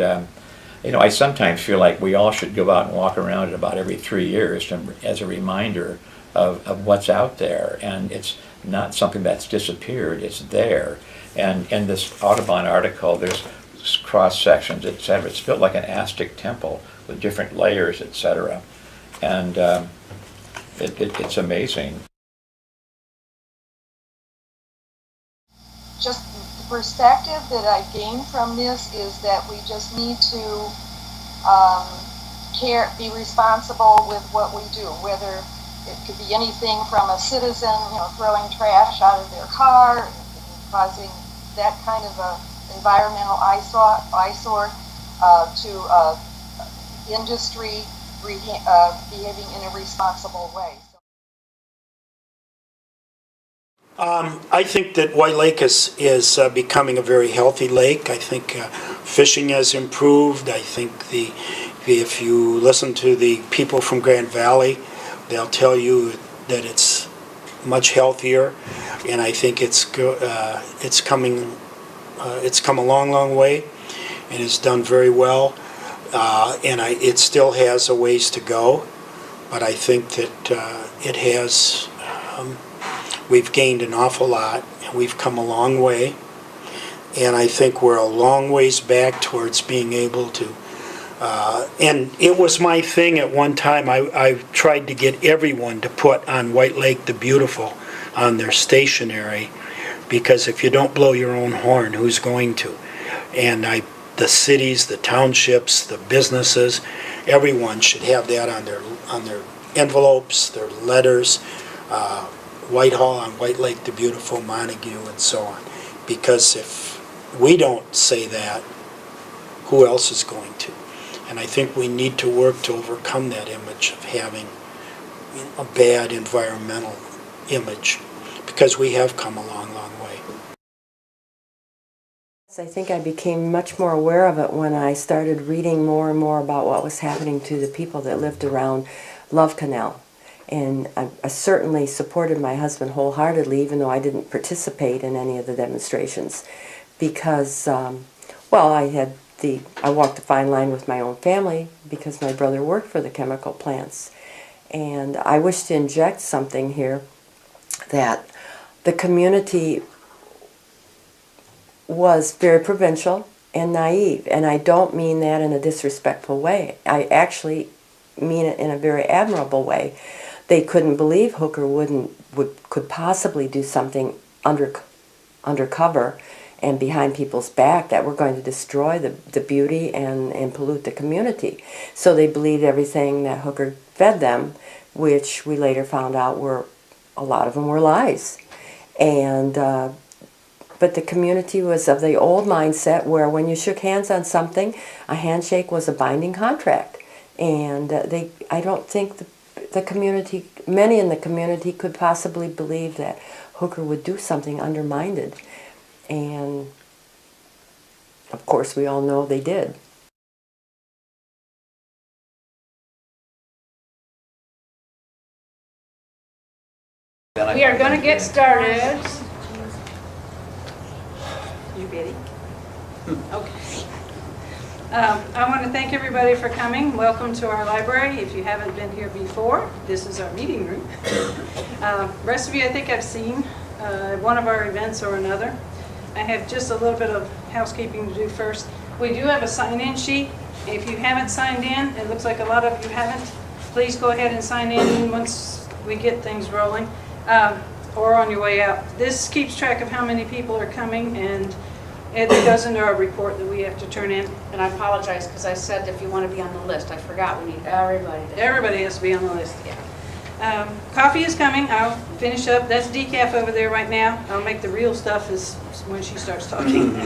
[SPEAKER 6] you know, I sometimes feel like we all should go out and walk around it about every 3 years as a reminder of what's out there. And it's not something that's disappeared, it's there. And in this Audubon article, there's cross sections, etc. It's built like an Aztec temple with different layers, etc. And it's amazing.
[SPEAKER 14] Just the perspective that I gained from this is that we just need to be responsible with what we do, whether it could be anything from a citizen, you know, throwing trash out of their car, causing that kind of a environmental eyesore, to industry behaving in a responsible way.
[SPEAKER 13] I think that White Lake is becoming a very healthy lake. I think fishing has improved. I think if you listen to the people from Grand Valley, they'll tell you that it's much healthier, and I think it's come a long way, and it's done very well, and it still has a ways to go, but I think that it has. We've gained an awful lot, and we've come a long way, and I think we're a long ways back towards being able to. And it was my thing at one time. I tried to get everyone to put on White Lake the Beautiful on their stationery, because if you don't blow your own horn, who's going to? And the cities, the townships, the businesses, everyone should have that on their envelopes, their letters. Whitehall on White Lake the Beautiful, Montague, and so on. Because if we don't say that, who else is going to? And I think we need to work to overcome that image of having a bad environmental image, because we have come a long way.
[SPEAKER 7] I think I became much more aware of it when I started reading more and more about what was happening to the people that lived around Love Canal. And I certainly supported my husband wholeheartedly, even though I didn't participate in any of the demonstrations, because, well, I walked a fine line with my own family because my brother worked for the chemical plants. And I wish to inject something here, that the community was very provincial and naive. And I don't mean that in a disrespectful way. I actually mean it in a very admirable way. They couldn't believe Hooker could possibly do something undercover and behind people's back that were going to destroy the beauty and pollute the community. So they believed everything that Hooker fed them, which we later found out a lot of them were lies. And but the community was of the old mindset where when you shook hands on something, a handshake was a binding contract. And I don't think the community, many in the community could possibly believe that Hooker would do something undermined. And of course we all know they did.
[SPEAKER 2] We are going to get started.
[SPEAKER 7] You ready?
[SPEAKER 2] Okay. I want to thank everybody for coming. Welcome to our library. If you haven't been here before, this is our meeting room. Rest of you, I think I've seen one of our events or another. I have just a little bit of housekeeping to do first. We do have a sign-in sheet. If you haven't signed in, it looks like a lot of you haven't, please go ahead and sign in once we get things rolling, or on your way out. This keeps track of how many people are coming, and it goes into our report that we have to turn in. And I apologize because I said if you want to be on the list, I forgot we need everybody. Everybody has to be on the list, yeah. Coffee is coming. I'll finish up. That's decaf over there right now. I'll make the real stuff is when she starts talking.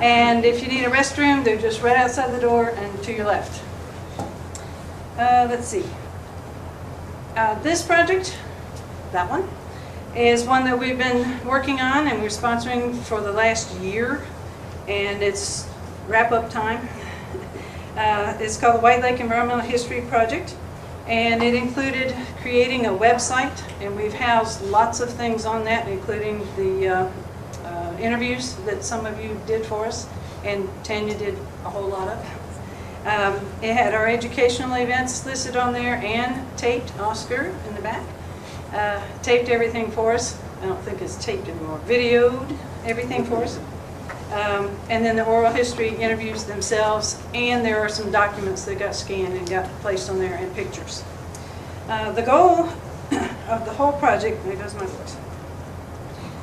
[SPEAKER 2] And if you need a restroom, they're just right outside the door and to your left. Let's see. This project, that one, is one that we've been working on and we're sponsoring for the last year, and it's wrap-up time. It's called the White Lake Environmental History Project, and it included creating a website, and we've housed lots of things on that, including the interviews that some of you did for us,
[SPEAKER 5] and Tanya did a whole lot of it. It had our educational events listed on there and taped. Oscar in the back taped everything for us. I don't think it's taped anymore. Videoed everything for us. And then the oral history interviews themselves, and there are some documents that got scanned and got placed on there, and pictures. The goal of the whole project, there goes my voice,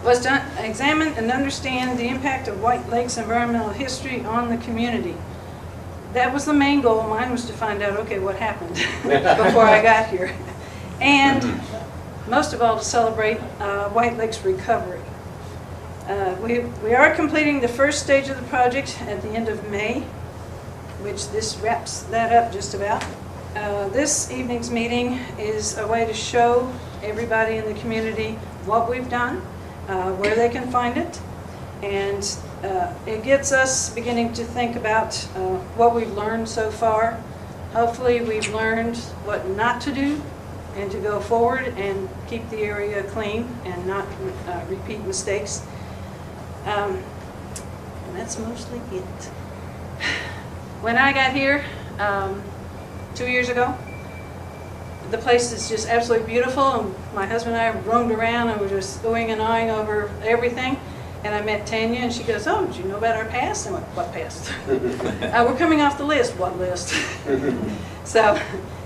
[SPEAKER 5] was to examine and understand the impact of White Lake's environmental history on the community. That was the main goal. Mine was to find out, okay, what happened before I got here. And most of all, to celebrate White Lake's recovery. We are completing the first stage of the project at the end of May, which this wraps that up just about. This evening's meeting is a way to show everybody in the community what we've done, where they can find it, and it gets us beginning to think about what we've learned so far. Hopefully we've learned what not to do and to go forward and keep the area clean and not repeat mistakes. And that's mostly it. When I got here 2 years ago, the place is just absolutely beautiful, and my husband and I roamed around and were just oohing and ahhing over everything. And I met Tanya, and she goes, "Oh, did you know about our past?" And I went, "What past?" "We're coming off the list." "What list?" So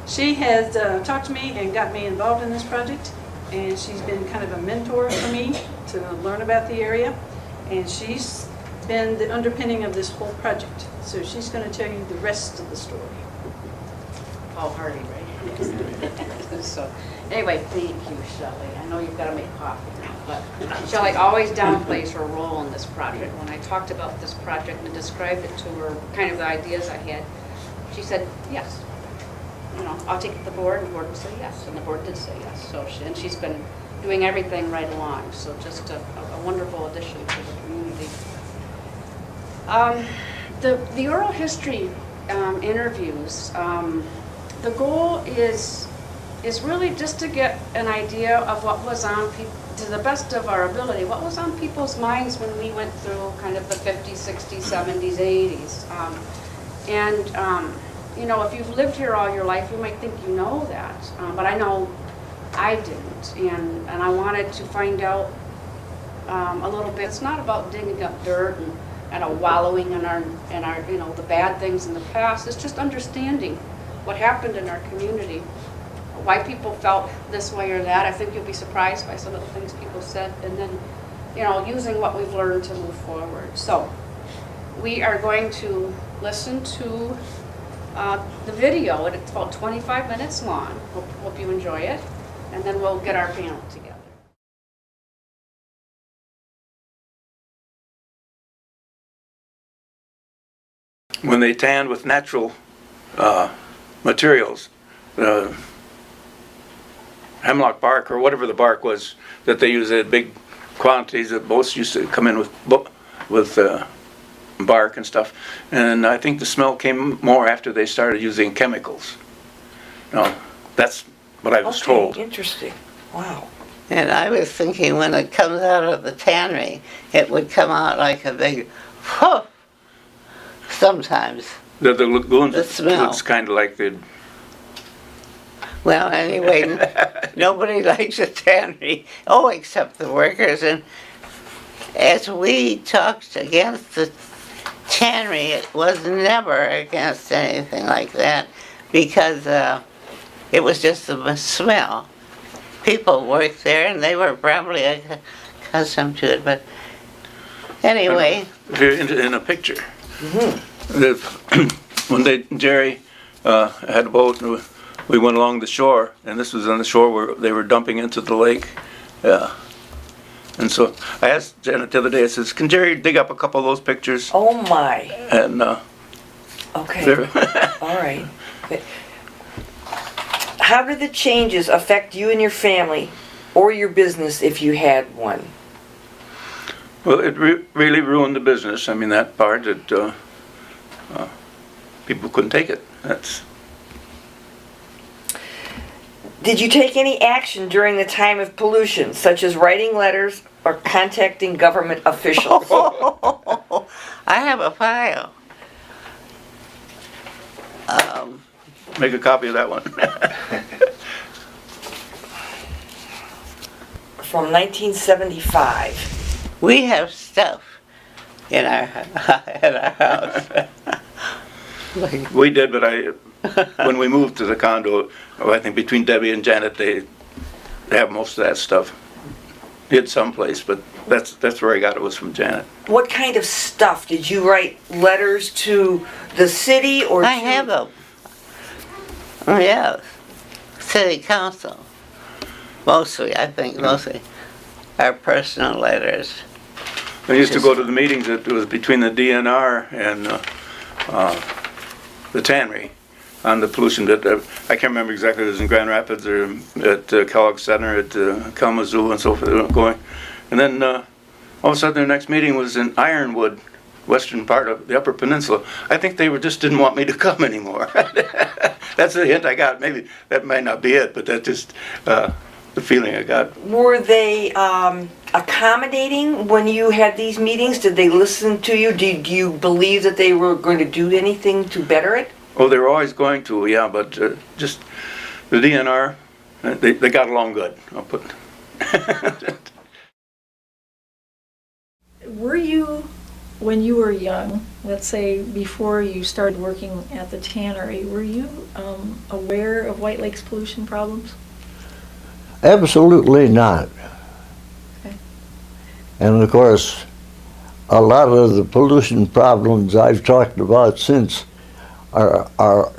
[SPEAKER 5] she has talked to me and got me involved in this project, and she's been kind of a mentor for me to learn about the area, and she's been the underpinning of this whole project. So she's going to tell you the rest of the story.
[SPEAKER 2] Paul Hardy, right? Yes. So, anyway, thank you, Shelley. I know you've got to make coffee now, but Shelley always downplays her role in this project. When I talked about this project and described it to her, kind of the ideas I had, she said, yes. You know, I'll take it to the board, and the board will say yes, and the board did say yes. So, and she's been doing everything right along, so just a wonderful addition to the community. The oral history interviews, the goal is really just to get an idea of what was on people, to the best of our ability, what was on people's minds when we went through kind of the 50s, 60s, 70s, 80s. You know, if you've lived here all your life, you might think you know that, but I know I didn't, and I wanted to find out a little bit. It's not about digging up dirt and wallowing in our you know, the bad things in the past. It's just understanding what happened in our community, why people felt this way or that. I think you'll be surprised by some of the things people said, and then, you know, using what we've learned to move forward. So we are going to listen to the video, and it's about 25 minutes long. Hope you enjoy it, and then we'll get our panel together.
[SPEAKER 25] When they tanned with natural materials, hemlock bark or whatever the bark was that they used in big quantities, that boats used to come in with bark and stuff, and I think the smell came more after they started using chemicals. No, that's what I was told.
[SPEAKER 3] Interesting. Wow.
[SPEAKER 20] And I was thinking when it comes out of the tannery, it would come out like a big whoosh. Sometimes.
[SPEAKER 25] The lagoons,
[SPEAKER 20] the smell.
[SPEAKER 25] Looks kind of like the...
[SPEAKER 20] Well, anyway, nobody likes a tannery. Oh, except the workers. And as we talked against the tannery, it was never against anything like that, because it was just the smell. People worked there, and they were probably accustomed to it, but anyway.
[SPEAKER 25] In a picture. When Jerry had a boat, we went along the shore, and this was on the shore where they were dumping into the lake. And so I asked Janet the other day, I says, "Can Jerry dig up a couple of those pictures?"
[SPEAKER 3] Oh my.
[SPEAKER 25] And
[SPEAKER 3] okay. All right. How did the changes affect you and your family, or your business if you had one?
[SPEAKER 25] Well, it really ruined the business. I mean, that part that people couldn't take it. That's.
[SPEAKER 3] Did you take any action during the time of pollution, such as writing letters or contacting government officials?
[SPEAKER 20] I have a file.
[SPEAKER 16] Make a copy of that one.
[SPEAKER 3] From 1975.
[SPEAKER 20] We have stuff in our house.
[SPEAKER 16] We did, but when we moved to the condo, I think between Debbie and Janet, they have most of that stuff. Hid someplace, but that's where I got it, was from Janet.
[SPEAKER 3] What kind of stuff? Did you write letters to the city or
[SPEAKER 20] I have them. Oh, yeah. City council. Mostly, I think, mostly. Our personal letters.
[SPEAKER 16] I used to go to the meetings. It was between the DNR and the tannery on the pollution. That I can't remember exactly. It was in Grand Rapids or at Kellogg Center, at Kalamazoo and so forth. Going, and then all of a sudden, their next meeting was in Ironwood, western part of the Upper Peninsula. I think they just didn't want me to come anymore. That's the hint I got. Maybe that might not be it, but that's just the feeling I got.
[SPEAKER 3] were they accommodating when you had these meetings? Did they listen to you? Did you believe that they were going to do anything to better it?
[SPEAKER 16] Oh, they were always going to, yeah, but just the DNR, they got along good. I'll put.
[SPEAKER 19] Were you, when you were young, let's say before you started working at the tannery, were you aware of White Lake's pollution problems?
[SPEAKER 18] Absolutely not.
[SPEAKER 19] Okay.
[SPEAKER 18] And of course, a lot of the pollution problems I've talked about since are